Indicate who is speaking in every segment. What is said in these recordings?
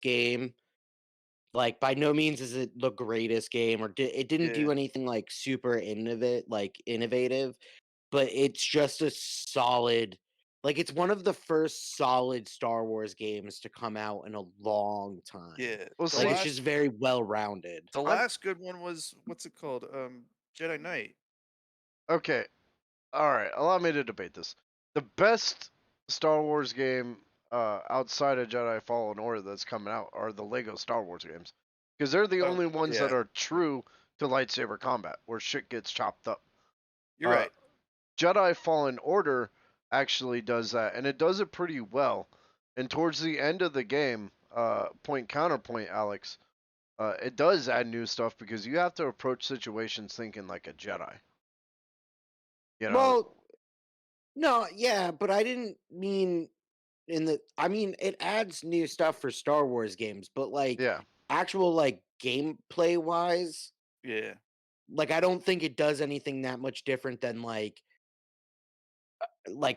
Speaker 1: game. Like, by no means is it the greatest game, or it didn't
Speaker 2: Yeah.
Speaker 1: do anything like super innovative, but it's just a solid. Like, it's one of the first solid Star Wars games to come out in a long time.
Speaker 2: Yeah.
Speaker 3: Well,
Speaker 2: The
Speaker 1: Like, it's
Speaker 3: see,
Speaker 1: just
Speaker 2: last
Speaker 1: very well rounded.
Speaker 2: the
Speaker 3: I'm
Speaker 2: last good one was what's it called? Jedi Knight.
Speaker 3: okay. All right, allow me to debate this. The best Star Wars game outside of Jedi Fallen Order that's coming out are the Lego Star Wars games, because they're the
Speaker 2: Oh,
Speaker 3: only ones that
Speaker 2: yeah.
Speaker 3: are true to lightsaber combat, where shit gets chopped up.
Speaker 2: You're
Speaker 3: Uh,
Speaker 2: right.
Speaker 3: Jedi Fallen Order actually does that, and it does it pretty well. And towards the end of the game, point counterpoint, Alex, it does add new stuff because you have to approach situations thinking like a Jedi. You know?
Speaker 1: Well, no, yeah, but I didn't mean I mean, it adds new stuff for Star Wars games, but like
Speaker 3: Yeah.
Speaker 1: actual like gameplay wise,
Speaker 2: Yeah.
Speaker 1: like I don't think it does anything that much different than like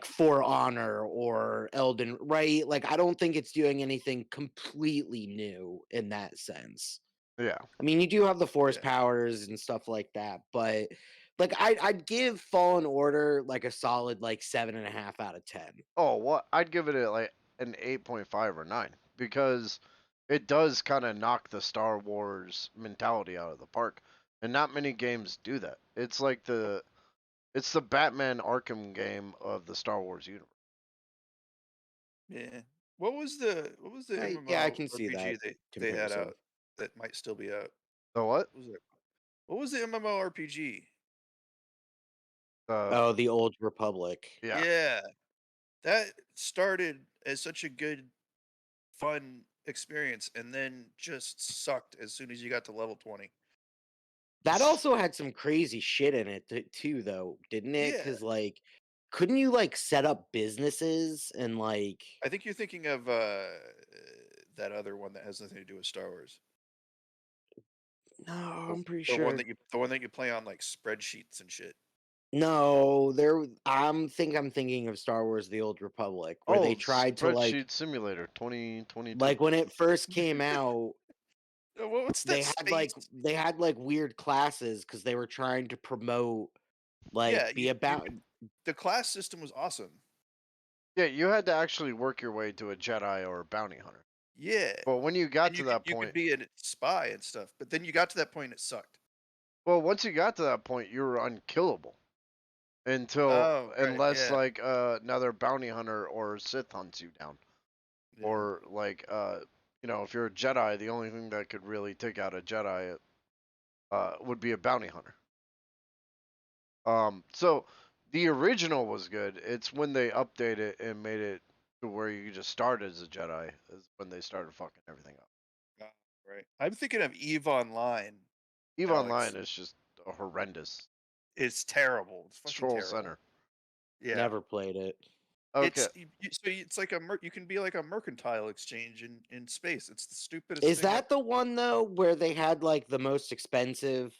Speaker 1: For Honor or Elden, right? Like I don't think it's doing anything completely new in that sense.
Speaker 3: Yeah.
Speaker 1: I mean, you do have the force
Speaker 2: Yeah.
Speaker 1: powers and stuff like that, but like I'd give Fallen Order like a solid like 7.5 out of 10.
Speaker 3: Oh, what? I'd give it like an 8.5 or 9 because it does kind of knock the Star Wars mentality out of the park. And not many games do that. It's the Batman Arkham game of the Star Wars universe.
Speaker 2: Yeah. What was the
Speaker 1: Yeah, I can see
Speaker 2: MMORPG
Speaker 1: that
Speaker 2: they had
Speaker 1: comparison.
Speaker 2: out that might still be out?
Speaker 3: The what?
Speaker 2: What was it? What was the MMORPG?
Speaker 3: Uh,
Speaker 1: Oh, the Old Republic.
Speaker 3: yeah.
Speaker 2: Yeah. That started as such a good, fun experience and then just sucked as soon as you got to level 20.
Speaker 1: That also had some crazy shit in it too, though, didn't it?
Speaker 2: Yeah.
Speaker 1: Because like, couldn't you like set up businesses and like?
Speaker 2: I think you're thinking of that other one that has nothing to do with Star Wars.
Speaker 1: No,
Speaker 2: The,
Speaker 1: I'm pretty
Speaker 2: the one
Speaker 1: sure.
Speaker 2: that you play on like spreadsheets and shit.
Speaker 1: No, I'm thinking of Star Wars: The Old Republic, where
Speaker 3: Oh,
Speaker 1: they tried to like
Speaker 3: Spreadsheet Simulator 2022.
Speaker 1: when it first came out,
Speaker 2: What's that space?
Speaker 1: they had like weird classes because they were trying to promote
Speaker 2: Yeah,
Speaker 1: like be
Speaker 2: you
Speaker 1: about.
Speaker 2: could. The class system was awesome.
Speaker 3: Yeah, you had to actually work your way to a Jedi or a bounty hunter.
Speaker 2: Yeah,
Speaker 3: But when you got
Speaker 2: and
Speaker 3: to
Speaker 2: you could
Speaker 3: that
Speaker 2: you could
Speaker 3: point,
Speaker 2: be a spy and stuff. But then you got to that point, it sucked.
Speaker 3: well, once you got to that point, you were unkillable until
Speaker 2: Oh, right,
Speaker 3: unless
Speaker 2: yeah,
Speaker 3: like another bounty hunter or Sith hunts you down.
Speaker 2: yeah.
Speaker 3: Or like if you're a Jedi, the only thing that could really take out a Jedi would be a bounty hunter. So the original was good. It's when they updated it and made it to where you could just start as a Jedi is when they started fucking everything up.
Speaker 2: Ah, right. I'm thinking of Eve Online,
Speaker 3: EVE
Speaker 2: Alex.
Speaker 3: Online is just a horrendous.
Speaker 2: It's terrible. It's
Speaker 3: It's
Speaker 2: fucking
Speaker 3: Troll
Speaker 2: terrible.
Speaker 3: Center.
Speaker 2: Yeah.
Speaker 1: Never played it.
Speaker 3: Okay,
Speaker 2: It's like you can be like a mercantile exchange in space. It's the stupidest
Speaker 1: Is
Speaker 2: thing ever.
Speaker 1: that the one though where they had like the most expensive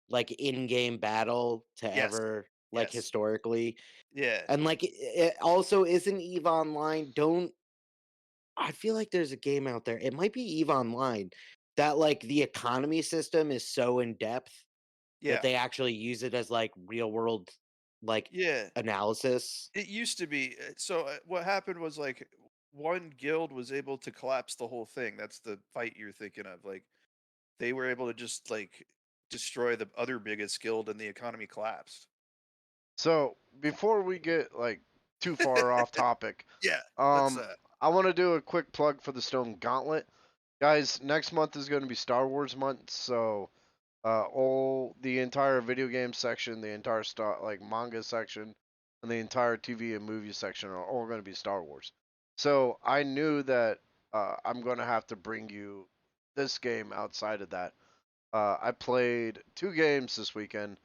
Speaker 1: like in-game battle to
Speaker 2: Yes.
Speaker 1: ever like
Speaker 2: Yes.
Speaker 1: historically?
Speaker 2: Yeah.
Speaker 1: And like it also isn't Eve Online. Don't I feel like there's a game out there. It might be Eve Online that like the economy system is so in depth that
Speaker 2: Yeah.
Speaker 1: they actually use it as like real world like
Speaker 2: Yeah.
Speaker 1: analysis.
Speaker 2: It used to be. What happened was like one guild was able to collapse the whole thing. That's the fight you're thinking of. Like they were able to just like destroy the other biggest guild and the economy collapsed.
Speaker 3: so before we get like too far off topic,
Speaker 2: Yeah. Let's
Speaker 3: um, I want to do a quick plug for the Stone Gauntlet, guys. Next month is going to be Star Wars month, so all the entire video game section, the entire manga section, and the entire TV and movie section are all going to be Star Wars. So I knew that I'm going to have to bring you this game outside of that. I played 2 games this weekend.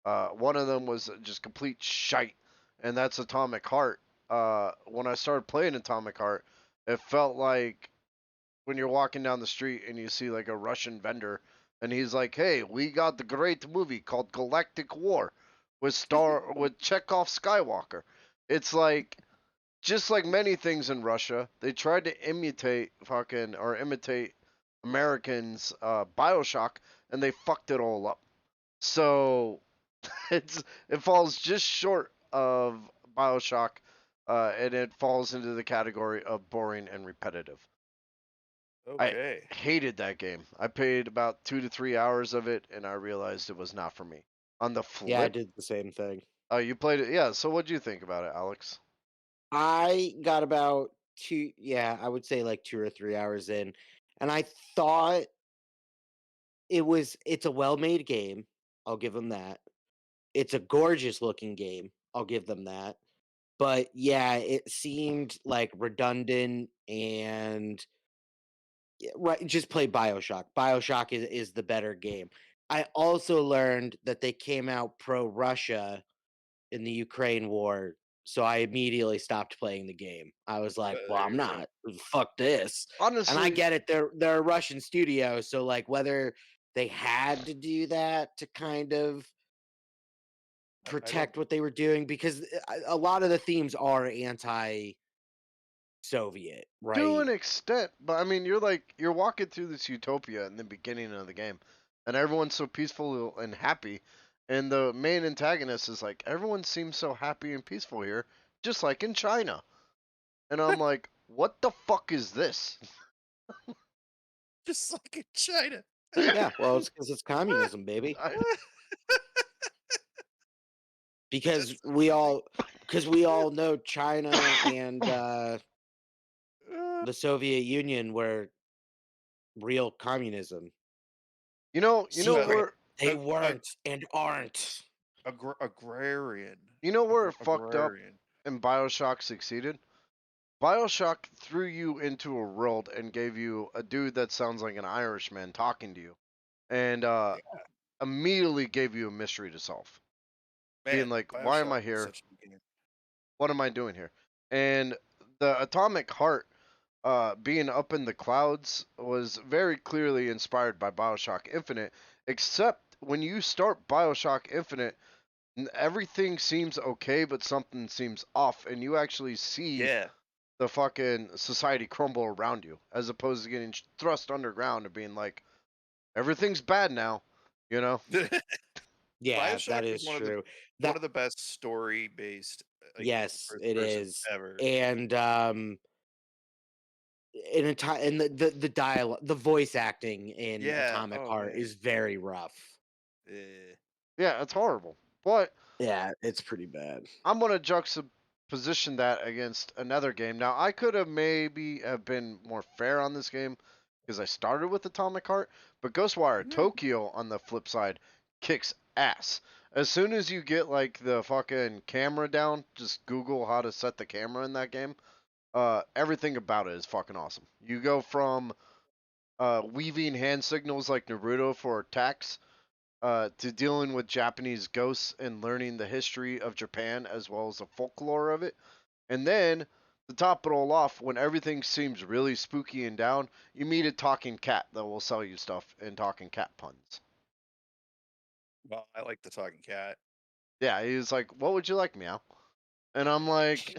Speaker 3: One of them was just complete shite, and that's Atomic Heart. When I started playing Atomic Heart, it felt like when you're walking down the street and you see like a Russian vendor and he's like, "Hey, we got the great movie called Galactic War with Chekhov Skywalker." It's like just like many things in Russia, they tried to imitate Americans' Bioshock, and they fucked it all up. So it falls just short of Bioshock, and it falls into the category of boring and repetitive. I
Speaker 2: Okay.
Speaker 3: hated that game. I played about 2 to 3 hours of it, and I realized it was not for me. On the
Speaker 1: Yeah, I
Speaker 3: flip,
Speaker 1: did the same thing.
Speaker 3: you played it, yeah. So what do you think about it, Alex?
Speaker 1: I got about yeah, I would say like 2 or 3 hours in, and I thought it's a well-made game. I'll give them that. It's a gorgeous looking game. I'll give them that. But yeah, it seemed like redundant and right, just play BioShock. BioShock is the better game. I also learned that they came out pro Russia in the Ukraine war, so I immediately stopped playing the game. I was like, "Well,
Speaker 2: There
Speaker 1: I'm
Speaker 2: you go.
Speaker 1: not. Fuck this." And I
Speaker 3: Honestly,
Speaker 1: get it. They're a Russian studio, so like whether they had to do that to kind of
Speaker 2: I don't.
Speaker 1: protect what they were doing because a lot of the themes are anti-Soviet,
Speaker 3: to
Speaker 1: right?
Speaker 3: an extent, but I mean, you're walking through this utopia in the beginning of the game, and everyone's so peaceful and happy, and the main antagonist is like, everyone seems so happy and peaceful here, just like in China, and I'm like, what the fuck is this?
Speaker 2: Just like in China.
Speaker 1: Yeah, well, it's because it's communism, baby.
Speaker 3: I,
Speaker 1: Because
Speaker 2: That's amazing.
Speaker 1: we all know China and
Speaker 2: Uh,
Speaker 1: the Soviet Union were real communism.
Speaker 3: you know
Speaker 2: like
Speaker 1: Secret.
Speaker 3: where,
Speaker 1: They weren't and aren't.
Speaker 2: agrarian.
Speaker 3: where it fucked up
Speaker 2: Agrarian.
Speaker 3: and Bioshock succeeded. Bioshock threw you into a world and gave you a dude that sounds like an Irishman talking to you, and
Speaker 2: Yeah.
Speaker 3: immediately gave you a mystery to solve. Being
Speaker 2: Man,
Speaker 3: like, why am
Speaker 2: Bioshock
Speaker 3: I
Speaker 2: is
Speaker 3: here?
Speaker 2: such a good game.
Speaker 3: What am I doing here? And the atomic heart, being up in the clouds, was very clearly inspired by Bioshock Infinite. Except when you start Bioshock Infinite, everything seems okay, but something seems off, and you actually see
Speaker 2: Yeah.
Speaker 3: the fucking society crumble around you, as opposed to getting thrust underground and being like, everything's bad now, you know?
Speaker 1: Yeah,
Speaker 2: Bioshock
Speaker 1: that
Speaker 2: is
Speaker 1: is true.
Speaker 2: one
Speaker 1: That
Speaker 2: of the best story based like
Speaker 1: yes,
Speaker 2: first
Speaker 1: it
Speaker 2: persons
Speaker 1: is.
Speaker 2: ever.
Speaker 1: And in a time and the dialogue, the voice acting in
Speaker 2: Yeah.
Speaker 1: Atomic
Speaker 2: Oh
Speaker 1: Heart
Speaker 2: man.
Speaker 1: is very rough.
Speaker 2: Eh.
Speaker 3: Yeah, it's horrible. But
Speaker 1: Yeah, it's pretty bad.
Speaker 3: I'm gonna juxtaposition that against another game. Now, I could have maybe have been more fair on this game because I started with Atomic Heart, but Ghostwire
Speaker 2: Yeah.
Speaker 3: Tokyo on the flip side kicks ass. As soon as you get like the fucking camera down, just Google how to set the camera in that game. Everything about it is fucking awesome. You go from weaving hand signals like Naruto for attacks, to dealing with Japanese ghosts and learning the history of Japan as well as the folklore of it. And then, to top it all off, when everything seems really spooky and down, you meet a talking cat that will sell you stuff and talking cat puns.
Speaker 2: Well, I like the talking cat.
Speaker 3: Yeah, he's like, "What would you like, meow?" And I'm like,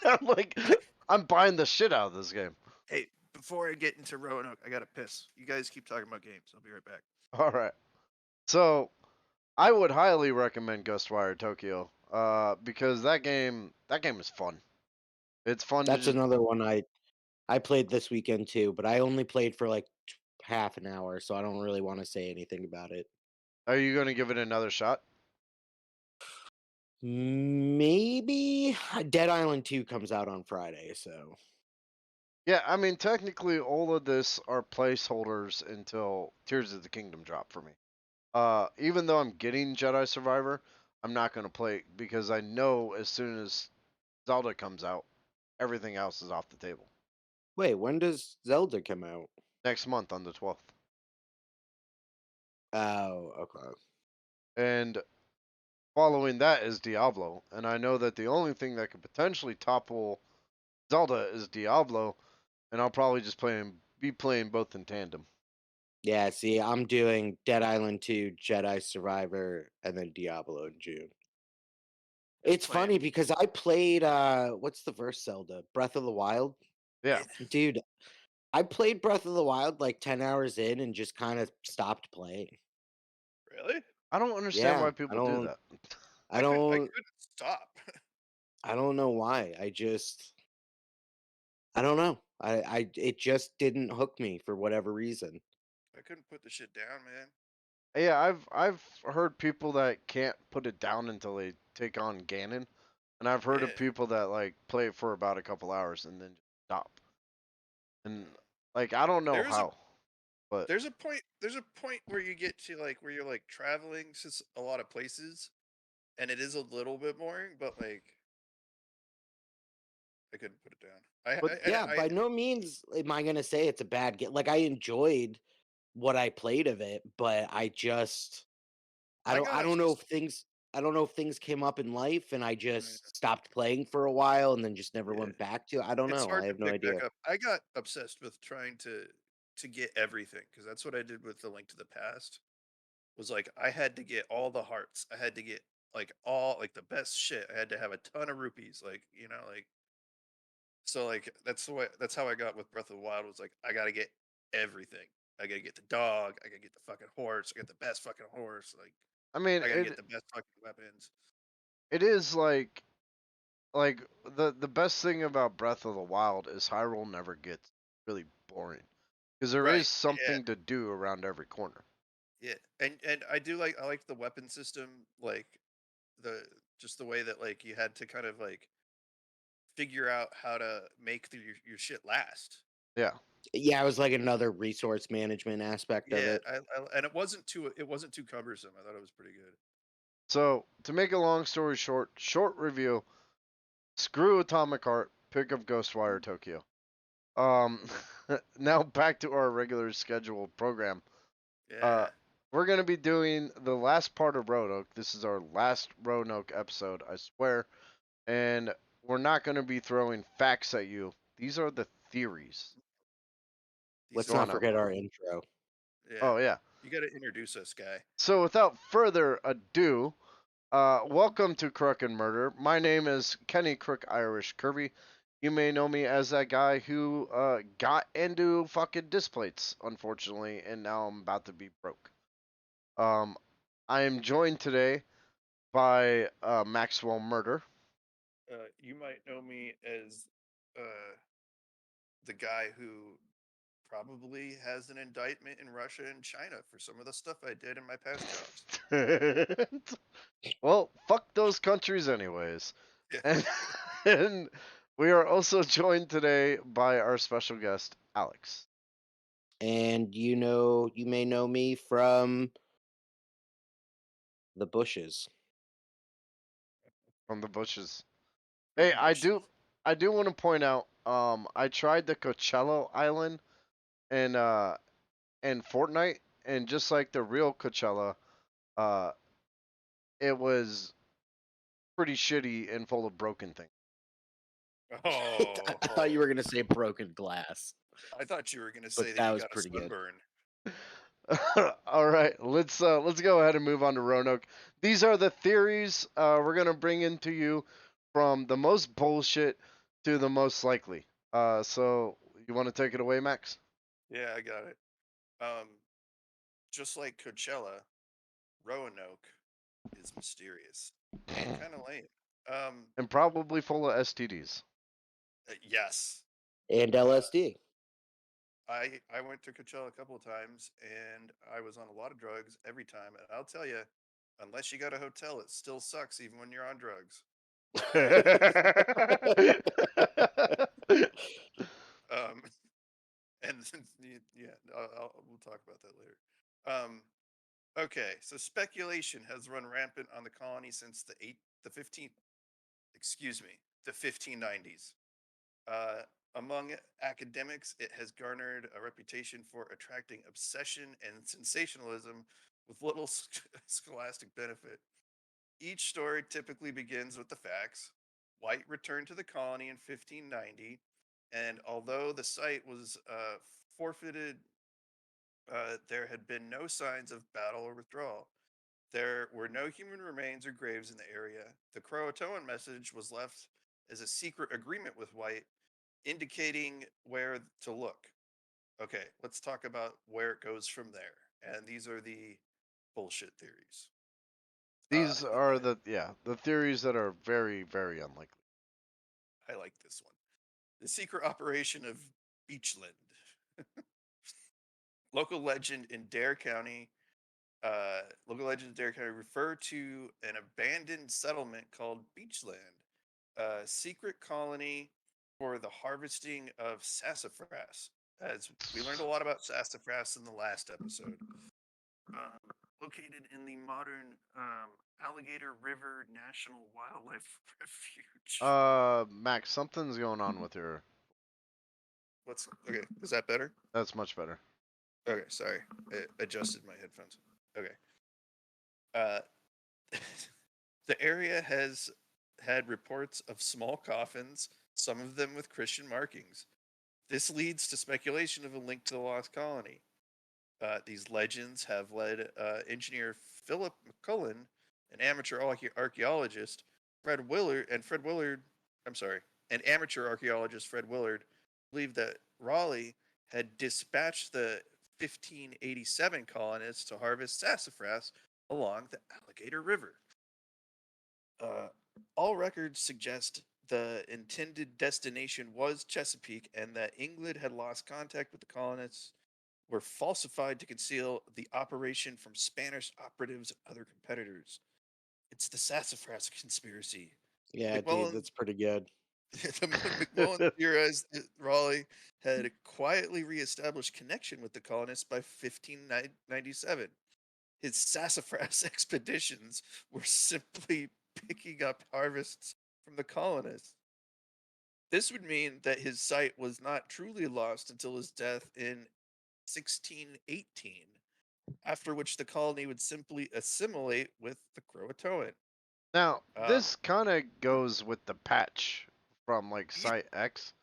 Speaker 3: I'm like, I'm buying the shit out of this game.
Speaker 2: Hey, before I get into Roanoke, I gotta piss. You guys keep talking about games. I'll be right back.
Speaker 3: All right, so I would highly recommend Ghostwire Tokyo, because that game is fun. It's fun to
Speaker 1: That's
Speaker 3: just.
Speaker 1: another one I played this weekend too, but I only played for like half an hour, so I don't really want to say anything about it.
Speaker 3: Are you gonna give it another shot?
Speaker 1: Maybe Dead Island 2 comes out on Friday, so
Speaker 3: Yeah, I mean, technically, all of this are placeholders until Tears of the Kingdom drop for me. Even though I'm getting Jedi Survivor, I'm not gonna play it because I know as soon as Zelda comes out, everything else is off the table.
Speaker 1: wait, when does Zelda come out?
Speaker 3: Next month on the 12th.
Speaker 1: Oh, okay.
Speaker 3: And following that is Diablo, and I know that the only thing that could potentially topple Zelda is Diablo, and I'll probably just be playing both in tandem.
Speaker 1: Yeah, see, I'm doing Dead Island 2, Jedi Survivor, and then Diablo in June. It's funny
Speaker 2: playing.
Speaker 1: because I played what's the first Zelda? Breath of the Wild?
Speaker 3: Yeah.
Speaker 1: Dude, I played Breath of the Wild like 10 hours in and just kind of stopped playing.
Speaker 2: Really?
Speaker 3: I don't understand
Speaker 1: Yeah,
Speaker 3: why people do that.
Speaker 1: I
Speaker 2: I
Speaker 1: don't
Speaker 2: couldn't stop.
Speaker 1: I don't know why. I don't know. It just didn't hook me for whatever reason.
Speaker 2: I couldn't put the shit down, man.
Speaker 3: Yeah, I've heard people that can't put it down until they take on Ganon, and I've heard of
Speaker 2: Yeah.
Speaker 3: people that like play it for about a couple hours and then just stop. And like I don't know
Speaker 2: There's a
Speaker 3: how, but
Speaker 2: there's a point where you get to like where you're like traveling to a lot of places, and it is a little bit boring, but like I couldn't put it down.
Speaker 3: but
Speaker 1: Yeah, by no means am I gonna say it's a bad game. Like I enjoyed what I played of it, but
Speaker 2: I got
Speaker 1: I don't know if
Speaker 2: obsessed.
Speaker 1: things came up in life and I
Speaker 2: Yeah,
Speaker 1: just stopped playing for a while and then just never
Speaker 2: yeah.
Speaker 1: went back to it. I don't
Speaker 2: It's
Speaker 1: know. I
Speaker 2: hard to
Speaker 1: have no
Speaker 2: pick back
Speaker 1: idea.
Speaker 2: up. I got obsessed with trying to get everything because that's what I did with the Link to the Past. Was like I had to get all the hearts. I had to get like all like the best shit. I had to have a ton of rupees. Like like so like that's the way that's how I got with Breath of the Wild. Was like I got to get everything. I got to get the dog. I got to get the fucking horse. I got the best fucking horse. Like
Speaker 3: I mean
Speaker 2: I got to get the best fucking weapons.
Speaker 3: it is like the best thing about Breath of the Wild is Hyrule never gets really boring because there is
Speaker 2: Right. Yeah.
Speaker 3: something to do around every corner.
Speaker 2: Yeah. And I like the weapon system. Like the just the way that like you had to kind of like figure out how to make your shit last.
Speaker 3: Yeah.
Speaker 1: Yeah, it was like another resource management aspect of
Speaker 2: Yeah,
Speaker 1: it.
Speaker 2: and it wasn't too cumbersome. I thought it was pretty good.
Speaker 3: So to make a long story short, short review. Screw Atomic Heart. Pick up Ghostwire Tokyo. Um, now back to our regular scheduled program. Uh,
Speaker 2: Yeah.
Speaker 3: we're gonna be doing the last part of Roanoke. This is our last Roanoke episode, I swear. And we're not gonna be throwing facts at you. These are the theories.
Speaker 2: These
Speaker 1: Let's
Speaker 2: are
Speaker 1: not
Speaker 3: Roanoke.
Speaker 1: forget our intro.
Speaker 2: yeah.
Speaker 3: Oh yeah.
Speaker 2: You got to introduce us, guy.
Speaker 3: So without further ado, welcome to Crook and Murder. My name is Kenny Crook Irish Kirby. You may know me as that guy who got into fucking displates, unfortunately, and now I'm about to be broke. Um, I am joined today by Maxwell Murder.
Speaker 2: You might know me as uh, the guy who probably has an indictment in Russia and China for some of the stuff I did in my past jobs.
Speaker 3: Well, fuck those countries, anyways.
Speaker 2: Yeah.
Speaker 3: And, and we are also joined today by our special guest, Alex.
Speaker 1: And you may know me from the bushes.
Speaker 3: From the bushes.
Speaker 2: From
Speaker 3: Hey,
Speaker 2: the bushes.
Speaker 3: I do want to point out, I tried the Coachella Island and Fortnite, and just like the real Coachella, uh, it was pretty shitty and full of broken things.
Speaker 2: Oh,
Speaker 1: I thought you were gonna say broken glass,
Speaker 2: I thought you were gonna
Speaker 1: but
Speaker 2: say that
Speaker 1: that
Speaker 2: you
Speaker 1: was
Speaker 2: got a
Speaker 1: pretty good.
Speaker 2: sunburn.
Speaker 3: All right, let's go ahead and move on to Roanoke. These are the theories we're gonna bring into you from the most bullshit to the most likely. So you want to take it away, Max?
Speaker 2: Yeah, I got it. Um, just like Coachella, Roanoke is mysterious and kind of lame. Um,
Speaker 3: And probably full of STDs.
Speaker 2: yes.
Speaker 1: And
Speaker 2: Uh,
Speaker 1: LSD.
Speaker 2: I went to Coachella a couple of times and I was on a lot of drugs every time. And I'll tell you, unless you got a hotel, it still sucks even when you're on drugs. Um, and yeah, we'll talk about that later. Um, okay, so speculation has run rampant on the colony since the 15th, excuse me, the 1590s. Uh, among academics, it has garnered a reputation for attracting obsession and sensationalism with little scholastic benefit. Each story typically begins with the facts. White returned to the colony in 1590, and although the site was forfeited, there had been no signs of battle or withdrawal. There were no human remains or graves in the area. The Croatoan message was left as a secret agreement with White, indicating where to look. Okay, let's talk about where it goes from there. And these are the bullshit theories.
Speaker 3: These are the theories that are very, very unlikely.
Speaker 2: I like this one. The secret operation of Beachland. Local legend in Dare County. Local legend in Dare County refer to an abandoned settlement called Beachland, a secret colony for the harvesting of sassafras. As we learned a lot about sassafras in the last episode. Located in the modern Alligator River National Wildlife Refuge.
Speaker 3: Max, something's going on with your.
Speaker 2: What's okay? Is that better?
Speaker 3: That's much better.
Speaker 2: Okay, sorry. I adjusted my headphones. Okay. Uh, the area has had reports of small coffins, some of them with Christian markings. This leads to speculation of a link to the lost colony. These legends have led engineer Philip McCullen, an amateur archaeologist, and amateur archaeologist Fred Willard, believed that Raleigh had dispatched the 1587 colonists to harvest sassafras along the Alligator River. All records suggest the intended destination was Chesapeake and that England had lost contact with the colonists, were falsified to conceal the operation from Spanish operatives and other competitors. It's the sassafras conspiracy.
Speaker 1: Yeah, dude,
Speaker 2: McMullen,
Speaker 1: that's pretty good.
Speaker 2: McMullen theorized that Raleigh had quietly reestablished connection with the colonists by 1597. His sassafras expeditions were simply picking up harvests from the colonists. This would mean that his site was not truly lost until his death in 1618, after which the colony would simply assimilate with the Croatoan.
Speaker 3: Now,
Speaker 2: Um,
Speaker 3: this kind of goes with the patch from like
Speaker 2: Yeah.
Speaker 3: Site X,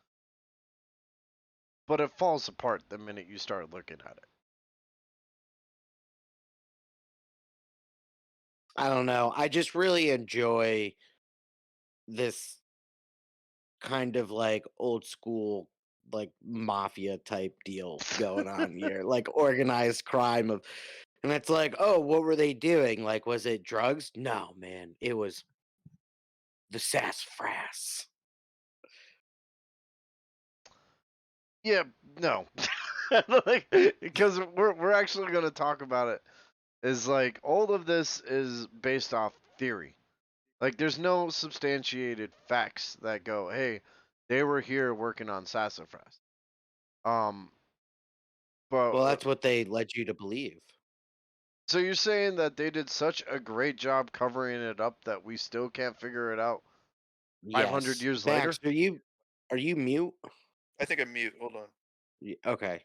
Speaker 3: but it falls apart the minute you start looking at it.
Speaker 1: I don't know. I just really enjoy this kind of like old school like mafia type deal going on here, like organized crime of, and it's like, oh, what were they doing? Like, was it drugs? No, man, it was the sassafras.
Speaker 3: Yeah, no, like because we're actually gonna talk about it. Is like all of this is based off theory. Like there's no substantiated facts that go, hey, they were here working on sassafras. Um, but
Speaker 1: Well, that's what they led you to believe.
Speaker 3: so you're saying that they did such a great job covering it up that we still can't figure it out 500
Speaker 1: Yes,
Speaker 3: years later?
Speaker 1: Max, are you mute?
Speaker 2: I think I'm mute. Hold on.
Speaker 1: Okay,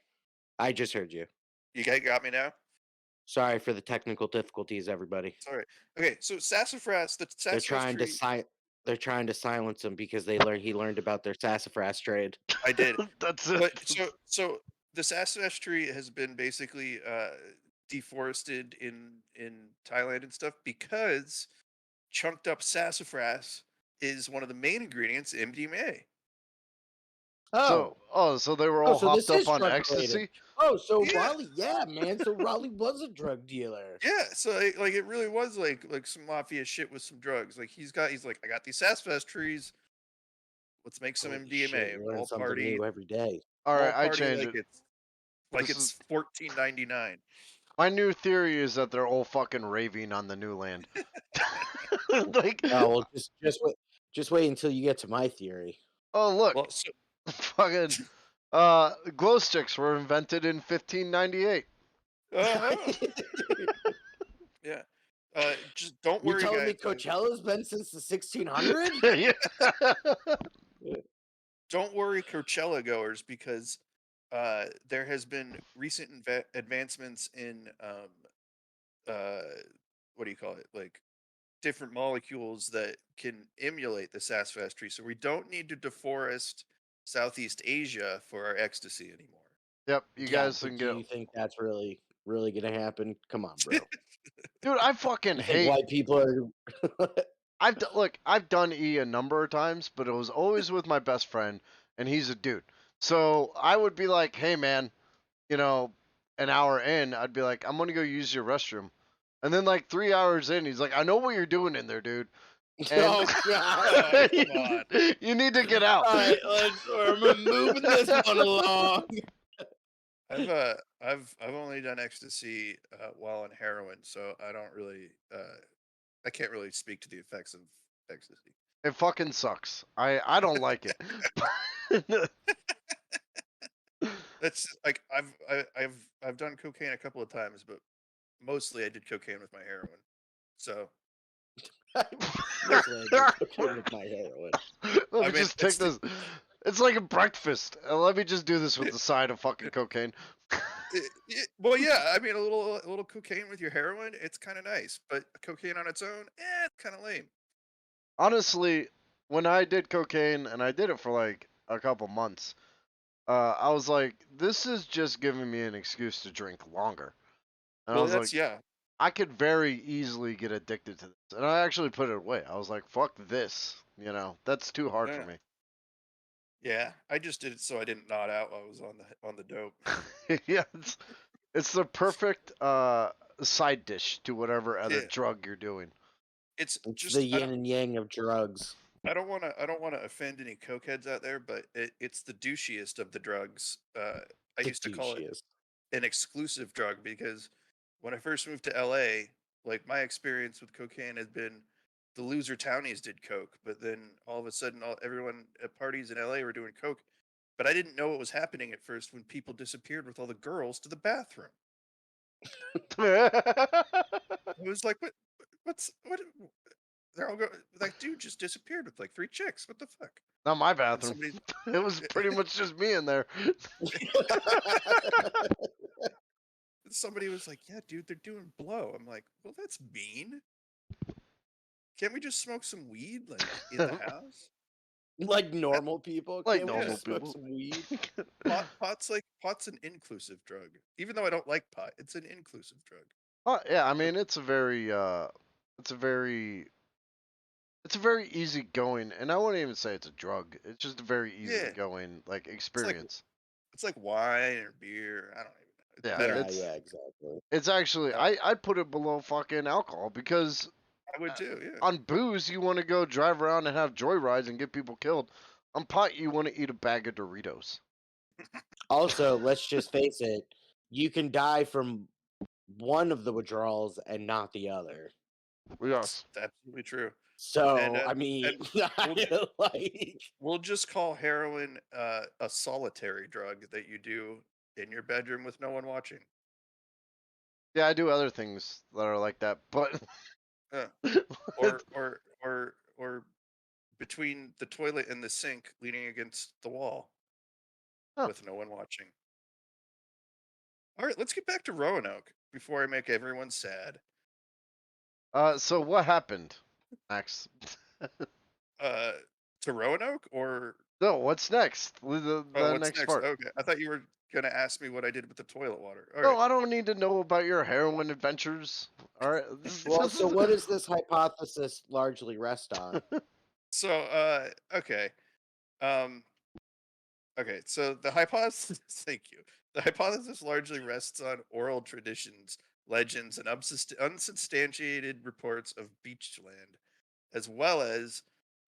Speaker 1: I just heard you.
Speaker 2: You guys got me now?
Speaker 1: Sorry for the technical difficulties, everybody.
Speaker 2: Sorry. Okay, so sassafras, the
Speaker 1: They're
Speaker 2: sassafras
Speaker 1: trying to
Speaker 2: tree.
Speaker 1: they're trying to silence him because he learned about their sassafras trade.
Speaker 2: I did.
Speaker 3: That's it.
Speaker 2: But so the sassafras tree has been basically deforested in Thailand and stuff because chunked up sassafras is one of the main ingredients in MDMA.
Speaker 1: Oh,
Speaker 3: So they were
Speaker 1: oh,
Speaker 3: all
Speaker 1: so this
Speaker 3: hopped up
Speaker 1: is
Speaker 3: on
Speaker 1: drug related.
Speaker 3: ecstasy?
Speaker 1: Oh, so
Speaker 2: Yeah.
Speaker 1: Raleigh, yeah, man. So Raleigh was a drug dealer.
Speaker 2: Yeah, so like it really was like some mafia shit with some drugs. Like he's like, I got these sassafras trees. Let's make some
Speaker 1: Holy
Speaker 2: MDMA.
Speaker 1: shit, you learn
Speaker 2: All
Speaker 1: something
Speaker 2: party,
Speaker 1: new every day.
Speaker 3: All
Speaker 2: all
Speaker 3: right, I
Speaker 2: party
Speaker 3: change it.
Speaker 2: like
Speaker 3: This
Speaker 2: it's
Speaker 3: is
Speaker 2: 14.99.
Speaker 3: my new theory is that they're all fucking raving on the new land. Like,
Speaker 1: Oh well, just wait until you get to my theory.
Speaker 3: oh look,
Speaker 2: Well, so
Speaker 3: fucking glow sticks were invented in 1598.
Speaker 2: uh-huh. Yeah. Just don't
Speaker 1: You
Speaker 2: worry,
Speaker 1: telling me
Speaker 2: guys.
Speaker 1: Coachella's been since the 1600s?
Speaker 3: Yeah.
Speaker 2: Don't worry, Coachella goers, because there has been recent advancements in uh, what do you call it? Like different molecules that can emulate the sassafras tree. So we don't need to deforest Southeast Asia for our ecstasy anymore.
Speaker 3: Yep, you
Speaker 1: Yeah,
Speaker 3: guys
Speaker 1: but
Speaker 3: can
Speaker 1: do
Speaker 3: get.
Speaker 1: you think that's really really gonna happen? Come on, bro.
Speaker 3: Dude, I fucking
Speaker 1: You think
Speaker 3: hate.
Speaker 1: white people are?
Speaker 3: I've done E a number of times, but it was always with my best friend, and he's a dude. So I would be like, "Hey, man, you know, an hour in, I'd be like, I'm gonna go use your restroom," and then like 3 hours in, he's like, "I know what you're doing in there, dude, and
Speaker 1: Oh God!
Speaker 2: Come on.
Speaker 3: you need to get out."
Speaker 1: All right, we're moving this one along.
Speaker 2: I've only done ecstasy while on heroin, so I don't really I can't really speak to the effects of ecstasy.
Speaker 3: It fucking sucks. I don't like it.
Speaker 2: That's like I've done cocaine a couple of times, but mostly I did cocaine with my heroin. So
Speaker 1: Mostly I did cocaine with my heroin.
Speaker 3: Let
Speaker 2: I
Speaker 3: me
Speaker 2: mean,
Speaker 3: just take this. It's like a breakfast. Let me just do this with the side of fucking cocaine.
Speaker 2: well, yeah. I mean, a little cocaine with your heroin, it's kind of nice, but cocaine on its own, it's kind of lame.
Speaker 3: Honestly, when I did cocaine, and I did it for like a couple months, I was like, this is just giving me an excuse to drink longer. And I
Speaker 2: Well,
Speaker 3: was like,
Speaker 2: that's yeah.
Speaker 3: I could very easily get addicted to this. And I actually put it away. I was like, fuck this. That's too hard for
Speaker 2: Yeah.
Speaker 3: me.
Speaker 2: Yeah, I just did it so I didn't nod out while I was on the dope.
Speaker 3: Yeah, it's the perfect side dish to whatever other
Speaker 2: Yeah,
Speaker 3: drug you're doing.
Speaker 2: it's
Speaker 1: It's
Speaker 2: just
Speaker 1: the yin and yang of drugs.
Speaker 2: I don't want to offend any cokeheads out there, but it's the douchiest of the drugs. I
Speaker 1: The
Speaker 2: used to call it
Speaker 1: douchiest.
Speaker 2: an exclusive drug because when I first moved to LA, like my experience with cocaine had been the loser townies did coke, but then all of a sudden everyone at parties in LA were doing coke, but I didn't know what was happening at first when people disappeared with all the girls to the bathroom. I was like, what? They're all go That dude just disappeared with like three chicks. What the fuck?
Speaker 3: Not my
Speaker 2: And
Speaker 3: bathroom.
Speaker 2: somebody
Speaker 3: It was pretty much just me in there.
Speaker 2: somebody was like, "Yeah, dude, they're doing blow." I'm like, "Well, that's mean. Can't we just smoke some weed like in the house?"
Speaker 1: Like normal people,
Speaker 3: Like
Speaker 1: can't we
Speaker 2: Yeah,
Speaker 3: normal
Speaker 1: just smoke
Speaker 3: people.
Speaker 1: some weed?
Speaker 2: pot's an inclusive drug. Even though I don't like pot, it's an inclusive drug.
Speaker 3: Oh, yeah, I mean it's a very it's a very easy going, and I wouldn't even say it's a drug. It's just a very easy
Speaker 2: Yeah,
Speaker 3: going like
Speaker 2: it's like
Speaker 3: experience.
Speaker 2: wine or beer. I don't even know. It's
Speaker 3: Yeah,
Speaker 2: better.
Speaker 1: Yeah,
Speaker 3: it's
Speaker 1: yeah, exactly.
Speaker 3: it's actually
Speaker 2: Uh,
Speaker 3: I'd put it below fucking alcohol because
Speaker 2: I would too. Yeah.
Speaker 3: on booze you want to go drive around and have joyrides and get people killed. On pot you want to eat a bag of Doritos.
Speaker 1: Also, let's just face it, you can die from one of the withdrawals and not the other.
Speaker 3: Yes.
Speaker 2: It's absolutely true. And
Speaker 1: So, I mean,
Speaker 2: we'll
Speaker 1: like,
Speaker 2: we'll just call heroin a solitary drug that you do in your bedroom with no one watching.
Speaker 3: Yeah, I do other things that are like that, but
Speaker 2: Uh,
Speaker 3: it's-
Speaker 2: or between the toilet and the sink, leaning against the wall
Speaker 3: Huh.
Speaker 2: with no one watching. All right, let's get back to Roanoke before I make everyone sad.
Speaker 3: So what happened, Max?
Speaker 2: Uh, to Roanoke or
Speaker 3: No, what's next? The
Speaker 2: what's
Speaker 3: next
Speaker 2: next?
Speaker 3: part.
Speaker 2: Okay, I thought you were gonna ask me what I did with the toilet water. All
Speaker 3: No,
Speaker 2: right.
Speaker 3: I don't need to know about your heroin adventures. All right.
Speaker 1: well, so what does this hypothesis largely rest on?
Speaker 2: So, okay. Um, okay. So the hypothesis, thank you. The hypothesis largely rests on oral traditions, legends, and unsubstantiated reports of beachland, as well as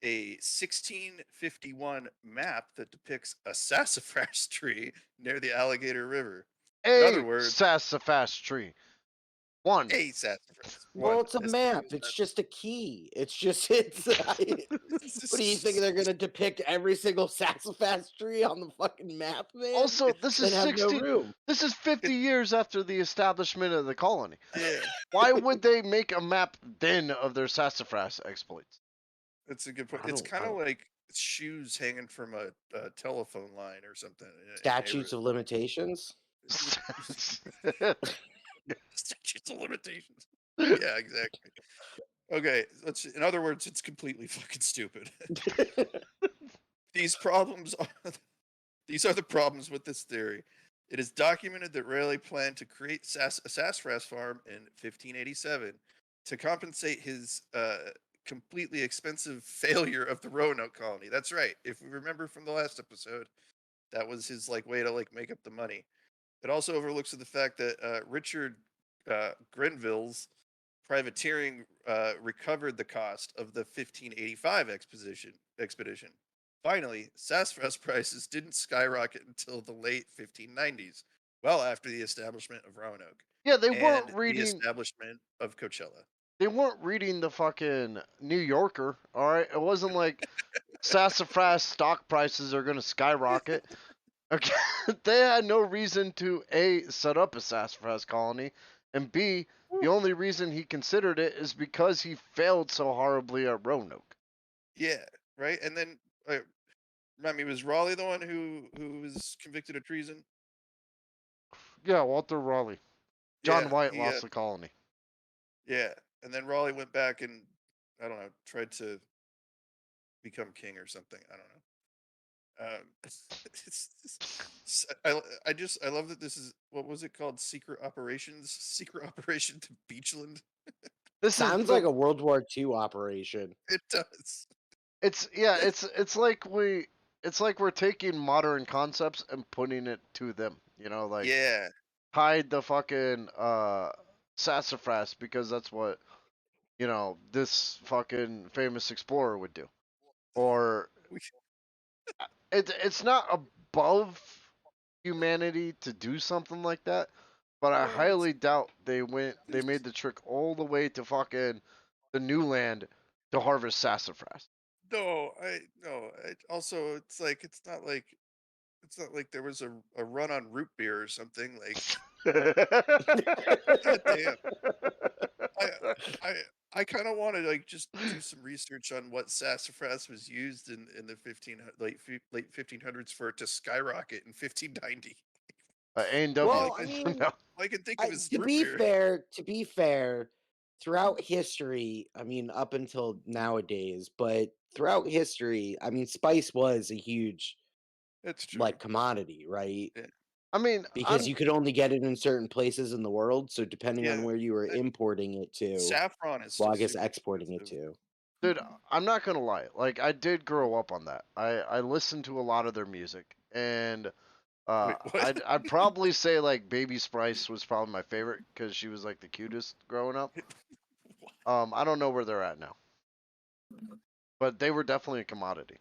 Speaker 2: a 1651 map that depicts a sassafras tree near the Alligator River. In other
Speaker 3: A
Speaker 2: words,
Speaker 3: sassafras tree. One.
Speaker 2: a sassafras.
Speaker 1: Well,
Speaker 2: One.
Speaker 1: it's a map. It's just a key. It's just what do you think they're gonna depict every single sassafras tree on the fucking map, man?
Speaker 3: Also, this is
Speaker 1: Then have no
Speaker 3: 60.
Speaker 1: room.
Speaker 3: This is 50 years after the establishment of the colony.
Speaker 2: Yeah,
Speaker 3: Why would they make a map then of their sassafras exploits?
Speaker 2: that's a good point.
Speaker 1: I
Speaker 2: It's
Speaker 1: don't.
Speaker 2: kind of like shoes hanging from a telephone line or something in a
Speaker 1: Statutes of limitations.
Speaker 2: statutes of limitations. Yeah, exactly. Okay, in other words, it's completely fucking stupid. These problems are these are the problems with this theory. It is documented that Raleigh planned to create a sassafras farm in 1587 to compensate his completely expensive failure of the Roanoke colony. That's right. If we remember from the last episode, that was his like way to like make up the money. It also overlooks the fact that Richard Grenville's privateering recovered the cost of the 1585 expedition. Finally, sassafras prices didn't skyrocket until the late 1590s, well after the establishment of Roanoke
Speaker 3: Yeah, they weren't
Speaker 2: and the
Speaker 3: reading.
Speaker 2: establishment of Coachella.
Speaker 3: They weren't reading the fucking New Yorker. All right, it wasn't like sassafras stock prices are gonna skyrocket. Okay, they had no reason to A, set up a sassafras colony, and B, the only reason he considered it is because he failed so horribly at Roanoke.
Speaker 2: Yeah, right. And then, remind me, was Raleigh the one who was convicted of treason?
Speaker 3: Yeah, Walter Raleigh. John
Speaker 2: Yeah,
Speaker 3: White lost the colony.
Speaker 2: yeah. And then Raleigh went back and I don't know, tried to become king or something. I don't know. I love that this is what was it called? Secret operations, secret operation to Beachland.
Speaker 3: This is
Speaker 1: Sounds like a World War II operation.
Speaker 2: It does.
Speaker 3: it's like we're taking modern concepts and putting it to them. You know, like
Speaker 2: Yeah.
Speaker 3: hide the fucking sassafras because that's what this fucking famous explorer would do. Or
Speaker 2: We,
Speaker 3: it's not above humanity to do something like that, but I
Speaker 2: no, it's
Speaker 3: highly doubt they made the trip all the way to fucking the new land to harvest sassafras.
Speaker 2: no. Also, it's not like there was a run on root beer or something. Like, god damn. I I I kind of want to like just do some research on what sassafras was used in the late 1500s for it to skyrocket in 1590.
Speaker 3: A&W.
Speaker 2: All
Speaker 1: Well,
Speaker 2: I
Speaker 1: I
Speaker 2: can,
Speaker 1: mean,
Speaker 3: No.
Speaker 2: all I can think of is root beer.
Speaker 1: to be fair, throughout history, I mean, up until nowadays, but throughout history, I mean, spice was a huge
Speaker 2: That's true.
Speaker 1: like commodity, right?
Speaker 2: Yeah,
Speaker 3: I mean,
Speaker 1: Because you could only get it in certain places in the world, so depending
Speaker 2: yeah.
Speaker 1: on where you were
Speaker 2: I mean,
Speaker 1: importing it to,
Speaker 2: saffron is
Speaker 1: well,
Speaker 2: still
Speaker 1: I guess
Speaker 2: super
Speaker 1: exporting it
Speaker 2: expensive.
Speaker 1: to.
Speaker 3: dude, I'm not gonna lie. Like, I did grow up on that. I listened to a lot of their music, and
Speaker 2: Wait, what?
Speaker 3: I'd probably say like Baby Spice was probably my favorite because she was like the cutest growing up. I don't know where they're at now, but they were definitely a commodity.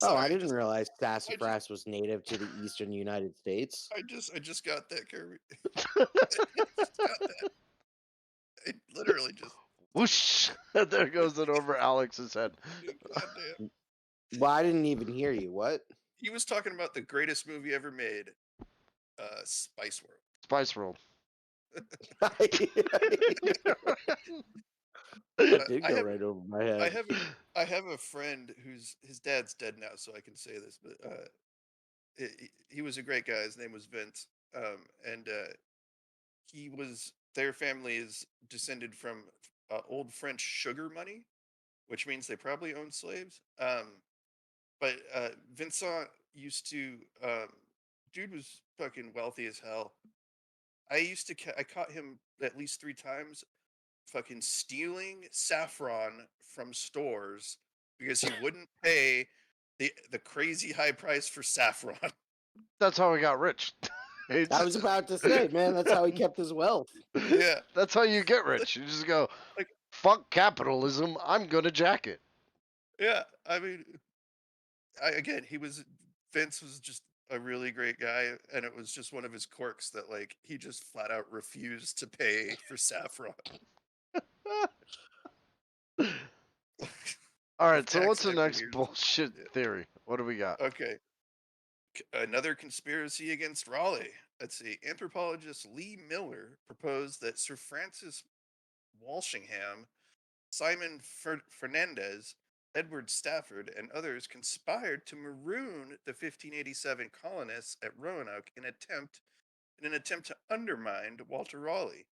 Speaker 1: Oh,
Speaker 2: Sorry,
Speaker 1: I didn't realize
Speaker 2: I just,
Speaker 1: sassafras was native to the eastern United States.
Speaker 2: I just got that, Kirby. I just got that. It literally just,
Speaker 3: Whoosh! There goes it over Alex's head.
Speaker 2: goddamn.
Speaker 1: Well, I didn't even hear you. What?
Speaker 2: He was talking about the greatest movie ever made, Spice World.
Speaker 3: Spice World.
Speaker 1: That did
Speaker 2: I
Speaker 1: go
Speaker 2: have,
Speaker 1: right over my
Speaker 2: I
Speaker 1: head.
Speaker 2: have, I have a friend whose his dad's dead now, so I can say this, but he was a great guy. His name was Vince, and their family is descended from old French sugar money, which means they probably owned slaves. But Vincent used to, dude was fucking wealthy as hell. I caught him at least 3 times fucking stealing saffron from stores because he wouldn't pay the crazy high price for saffron.
Speaker 3: That's how he got rich.
Speaker 1: I was about to say, man, that's how he kept his wealth.
Speaker 2: Yeah.
Speaker 3: That's how you get rich. You just go,
Speaker 2: Like,
Speaker 3: fuck capitalism. I'm gonna jack it.
Speaker 2: yeah, I mean, again, Vince was just a really great guy, and it was just one of his quirks that like he just flat out refused to pay for saffron.
Speaker 3: All
Speaker 2: If
Speaker 3: right. So
Speaker 2: Dax
Speaker 3: what's the
Speaker 2: ever
Speaker 3: next
Speaker 2: hears
Speaker 3: bullshit
Speaker 2: this,
Speaker 3: theory? What do we got?
Speaker 2: yeah. Okay, another conspiracy against Raleigh. Let's see. Anthropologist Lee Miller proposed that Sir Francis Walsingham, Simon Fernandez, Edward Stafford, and others conspired to maroon the 1587 colonists at Roanoke in an attempt to undermine Walter Raleigh.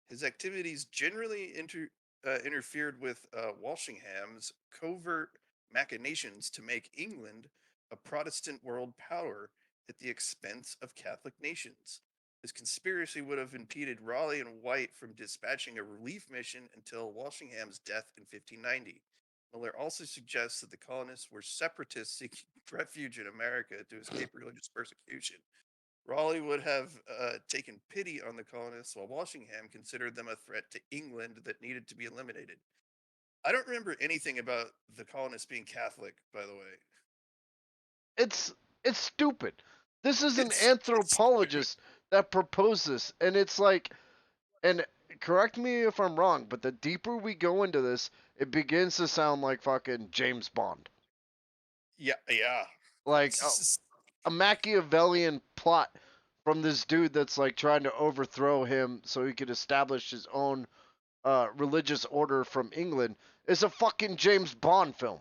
Speaker 2: His activities generally interfered with Walsingham's covert machinations to make England a Protestant world power at the expense of Catholic nations. This conspiracy would have impeded Raleigh and White from dispatching a relief mission until Walsingham's death in 1590. Miller also suggests that the colonists were separatists seeking refuge in America to escape religious persecution. Raleigh would have taken pity on the colonists, while Walsingham considered them a threat to England that needed to be eliminated. I don't remember anything about the colonists being Catholic, by the way.
Speaker 3: It's stupid. This is an
Speaker 2: It's
Speaker 3: anthropologist that proposed this, and it's like, and correct me if I'm wrong, but the deeper we go into this, it begins to sound like fucking James Bond,
Speaker 2: yeah.
Speaker 3: like a Machiavellian plot from this dude that's like trying to overthrow him so he could establish his own religious order from England. It's a fucking James Bond film.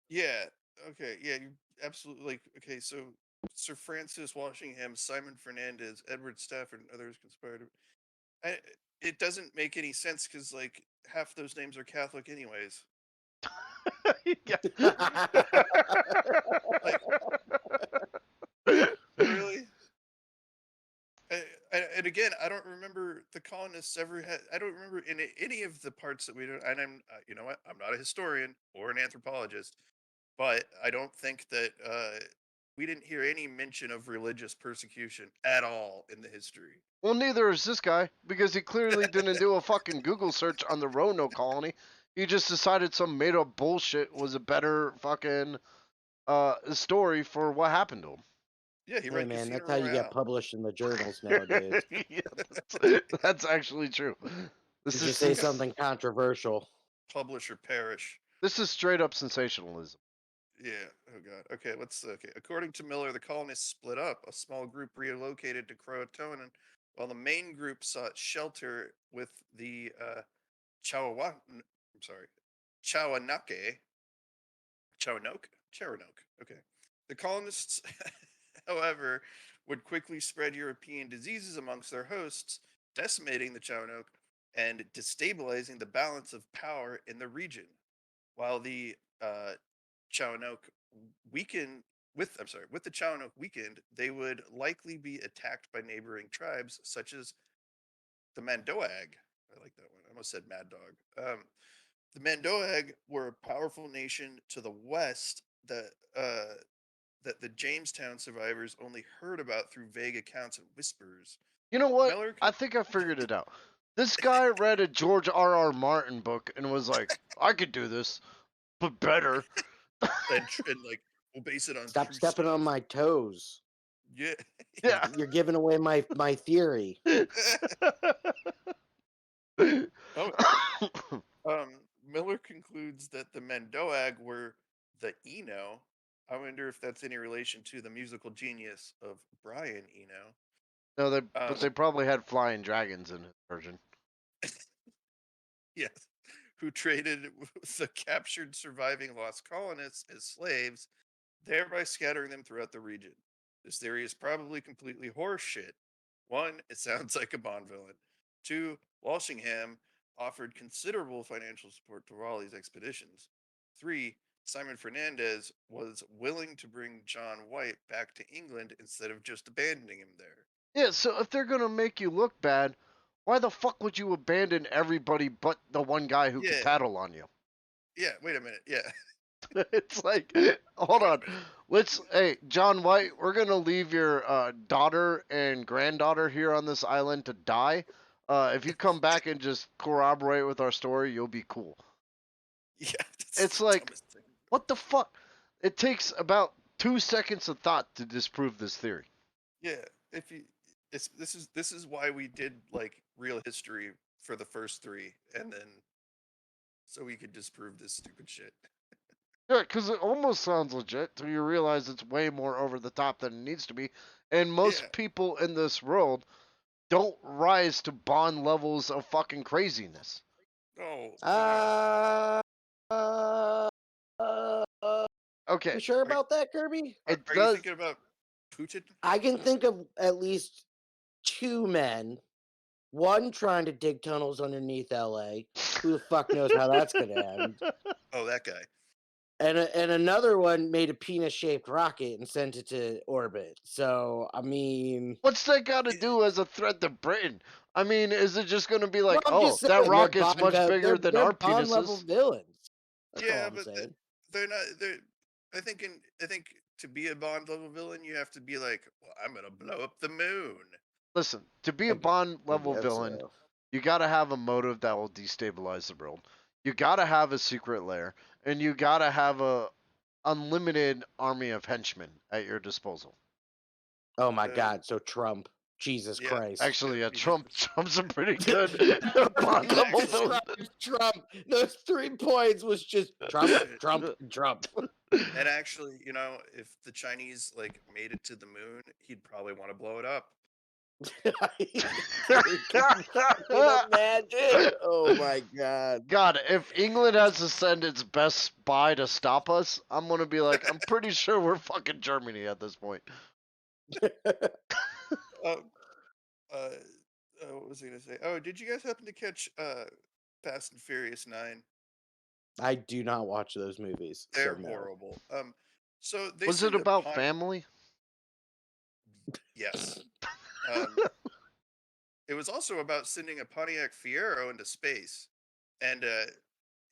Speaker 2: Yeah. Okay. Yeah. You absolutely like. Okay. So Sir Francis Walsingham, Simon Fernandez, Edward Stafford, and others conspired. It doesn't make any sense because like half those names are Catholic, anyways. Like, really? And again, I don't remember the colonists ever had. I don't remember in any of the parts that we don't. And I'm, you know what? I'm not a historian or an anthropologist, but I don't think that we didn't hear any mention of religious persecution at all in the history.
Speaker 3: Well, neither is this guy, because he clearly didn't do a fucking Google search on the Roanoke colony. He just decided some made up bullshit was a better fucking story for what happened to him.
Speaker 2: Yeah, he
Speaker 1: Hey
Speaker 2: read
Speaker 1: man,
Speaker 2: Casino
Speaker 1: that's how you
Speaker 2: Royale.
Speaker 1: get published in the journals nowadays.
Speaker 3: Yeah, that's actually true. This
Speaker 1: You
Speaker 3: is
Speaker 1: say something controversial.
Speaker 2: Publish or perish.
Speaker 3: This is straight up sensationalism.
Speaker 2: Yeah. Oh God. Okay. Okay. According to Miller, the colonists split up. A small group relocated to Croatoan, while the main group sought shelter with the Chawanoke. Charanoke. Okay. The colonists, however, would quickly spread European diseases amongst their hosts, decimating the Chawanoke and destabilizing the balance of power in the region. While the Chawanoke weakened with the Chawanoke weakened, they would likely be attacked by neighboring tribes such as the Mandoag. I like that one. I almost said Mad Dog. The Mandoag were a powerful nation to the west that the Jamestown survivors only heard about through vague accounts and whispers.
Speaker 3: You know what?
Speaker 2: Miller
Speaker 3: I think I figured it out. This guy read a George R.R. Martin book and was like, I could do this, but better.
Speaker 2: and like we'll base it on
Speaker 1: Stop
Speaker 2: true
Speaker 1: stepping on
Speaker 2: stuff.
Speaker 1: my toes.
Speaker 2: Yeah.
Speaker 3: Yeah.
Speaker 1: You're giving away my theory.
Speaker 2: Miller concludes that the Mandoag were the Eno. I wonder if that's any relation to the musical genius of Brian Eno.
Speaker 3: No, but they probably had flying dragons in his version.
Speaker 2: Yes, who traded with the captured surviving lost colonists as slaves, thereby scattering them throughout the region. This theory is probably completely horseshit. One, it sounds like a Bond villain. Two, Walsingham offered considerable financial support to Raleigh's expeditions. Three, Simon Fernandez was willing to bring John White back to England instead of just abandoning him there.
Speaker 3: Yeah, so if they're gonna make you look bad, why the fuck would you abandon everybody but the one guy who could
Speaker 2: Yeah.
Speaker 3: tattle on you?
Speaker 2: Yeah, wait a minute. Yeah.
Speaker 3: It's like, hold on. Hey, John White, we're gonna leave your daughter and granddaughter here on this island to die. If you come back and just corroborate with our story, you'll be cool.
Speaker 2: Yeah.
Speaker 3: It's like, what the fuck? It takes about 2 seconds of thought to disprove this theory.
Speaker 2: Yeah, if you this is why we did like real history for the first three, and then so we could disprove this stupid shit.
Speaker 3: Yeah, because it almost sounds legit till you realize it's way more over the top than it needs to be. And most
Speaker 2: Yeah.
Speaker 3: people in this world don't rise to Bond levels of fucking craziness.
Speaker 2: Oh.
Speaker 3: Okay.
Speaker 1: You sure about that, Kirby?
Speaker 2: Are you thinking about Putin?
Speaker 1: I can think of at least two men. One trying to dig tunnels underneath LA. Who the fuck knows how that's gonna end?
Speaker 2: Oh, that guy.
Speaker 1: And another one made a penis-shaped rocket and sent it to orbit. So, I mean,
Speaker 3: What's that got to do as a threat to Britain? I mean, is it just going to be
Speaker 1: well,
Speaker 3: like,
Speaker 1: I'm
Speaker 3: oh,
Speaker 1: just
Speaker 3: that
Speaker 1: saying
Speaker 3: rocket's much bigger than
Speaker 1: they're
Speaker 3: our
Speaker 1: Bond level
Speaker 3: penises?
Speaker 1: villains. That's all
Speaker 2: Yeah,
Speaker 1: I'm
Speaker 2: but
Speaker 1: saying.
Speaker 2: they're not. They're. I think to be a Bond level villain, you have to be like, well, I'm gonna blow up the moon.
Speaker 3: Listen, to be a
Speaker 1: I,
Speaker 3: Bond
Speaker 1: I
Speaker 3: level
Speaker 1: guess
Speaker 3: villain,
Speaker 1: so.
Speaker 3: you got to have a motive that will destabilize the world. You got to have a secret lair, and you got to have a unlimited army of henchmen at your disposal.
Speaker 1: Oh my
Speaker 2: Uh,
Speaker 1: God! So Trump, Jesus
Speaker 2: yeah,
Speaker 1: Christ.
Speaker 3: Actually, yeah,
Speaker 2: he just.
Speaker 3: Trump's a pretty good Bond
Speaker 2: And
Speaker 3: level
Speaker 2: actually,
Speaker 3: villain.
Speaker 1: Trump. Those 3 points was just Trump, Trump, Trump.
Speaker 2: and actually, you know, if the Chinese like made it to the moon, he'd probably want to blow it up.
Speaker 1: Can imagine? Oh my God.
Speaker 3: God, if England has to send its best spy to stop us, I'm gonna be like, I'm pretty sure we're fucking Germany at this point.
Speaker 2: Uh, uh, what was I gonna say? Oh, did you guys happen to catch Fast and Furious 9?
Speaker 1: I do not watch those movies, so
Speaker 2: They're
Speaker 1: no.
Speaker 2: horrible. So they
Speaker 3: Was it
Speaker 2: send a
Speaker 3: about
Speaker 2: Pontiac.
Speaker 3: family?
Speaker 2: Yes. Um, it was also about sending a Pontiac Fiero into space, and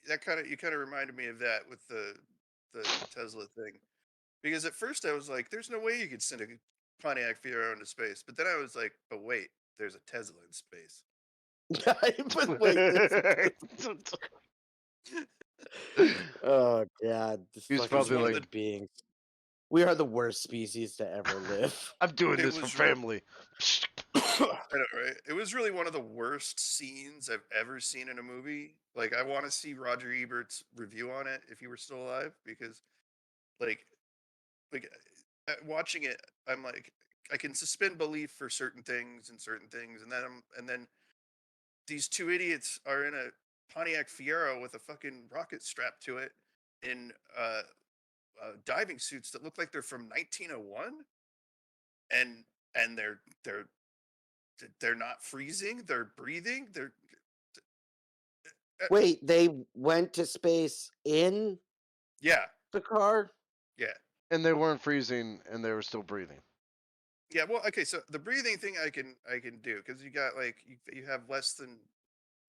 Speaker 2: that kind of reminded me of that with the Tesla thing. Because at first I was like, "There's no way you could send a Pontiac Fiero into space," but then I was like, "But wait, there's a Tesla in space."
Speaker 1: But wait, oh God, this
Speaker 3: He was
Speaker 2: It was
Speaker 1: fucking
Speaker 3: probably
Speaker 2: one of
Speaker 3: like,
Speaker 2: the.
Speaker 1: human beings. We are the worst species to ever live.
Speaker 3: I'm doing
Speaker 2: It
Speaker 3: this for
Speaker 2: was really.
Speaker 3: family.
Speaker 2: I know, right? It was really one of the worst scenes I've ever seen in a movie. Like, I want to see Roger Ebert's review on it if he were still alive, because, like, like watching it, I'm like, I can suspend belief for certain things, and then these two idiots are in a Pontiac Fiero with a fucking rocket strapped to it in diving suits that look like they're from 1901, and they're not freezing, they're breathing, they're uh,
Speaker 1: Wait, they went to space in
Speaker 2: yeah,
Speaker 1: the car?
Speaker 2: yeah.
Speaker 3: And they weren't freezing, and they were still breathing.
Speaker 2: Yeah, well, okay, so the breathing thing I can do, because you got like you have less than,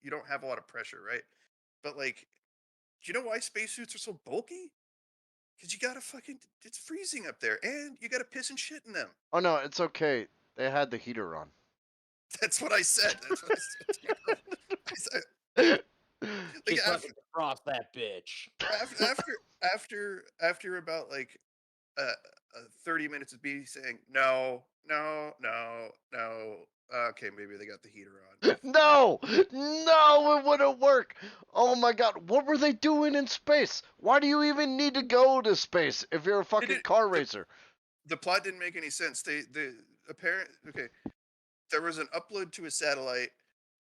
Speaker 2: you don't have a lot of pressure, right? But like, do you know why spacesuits are so bulky? Because you gotta fucking, it's freezing up there, and you gotta piss and shit in them.
Speaker 3: Oh no, it's okay. They had the heater on.
Speaker 2: That's what I said. That's what I said. I said like
Speaker 1: Just fucking defrost that bitch.
Speaker 2: after about like 30 minutes of me saying no, no, no, no. Okay, maybe they got the heater on.
Speaker 3: No! No, it wouldn't work! Oh my god, what were they doing in space? Why do you even need to go to space if you're a
Speaker 2: It
Speaker 3: fucking
Speaker 2: did,
Speaker 3: car
Speaker 2: the
Speaker 3: racer?
Speaker 2: the plot didn't make any sense. The apparent okay, there was an upload to a satellite,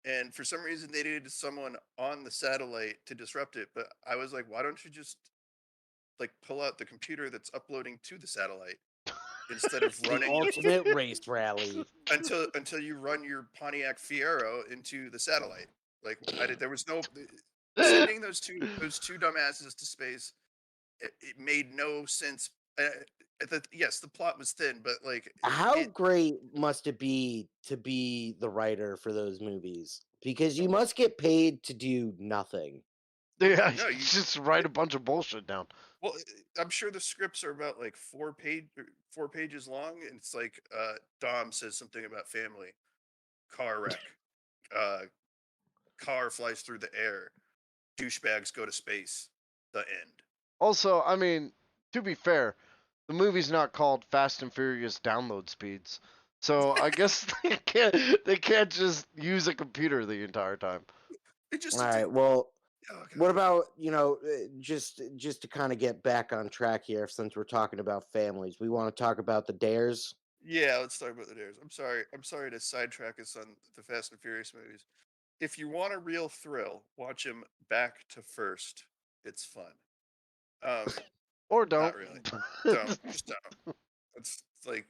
Speaker 2: and for some reason they needed someone on the satellite to disrupt it. But I was like, why don't you just like pull out the computer that's uploading to the satellite instead of
Speaker 1: The
Speaker 2: running
Speaker 1: ultimate race rally.
Speaker 2: until you run your Pontiac Fiero into the satellite. Like there was no sending those two dumbasses to space. It made no sense. Yes, the plot was thin, but like
Speaker 1: How
Speaker 2: it.
Speaker 1: great must it be to be the writer for those movies? Because you must get paid to do nothing.
Speaker 3: Yeah, you
Speaker 2: No, you.
Speaker 3: just write a bunch of bullshit down.
Speaker 2: Well, I'm sure the scripts are about like 4 pages long, and it's like Dom says something about family, car wreck, uh, car flies through the air, douchebags go to space, the end.
Speaker 3: Also, I mean, to be fair, the movie's not called Fast and Furious download speeds. So I guess they can't just use a computer the entire time.
Speaker 2: It just
Speaker 1: All
Speaker 2: a
Speaker 1: right.
Speaker 2: dude.
Speaker 1: Well,
Speaker 2: Oh
Speaker 1: what
Speaker 2: god.
Speaker 1: about just to kind of get back on track here, since we're talking about families, we want to talk about the Dares.
Speaker 2: Yeah, let's talk about the dares. I'm sorry. I'm sorry to sidetrack us on the Fast and Furious movies. If you want a real thrill, watch them back to first. It's fun. Um,
Speaker 3: Or
Speaker 2: not
Speaker 3: don't.
Speaker 2: really. Don't, just don't. It's like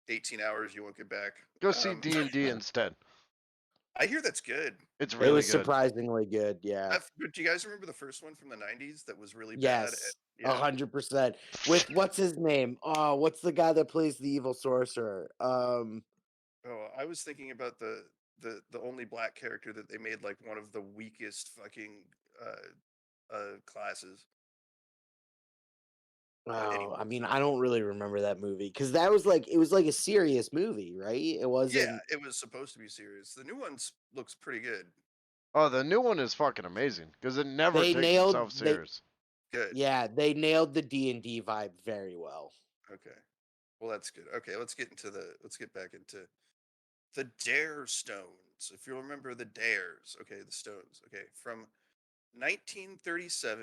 Speaker 2: 18 hours you won't get back.
Speaker 3: Go see
Speaker 2: Um,
Speaker 3: D&D instead.
Speaker 2: I hear that's good.
Speaker 3: It's
Speaker 1: It
Speaker 3: really
Speaker 1: was
Speaker 3: good.
Speaker 1: surprisingly good. Yeah.
Speaker 2: But do you guys remember the first one from the '90s that was really bad?
Speaker 1: Yes.
Speaker 2: Yeah.
Speaker 1: 100%. With what's his name? Oh, what's the guy that plays the evil sorcerer?
Speaker 2: Oh, I was thinking about the only black character that they made like one of the weakest fucking classes. But
Speaker 1: Oh, I
Speaker 2: anyways,
Speaker 1: mean, I don't really remember that movie because that was like it was like a serious movie, right? It
Speaker 2: yeah,
Speaker 1: wasn't.
Speaker 2: it was supposed to be serious. The new one looks pretty good.
Speaker 3: Oh, the new one is fucking amazing because it never
Speaker 1: They
Speaker 3: takes
Speaker 1: nailed
Speaker 3: itself
Speaker 1: they
Speaker 3: serious.
Speaker 2: Good.
Speaker 1: yeah they nailed the D&D vibe very well.
Speaker 2: Okay. Well, that's good. Okay, let's get back into the Dare Stones. If you remember the Dares, okay, the stones. Okay, from 1937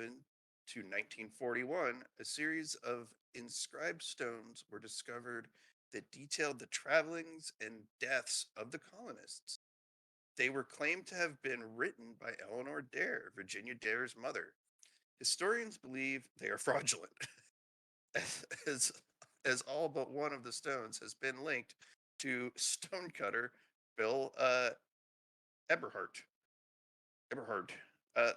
Speaker 2: to 1941, a series of inscribed stones were discovered that detailed the travelings and deaths of the colonists. They were claimed to have been written by Eleanor Dare, Virginia Dare's mother. Historians believe they are fraudulent, as, as all but one of the stones has been linked to stonecutter Bill Eberhart. Eberhard.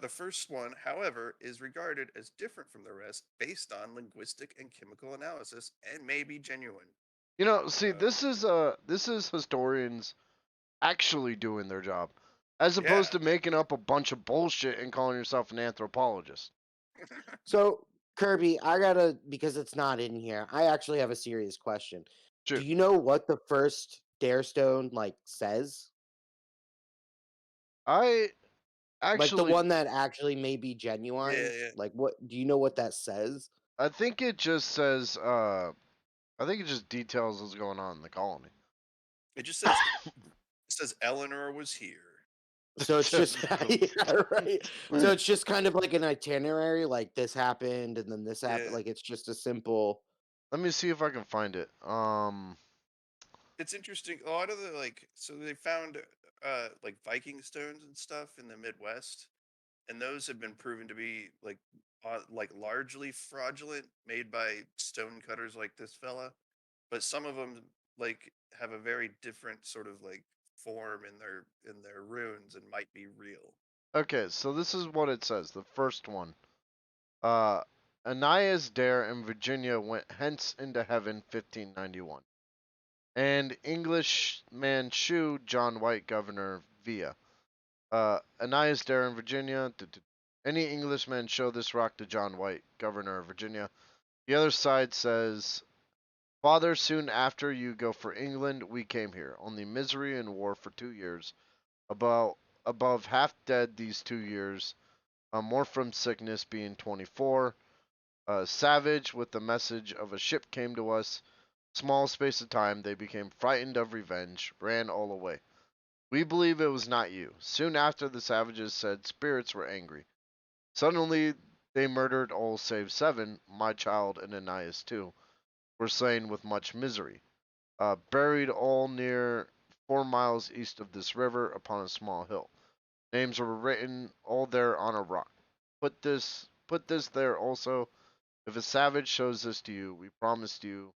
Speaker 2: The first one, however, is regarded as different from the rest based on linguistic and chemical analysis and may be genuine.
Speaker 3: You know, see,
Speaker 2: Uh,
Speaker 3: this is historians actually doing their job, as
Speaker 2: yeah.
Speaker 3: opposed to making up a bunch of bullshit and calling yourself an anthropologist.
Speaker 1: So Kirby, I gotta because it's not in here. I actually have a serious question. Do
Speaker 3: Shoot,
Speaker 1: you know what the first Dare Stone like says?
Speaker 3: I
Speaker 1: Like the
Speaker 3: actually,
Speaker 1: one that actually may be
Speaker 2: Yeah,
Speaker 1: genuine?
Speaker 2: yeah.
Speaker 1: Like what do you know what that says?
Speaker 3: I think it just says, I think it just details what's going on in the colony.
Speaker 2: It just says Eleanor was here.
Speaker 1: So it's just yeah, right. So it's just kind of like an itinerary, like this happened and then this happened.
Speaker 2: Yeah.
Speaker 1: Like it's just a simple.
Speaker 3: Let me see if I can find it.
Speaker 2: It's interesting. A lot of the so they found like Viking stones and stuff in the Midwest, and those have been proven to be like largely fraudulent, made by stone cutters like this fella. But some of them like have a very different sort of like form in their runes and might be real.
Speaker 3: Okay, so this is what it says. The first one. Uh, Aeneas Dare and Virginia went hence into heaven, 1591. And Englishman Shue, John White, Governor via. Aeneas Dare in Virginia. Any Englishman show this rock to John White, Governor of Virginia. The other side says, Father, soon after you go for England, we came here. Only misery and war for 2 years. About above half dead these 2 years. More from sickness, being 24. Savage with the message of a ship came to us. Small space of time, they became frightened of revenge, ran all away. We believe it was not you. Soon after, the savages said spirits were angry. Suddenly, they murdered all save 7, my child and Aeneas too, were slain with much misery. Buried all near 4 miles east of this river upon a small hill. Names were written all there on a rock. Put this there also. If a savage shows this to you, we promised you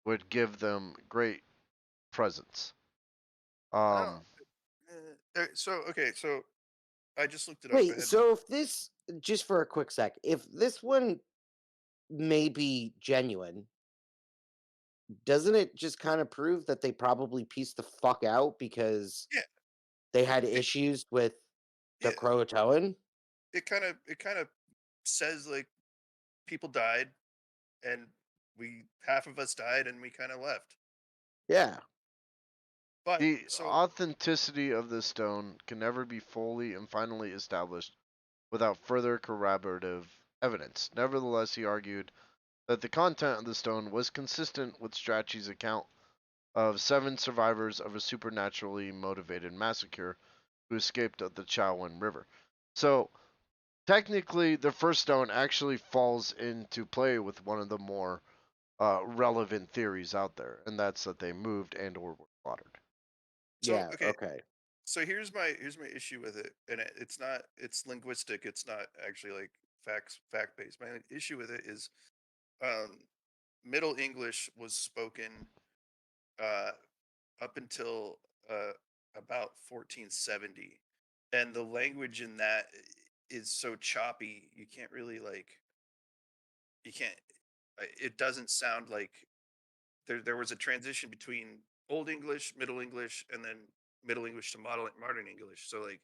Speaker 3: would give them great presents.
Speaker 2: I don't.
Speaker 3: Um,
Speaker 2: So okay, so I just looked it up. I
Speaker 1: Wait,
Speaker 2: had
Speaker 1: so if this just for a quick sec, if this one may be genuine, doesn't it just kind of prove that they probably pieced the fuck out because
Speaker 2: yeah,
Speaker 1: they had
Speaker 2: it,
Speaker 1: issues with the
Speaker 2: yeah.
Speaker 1: Croatoan?
Speaker 2: It kind of says like people died and we half of us died and we kind of left.
Speaker 1: Yeah.
Speaker 2: But
Speaker 3: the
Speaker 2: so
Speaker 3: authenticity of this stone can never be fully and finally established without further corroborative evidence. Nevertheless, he argued that the content of the stone was consistent with Strachey's account of 7 survivors of a supernaturally motivated massacre who escaped at the Chowan River. So, technically, the first stone actually falls into play with one of the more relevant theories out there, and that's that they moved and or were slaughtered.
Speaker 1: Yeah,
Speaker 2: okay,
Speaker 1: okay.
Speaker 2: so here's my issue with it, and it's not it's linguistic. It's not actually like fact based. My issue with it is um, Middle English was spoken uh, up until about 1470, and the language in that is so choppy. You can't really you can't. It doesn't sound like there was a transition between Old English, Middle English, and then Middle English to modern English. So like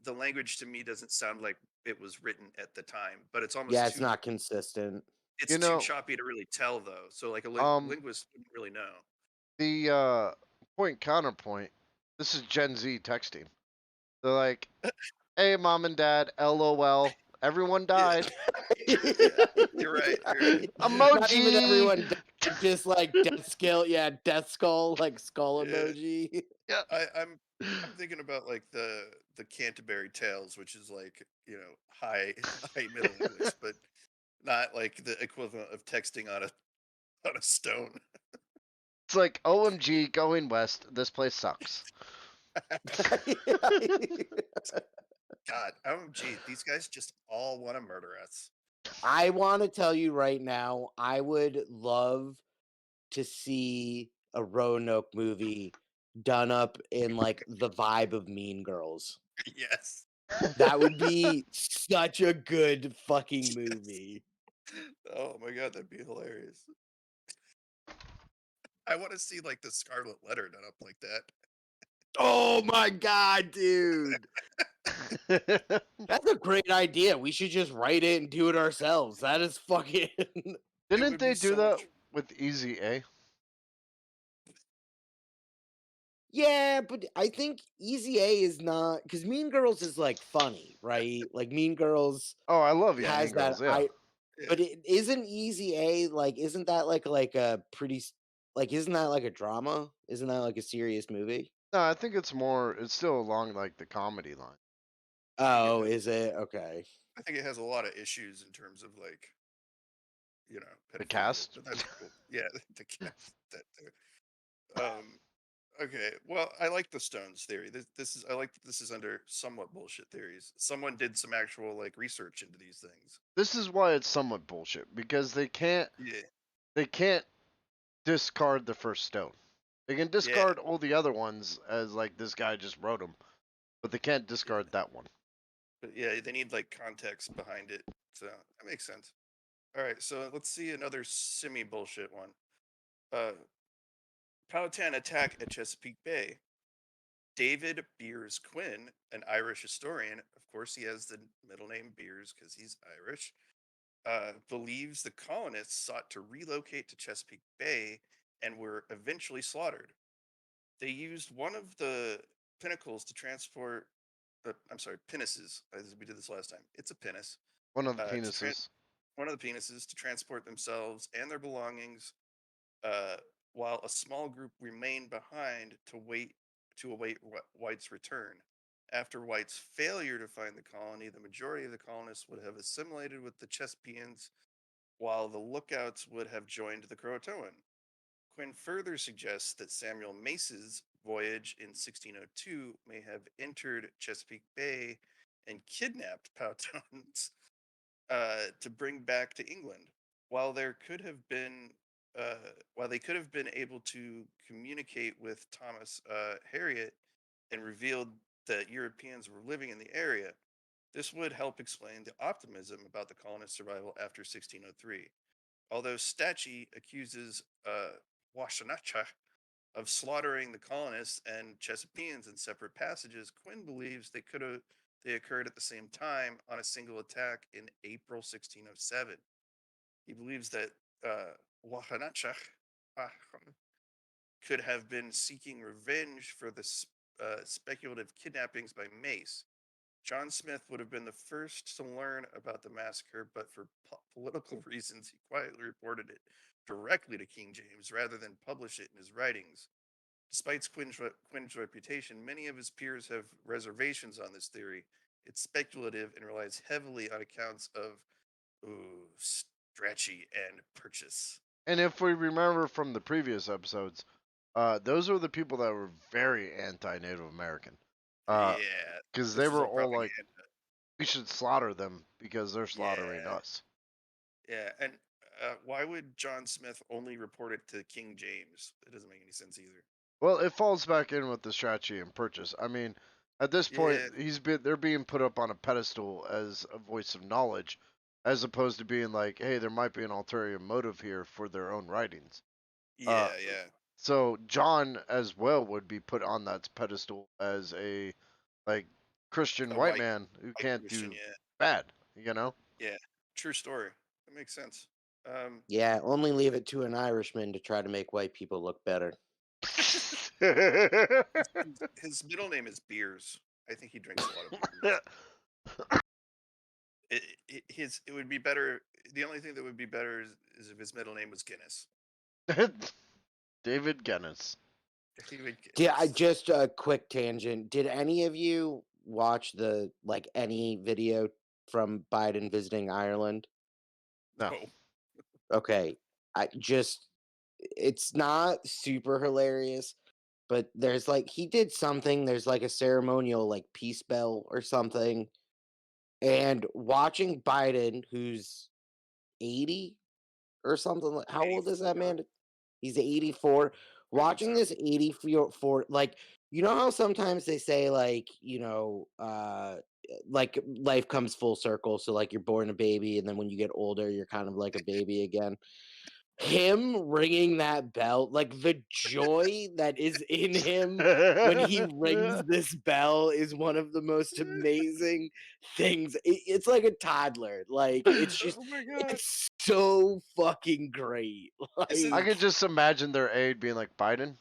Speaker 2: the language to me doesn't sound like it was written at the time, but it's
Speaker 1: Yeah,
Speaker 2: almost
Speaker 1: it's not consistent.
Speaker 2: it's
Speaker 3: You
Speaker 2: too
Speaker 3: know,
Speaker 2: choppy to really tell though. So like a
Speaker 3: um,
Speaker 2: linguist wouldn't really know.
Speaker 3: the point counterpoint. This is Gen Z texting. They're like, "Hey, mom and dad, LOL. Everyone
Speaker 2: Yeah,
Speaker 3: died.
Speaker 2: yeah, you're right. You're right.
Speaker 1: Not even
Speaker 3: Emoji."
Speaker 1: everyone died, just like death skull, yeah, death skull, like skull
Speaker 2: Yeah,
Speaker 1: emoji.
Speaker 3: Yeah.
Speaker 2: I'm thinking about like the Canterbury Tales, which is like high high Middle English, but not like the equivalent of texting on a stone.
Speaker 3: It's like, OMG, going west. This place sucks.
Speaker 2: God, OMG, these guys just all want to murder us.
Speaker 1: I want to tell you right now, I would love to see a Roanoke movie done up in like the vibe of Mean Girls.
Speaker 2: Yes.
Speaker 1: That would be such a good fucking
Speaker 2: Yes.
Speaker 1: movie.
Speaker 2: Oh my God, that'd be hilarious. I want to see like the Scarlet Letter done up like that.
Speaker 1: Oh my god, dude. That's a great idea. We should just write it and do it ourselves. That is fucking
Speaker 2: It
Speaker 3: Didn't
Speaker 2: would be
Speaker 3: they do
Speaker 2: so
Speaker 3: that
Speaker 2: much.
Speaker 3: with Easy A?
Speaker 1: Yeah, but I think Easy A is not because Mean Girls is like funny, right? Like Mean Girls
Speaker 3: Oh, I love
Speaker 2: Yeah,
Speaker 3: Mean
Speaker 1: has that
Speaker 3: Girls. Yeah.
Speaker 1: I
Speaker 2: yeah.
Speaker 1: but it isn't Easy A like isn't that like a like isn't that like a drama? Isn't that like a serious movie?
Speaker 3: No, I think it's more. It's still along like the comedy line.
Speaker 2: I think it
Speaker 1: Oh,
Speaker 2: has.
Speaker 1: is it? Okay.
Speaker 2: I think it has a lot of issues in terms of like
Speaker 3: The
Speaker 2: pedophilia,
Speaker 3: cast.
Speaker 2: but that's cool. Yeah, the cast that too. Okay, well, I like the Stones theory. This is I like that this is under somewhat bullshit theories. Someone did some actual like research into these things.
Speaker 3: This is why it's somewhat bullshit because
Speaker 2: Yeah,
Speaker 3: they can't discard the first stone. They can
Speaker 2: yeah,
Speaker 3: discard all the other ones as like this guy just wrote them, but they can't discard that one.
Speaker 2: but yeah, they need like context behind it. So that makes sense. All right, so let's see another semi bullshit one. Uh, Powhatan attack at Chesapeake Bay. David Beers Quinn, an Irish historian, of course, he has the middle name Beers because he's Irish, believes the colonists sought to relocate to Chesapeake Bay and were eventually slaughtered. They used one of the pinnacles to transport, I'm sorry, pinnaces, as we did this last time. It's a pinnace.
Speaker 3: One of the
Speaker 2: To
Speaker 3: penises.
Speaker 2: one of the penises to transport themselves and their belongings, uh, while a small group remained behind to await White's return. After White's failure to find the colony, the majority of the colonists would have assimilated with the Chesapeakeans, while the lookouts would have joined the Croatoan. Quinn further suggests that Samuel Mace's voyage in 1602 may have entered Chesapeake Bay and kidnapped Powhatans to bring back to England. While there could have been, while they could have been able to communicate with Thomas Harriot and revealed that Europeans were living in the area, this would help explain the optimism about the colonists' survival after 1603. Although Stachey accuses Washtenaw of slaughtering the colonists and Chesapeakeans in separate passages, Quinn believes they occurred at the same time on a single attack in April 1607. He believes that Wahanachach could have been seeking revenge for the speculative kidnappings by Mace. John Smith would have been the first to learn about the massacre, but for political reasons, he quietly reported it directly to King James rather than publish it in his writings. Despite Quinn's reputation, many of his peers have reservations on this theory. It's speculative and relies heavily on accounts of Strachey and Purchase.
Speaker 3: And if we remember from the previous episodes, those were the people that were very anti-Native American.
Speaker 2: Yeah,
Speaker 3: Because they
Speaker 2: this was
Speaker 3: were
Speaker 2: all
Speaker 3: all like,
Speaker 2: propaganda.
Speaker 3: we should slaughter them because they're slaughtering
Speaker 2: Yeah,
Speaker 3: us.
Speaker 2: yeah, and why would John Smith only report it to King James? It doesn't make any sense either.
Speaker 3: Well, it falls back in with the strategy and purchase. I mean, at this point,
Speaker 2: Yeah,
Speaker 3: they're being put up on a pedestal as a voice of knowledge, as opposed to being like, hey, there might be an ulterior motive here for their own writings. Uh,
Speaker 2: yeah.
Speaker 3: so John as well would be put on that pedestal as a like Christian
Speaker 2: A
Speaker 3: white
Speaker 2: white
Speaker 3: man who
Speaker 2: white
Speaker 3: can't
Speaker 2: Christian,
Speaker 3: do
Speaker 2: yeah,
Speaker 3: bad, you know?
Speaker 2: yeah. True story. That makes sense. Um,
Speaker 1: Yeah, only leave it to an Irishman to try to make white people look better.
Speaker 2: his middle name is Beers. I think he drinks a lot of beers. It would be better. The only thing that would be better is if his middle name was Guinness.
Speaker 3: David Guinness.
Speaker 2: David
Speaker 1: Yeah, I
Speaker 2: Guinness.
Speaker 1: just a quick tangent. Did any of you watch the any video from Biden visiting Ireland?
Speaker 3: No.
Speaker 2: No.
Speaker 1: Okay, it's not super hilarious, but there's he did something. There's a ceremonial peace bell or something, and watching Biden, who's 80 or something. How old is that
Speaker 2: 84.
Speaker 1: man? He's 84.
Speaker 2: Crazy
Speaker 1: Watching
Speaker 2: time.
Speaker 1: this 84, you know how sometimes they say life comes full circle. So you're born a baby, and then when you get older, you're kind of like a baby again. Him ringing that bell, the joy that is in him when he rings this bell is one of the most amazing things. It's like a toddler. It's just,
Speaker 2: Oh my god.
Speaker 1: it's so fucking great.
Speaker 3: I
Speaker 2: Isn't
Speaker 3: could just imagine their aide being like, Biden,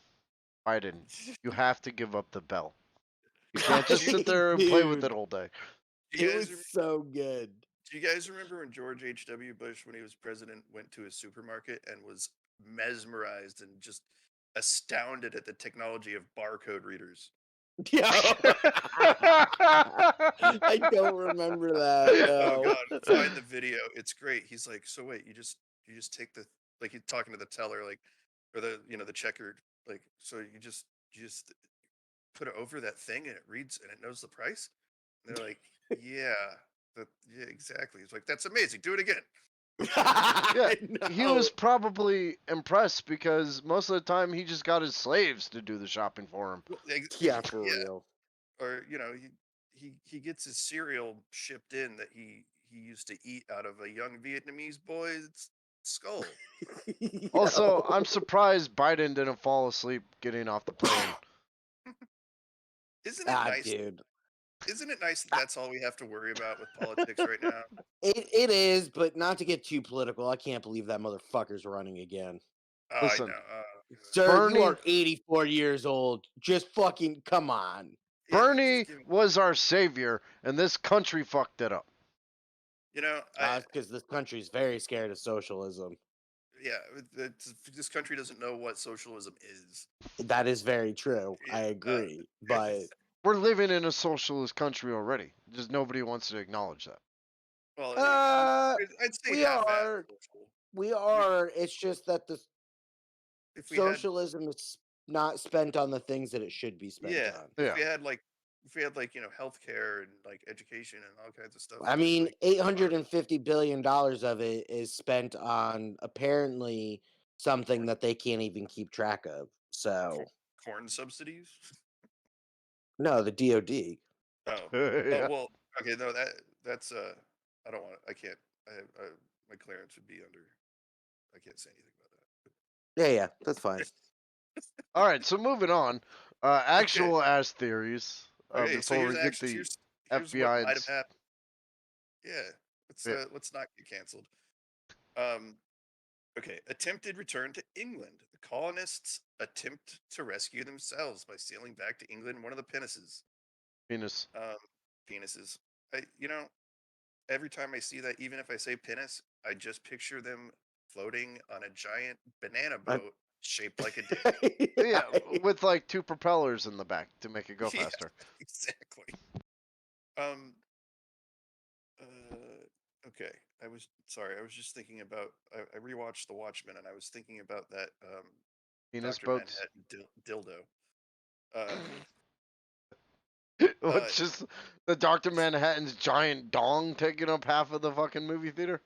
Speaker 3: you have to give up the bell. You can't just sit there and play with it
Speaker 1: Dude,
Speaker 3: all day.
Speaker 2: do
Speaker 1: it
Speaker 2: you
Speaker 1: was
Speaker 2: guys
Speaker 1: so good.
Speaker 2: do you guys remember when George H.W. Bush, when he was president, went to a supermarket and was mesmerized and just astounded at the technology of barcode readers?
Speaker 1: Yo, I don't remember that.
Speaker 2: Oh
Speaker 1: No.
Speaker 2: god, find the video. It's great. He's like, "So wait, you just take the," like he's talking to the teller, like, or the checker, like, "So you just put it over that thing and it reads and it knows the price?" And they're like, "Yeah, yeah, exactly." He's like, "That's amazing. Do it again."
Speaker 3: Yeah,
Speaker 1: I
Speaker 3: he was
Speaker 1: know.
Speaker 3: probably impressed because most of the time he just got his slaves to do the shopping for him.
Speaker 2: Well,
Speaker 1: Yeah, for
Speaker 2: yeah,
Speaker 1: real.
Speaker 2: or he gets his cereal shipped in that he used to eat out of a young Vietnamese boy's skull.
Speaker 3: Also,
Speaker 1: Yo.
Speaker 3: I'm surprised Biden didn't fall asleep getting off the plane.
Speaker 2: Isn't it
Speaker 1: Ah,
Speaker 2: nice?
Speaker 1: dude.
Speaker 2: Isn't it nice that
Speaker 1: Ah,
Speaker 2: that's all we have to worry about with politics right now?
Speaker 1: it is, but not to get too political. I can't believe that motherfucker's running again.
Speaker 2: Oh, I
Speaker 3: Listen,
Speaker 2: know.
Speaker 1: Sir, you
Speaker 3: Bernie
Speaker 1: are 84 years old. Just fucking come on.
Speaker 2: Yeah, just
Speaker 3: Bernie
Speaker 2: give.
Speaker 3: was our savior and this country fucked it up.
Speaker 2: You know, I
Speaker 1: Because this country's very scared of socialism.
Speaker 2: yeah, this country doesn't know what socialism is.
Speaker 1: That is very true. I
Speaker 2: Yeah,
Speaker 1: agree. But
Speaker 3: We're living in a socialist country already. Just nobody wants to acknowledge that.
Speaker 2: well,
Speaker 1: uh
Speaker 2: I'd say
Speaker 1: we
Speaker 2: half-ass
Speaker 1: are
Speaker 2: social.
Speaker 1: we
Speaker 2: We,
Speaker 1: are. It's just that the
Speaker 2: if we had
Speaker 1: socialism is not spent on the things that it should be spent
Speaker 2: Yeah,
Speaker 1: on.
Speaker 3: Yeah.
Speaker 2: if we had healthcare and like education and all kinds of stuff,
Speaker 1: I
Speaker 2: just
Speaker 1: mean,
Speaker 2: like our
Speaker 1: $850 billion of it is spent on apparently something
Speaker 2: corn
Speaker 1: that they can't even keep track of. So,
Speaker 2: cor- corn subsidies.
Speaker 1: no, the DOD.
Speaker 2: Oh, oh
Speaker 3: Yeah.
Speaker 2: well, okay, no, that's I don't want I can't I my clearance would be under. I can't say anything about
Speaker 1: Yeah, that's fine.
Speaker 2: that.
Speaker 3: All right, so moving on.
Speaker 2: Okay,
Speaker 3: Actual ass theories
Speaker 2: okay, so
Speaker 3: before we get the
Speaker 2: here's what
Speaker 3: FBI and
Speaker 2: might have happened. Yeah,
Speaker 3: yeah,
Speaker 2: let's not get canceled. Um, okay, attempted return to England. The colonists attempt to rescue themselves by sailing back to England in one of the pinnaces.
Speaker 3: penis.
Speaker 2: Um, penises. Every time I see that, even if I say pinnace, I just picture them floating on a giant banana
Speaker 1: I-
Speaker 2: boat shaped like a dick.
Speaker 3: Yeah, with like two propellers in the back to make it go
Speaker 2: Yeah,
Speaker 3: faster.
Speaker 2: exactly. Um. Okay. I was sorry. I was just thinking about. I rewatched The Watchmen, and I was thinking about that.
Speaker 3: Penis
Speaker 2: Doctor
Speaker 3: boats.
Speaker 2: Manhattan dildo. Uh.
Speaker 3: What's just the Doctor Manhattan's giant dong taking up half of the fucking movie theater?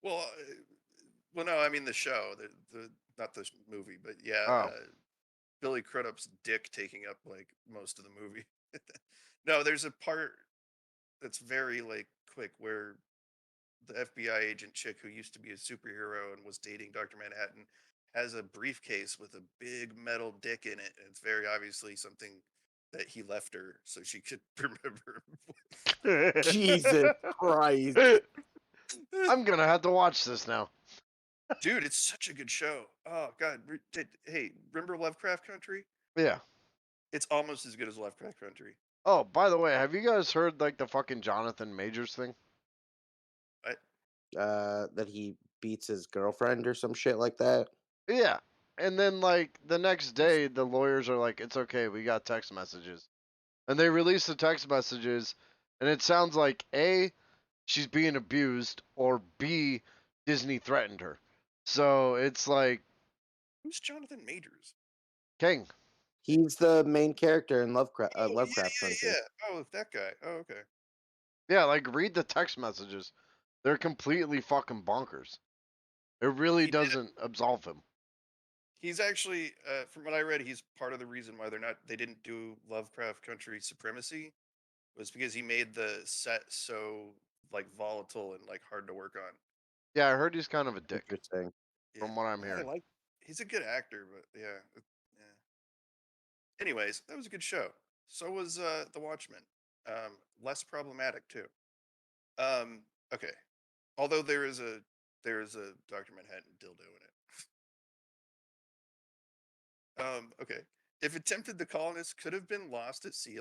Speaker 2: Well. Well, no. I mean the show. The not the movie, but yeah.
Speaker 3: Oh.
Speaker 2: Billy Crudup's dick taking up like most of the movie. No, there's a part that's very like quick where the FBI agent chick who used to be a superhero and was dating Dr. Manhattan has a briefcase with a big metal dick in it, and it's very obviously something that he left her so she could remember.
Speaker 1: Jesus Christ.
Speaker 3: I'm gonna have to watch this now.
Speaker 2: Dude, it's such a good show. Oh God, hey, remember Lovecraft Country?
Speaker 3: Yeah.
Speaker 2: It's almost as good as Lovecraft Country.
Speaker 3: Oh, by the way, have you guys heard like the fucking Jonathan Majors thing?
Speaker 2: I,
Speaker 1: That he beats his girlfriend or some shit like that.
Speaker 3: Yeah. And then like the next day the lawyers are like, it's okay, we got text messages. And they release the text messages and it sounds like A, she's being abused, or B, Disney threatened her. So it's like
Speaker 2: who's Jonathan Majors?
Speaker 3: King.
Speaker 1: He's the main character in
Speaker 2: Oh
Speaker 1: Lovecraft Country.
Speaker 2: yeah. Oh, that guy. Oh, okay.
Speaker 3: Yeah, like read the text messages. They're completely fucking bonkers. It really
Speaker 2: He did.
Speaker 3: doesn't absolve him.
Speaker 2: He's actually, from what I read, he's part of the reason why they didn't do Lovecraft Country Supremacy, was because he made the set so like volatile and like hard to work on.
Speaker 3: Yeah, I heard he's kind of a dick,
Speaker 1: Interesting.
Speaker 2: Yeah,
Speaker 3: from what I'm
Speaker 2: I
Speaker 3: hearing.
Speaker 2: like. He's a good actor, but yeah, yeah. Anyways, that was a good show. So was The Watchmen. Less problematic too. Um, okay. Although there is a Dr. Manhattan dildo in it. Okay. If attempted, the colonists could have been lost at sea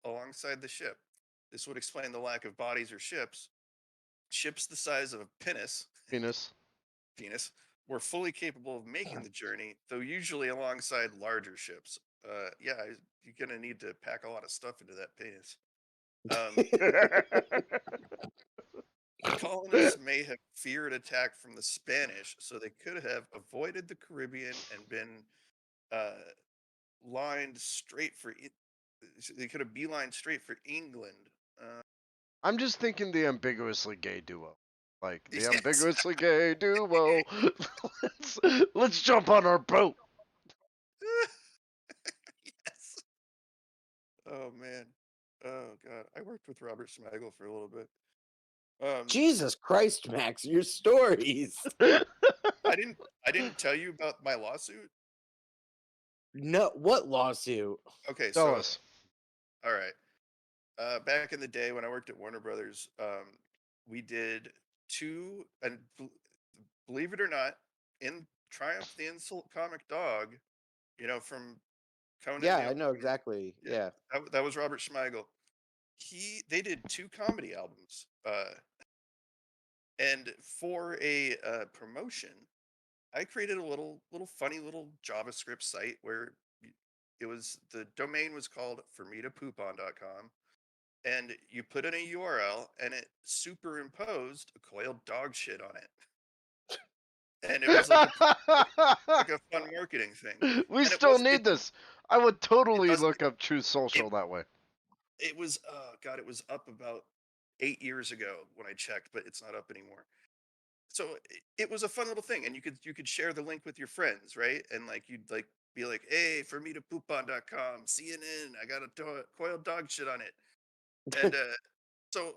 Speaker 2: alongside the ship. This would explain the lack of bodies or ships. Ships the size of a
Speaker 3: Penis.
Speaker 2: penis were fully capable of making the journey, though usually alongside larger ships. Yeah, you're gonna need to pack a lot of stuff into that penis. Um, the colonists may have feared attack from the Spanish, so they could have avoided the Caribbean and been uh, lined straight for. They could have beelined straight for England.
Speaker 3: I'm just thinking the ambiguously gay duo. Like the
Speaker 2: Yes.
Speaker 3: ambiguously gay duo. let's, let's jump on our boat.
Speaker 2: Yes. Oh man. Oh god. I worked with Robert Smigel for a little bit.
Speaker 1: Jesus Christ, Max, your stories.
Speaker 2: I didn't tell you about my lawsuit.
Speaker 1: No, what lawsuit?
Speaker 2: Okay,
Speaker 3: Tell
Speaker 2: so
Speaker 3: us.
Speaker 2: all right. Back in the day when I worked at Warner Brothers, we did two, and believe it or not, in Triumph the Insult Comic Dog, from Conan
Speaker 1: Yeah,
Speaker 2: the
Speaker 1: I know
Speaker 2: Barbarian.
Speaker 1: exactly.
Speaker 2: Yeah,
Speaker 1: Yeah.
Speaker 2: that was Robert Smigel. They did two comedy albums, and for a promotion, I created a little funny little JavaScript site where the domain was called formetatopoopon.com, and you put in a URL and it superimposed a coiled dog shit on it. And it was like a fun marketing thing.
Speaker 3: We
Speaker 2: And it
Speaker 3: still
Speaker 2: was
Speaker 3: need this. I would
Speaker 2: it
Speaker 3: totally
Speaker 2: does
Speaker 3: look up Truth
Speaker 2: it
Speaker 3: Social that way.
Speaker 2: it was oh god, it was up about 8 years ago when I checked, but it's not up anymore. So it was a fun little thing, and you could share the link with your friends, right? And like you'd like be like, hey, for me to poopon.com, CNN, I got a coiled dog shit on it. And so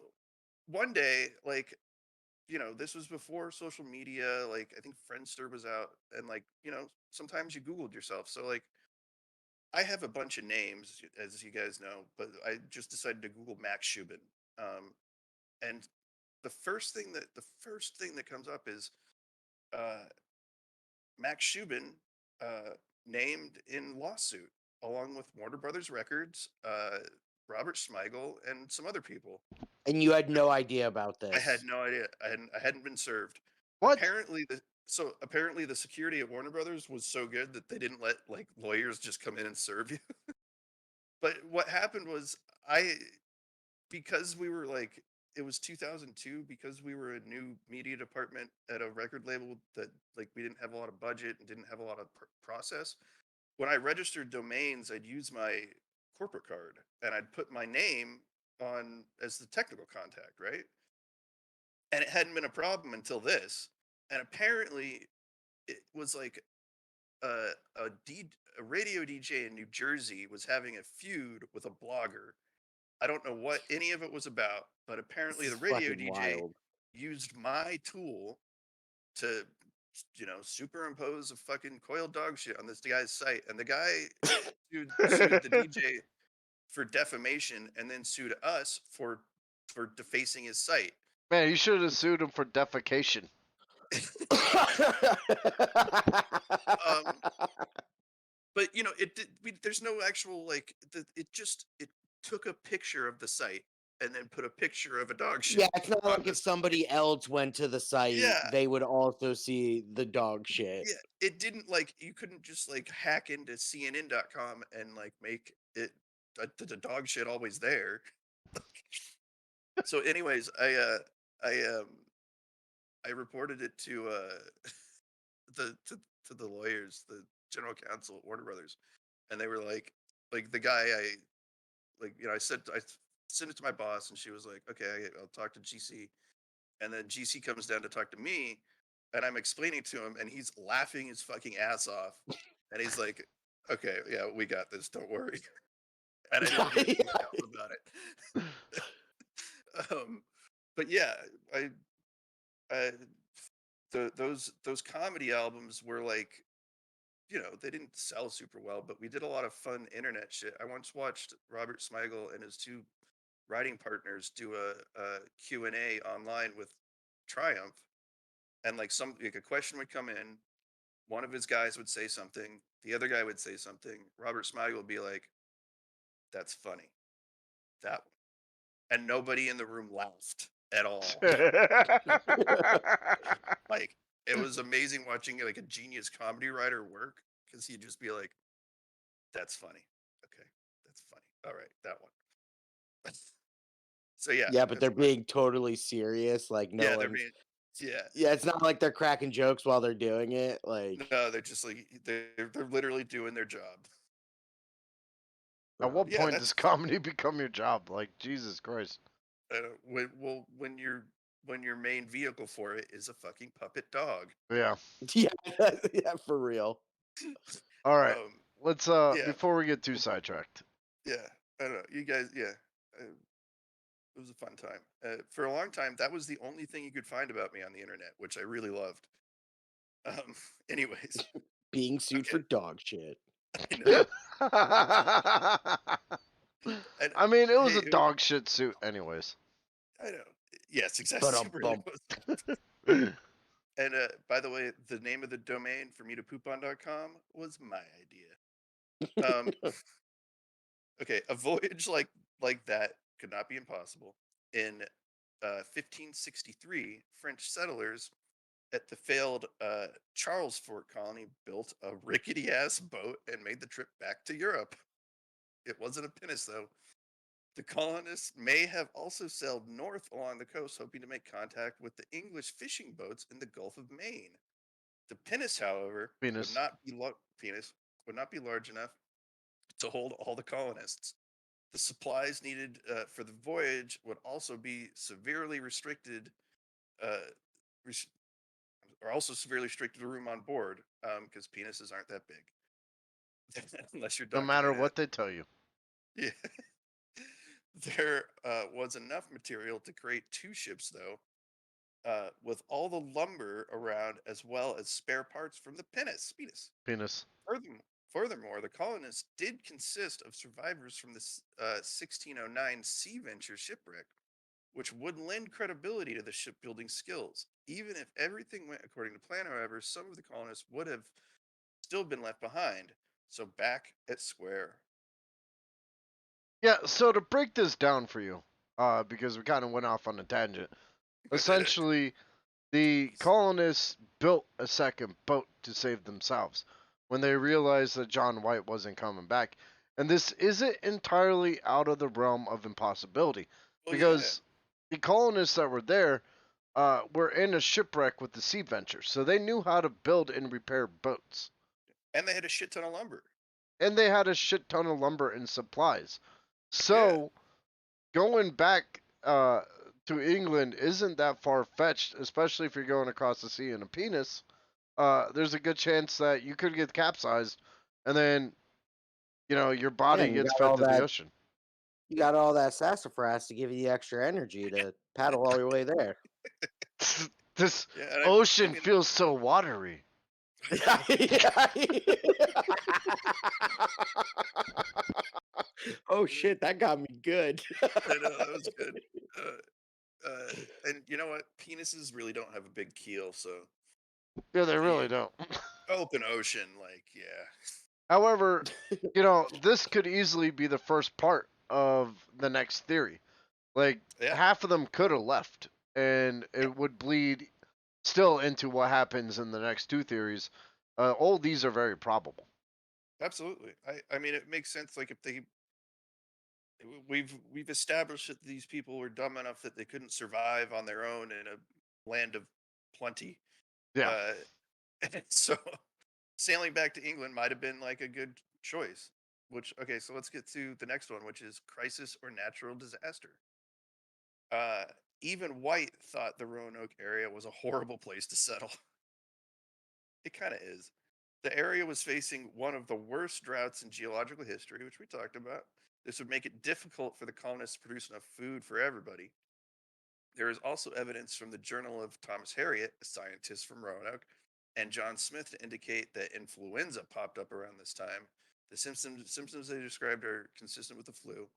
Speaker 2: one day, like, this was before social media. Like, I think Friendster was out, and like, sometimes you Googled yourself. So like, I have a bunch of names, as you guys know, but I just decided to Google Max Schubin. And the first thing that comes up is uh, Max Schubin, named in lawsuit along with Warner Brothers Records, Robert Smigel, and some other people.
Speaker 1: And you had no idea about
Speaker 2: I had
Speaker 1: this.
Speaker 2: no idea. I hadn't been served.
Speaker 3: What?
Speaker 2: Apparently the security at Warner Brothers was so good that they didn't let like lawyers just come in and serve you. But what happened was I because we were like it was 2002, because we were a new media department at a record label that like we didn't have a lot of budget and didn't have a lot of process. When I registered domains, I'd use my corporate card and I'd put my name on as the technical contact, right? And it hadn't been a problem until this. And apparently it was like a radio DJ in New Jersey was having a feud with a blogger. I don't know what any of it was about, but
Speaker 1: This
Speaker 2: apparently
Speaker 1: is
Speaker 2: the radio
Speaker 1: fucking
Speaker 2: DJ
Speaker 1: wild.
Speaker 2: used my tool to, superimpose a fucking coiled dog shit on this guy's site, and the guy sued the DJ for defamation, and then sued us for defacing his site.
Speaker 3: Man, you should have sued him for defecation.
Speaker 2: Um, but it did. There's no actual it took a picture of the site and then put a picture of a dog shit
Speaker 1: Yeah, it's not
Speaker 2: on
Speaker 1: like if
Speaker 2: this.
Speaker 1: somebody else went to the site,
Speaker 2: Yeah,
Speaker 1: they would also see the dog shit.
Speaker 2: yeah. It didn't you couldn't just hack into CNN.com and make it the dog shit always there. So, anyways, I I reported it to the to the lawyers, the general counsel at Warner Brothers, and they were like the guy I said I sent it to my boss, and she was like, okay, I'll talk to GC, and then GC comes down to talk to me, and I'm explaining to him, and he's laughing his fucking ass off, and he's like, okay, yeah, we got this, don't worry, and I didn't get any emails about it. But yeah, I I those comedy albums were they didn't sell super well, but we did a lot of fun internet shit. I once watched Robert Smigel and his two writing partners do a Q&A online with Triumph, and a question would come in, one of his guys would say something, the other guy would say something, Robert Smigel would be like, that's funny, that one. And nobody in the room laughed at all. Like, it was amazing watching a genius comedy writer work, because he'd just be like, that's funny. Okay, that's funny. All right, that one. So yeah,
Speaker 1: Yeah, but
Speaker 2: that's
Speaker 1: they're being totally serious. Like no
Speaker 2: yeah, they're
Speaker 1: one's.
Speaker 2: being yeah.
Speaker 1: Yeah, it's not like they're cracking jokes while they're doing it. Like,
Speaker 2: No, they're just they're literally doing their job.
Speaker 3: At what
Speaker 2: Yeah,
Speaker 3: point does
Speaker 2: that's
Speaker 3: comedy become your job? Like, Jesus Christ.
Speaker 2: when your main vehicle for it is a fucking puppet dog.
Speaker 3: Yeah.
Speaker 1: yeah, yeah, for real.
Speaker 3: All right.
Speaker 2: Um,
Speaker 3: Let's
Speaker 2: yeah,
Speaker 3: before we get too sidetracked.
Speaker 2: yeah. I don't know, you guys. Yeah, it was a fun time. For a long time, that was the only thing you could find about me on the internet, which I really loved. Anyways,
Speaker 1: Being sued
Speaker 2: okay,
Speaker 1: for dog shit.
Speaker 2: I know. And
Speaker 3: I mean, it was
Speaker 2: hey,
Speaker 3: a dog shit suit anyways.
Speaker 2: I know. Yes, exactly.
Speaker 1: But
Speaker 2: Super
Speaker 1: bump.
Speaker 2: And by the way, the name of the domain for me to poopon.com was my idea. Okay, a voyage like that could not be impossible. In 1563, French settlers at the failed Charles Fort colony built a rickety ass boat and made the trip back to Europe. It wasn't a pinnace though. The colonists may have also sailed north along the coast, hoping to make contact with the English fishing boats in the Gulf of Maine. The pinnace, however, would
Speaker 3: Penis.
Speaker 2: not be penis would not be large enough to hold all the colonists. The supplies needed for the voyage would also be severely restricted, uh, res- or also severely restricted to room on board, because penises aren't that big, unless you're
Speaker 3: No
Speaker 2: Dr.
Speaker 3: matter
Speaker 2: Manhattan.
Speaker 3: what they tell you.
Speaker 2: Yeah. There was enough material to create two ships, though, with all the lumber around as well as spare parts from the pinnace.
Speaker 3: Penis.
Speaker 2: Furthermore, the colonists did consist of survivors from the 1609 Sea Venture shipwreck, which would lend credibility to the shipbuilding skills. Even if everything went according to plan, however, some of the colonists would have still been left behind. So back at square.
Speaker 3: Yeah, so to break this down for you, because we kind of went off on a tangent. Essentially, the colonists built a second boat to save themselves when they realized that John White wasn't coming back. And this isn't entirely out of the realm of impossibility,
Speaker 2: Oh yeah,
Speaker 3: because the colonists that were there were in a shipwreck with the Sea Venture, so they knew how to build and repair boats.
Speaker 2: and they had a shit ton of lumber.
Speaker 3: And they had a shit ton of lumber and supplies.
Speaker 2: Yeah,
Speaker 3: So going back to England isn't that far fetched, especially if you're going across the sea in a penis. there's a good chance that you could get capsized, and then your
Speaker 1: Yeah,
Speaker 3: body
Speaker 1: and
Speaker 3: gets fed to the ocean.
Speaker 1: you got all that sassafras to give you the extra energy to paddle all your way there.
Speaker 3: This
Speaker 2: Yeah, and
Speaker 3: ocean
Speaker 2: mean,
Speaker 3: feels so watery.
Speaker 1: Oh shit, that got me good.
Speaker 2: I know that was good. And you know what? Penises really don't have a big keel, so
Speaker 3: Yeah, they
Speaker 2: yeah,
Speaker 3: really don't.
Speaker 2: open ocean, like yeah,
Speaker 3: However, this could easily be the first part of the next theory. Like,
Speaker 2: yeah,
Speaker 3: half of them could have left, and
Speaker 2: yeah,
Speaker 3: it would bleed still into what happens in the next two theories. All these are very probable.
Speaker 2: absolutely. I mean, it makes sense. Like if they, we've established that these people were dumb enough that they couldn't survive on their own in a land of plenty.
Speaker 3: Yeah.
Speaker 2: Uh, so sailing back to England might have been like a good choice. Which okay, so let's get to the next one, which is crisis or natural disaster. Uh, Even White thought the Roanoke area was a horrible place to settle. It kind of is. The area was facing one of the worst droughts in geological history, which we talked about. This would make it difficult for the colonists to produce enough food for everybody. There is also evidence from the Journal of Thomas Harriot, a scientist from Roanoke, and John Smith to indicate that influenza popped up around this time. The symptoms they described are consistent with the flu.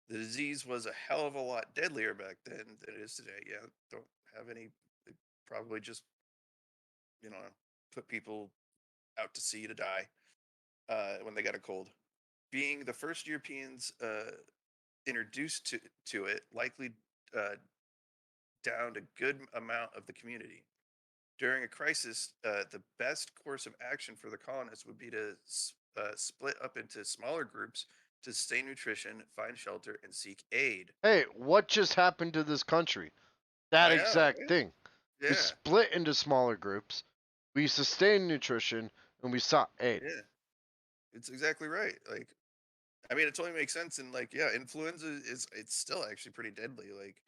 Speaker 2: The disease was a hell of a lot deadlier back then than it is today. Yeah, don't have any. They probably just, you know, put people out to sea to die when they got a cold. Being the first Europeans introduced to it, likely uh, downed a good amount of the community. During a crisis, the best course of action for the colonists would be to split up into smaller groups to sustain nutrition, find shelter, and seek aid.
Speaker 3: Hey, what just happened to this country? That
Speaker 2: I know,
Speaker 3: exact
Speaker 2: right?
Speaker 3: thing. We
Speaker 2: Yeah,
Speaker 3: split into smaller groups, we sustained nutrition, and we sought aid.
Speaker 2: yeah, it's exactly right. Like, I mean, it totally makes sense. And like, yeah, influenza is it's still actually pretty deadly. Like,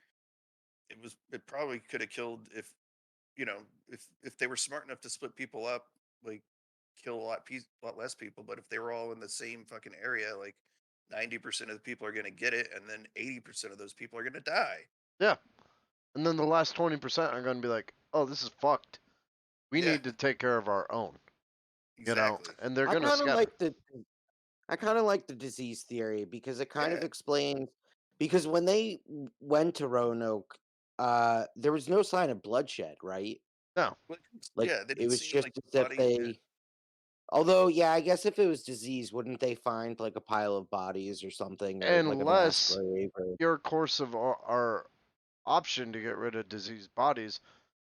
Speaker 2: it probably could have killed if you know if they were smart enough to split people up, like kill a lot less people. But if they were all in the same fucking area, like 90% of the people are gonna get it, and then 80% of those people are gonna die.
Speaker 3: Yeah. And then the last 20% are going to be like, oh, this is fucked. We
Speaker 2: Yeah,
Speaker 3: need to take care of our own,
Speaker 2: exactly.
Speaker 3: and they're
Speaker 1: I
Speaker 3: going to
Speaker 1: kind of
Speaker 3: scatter.
Speaker 1: like the I kind of like the disease theory because it kind of
Speaker 2: Yeah,
Speaker 1: explains because when they went to Roanoke, there was no sign of bloodshed, right?
Speaker 3: No.
Speaker 2: like,
Speaker 1: Like
Speaker 2: yeah, they
Speaker 1: it
Speaker 2: didn't
Speaker 1: was
Speaker 2: see
Speaker 1: just
Speaker 2: like
Speaker 1: as if
Speaker 2: bodies. Yeah,
Speaker 1: they although yeah, I guess if it was disease, wouldn't they find like a pile of bodies or something or like a mass
Speaker 3: Unless
Speaker 1: grave or
Speaker 3: your course of our option to get rid of diseased bodies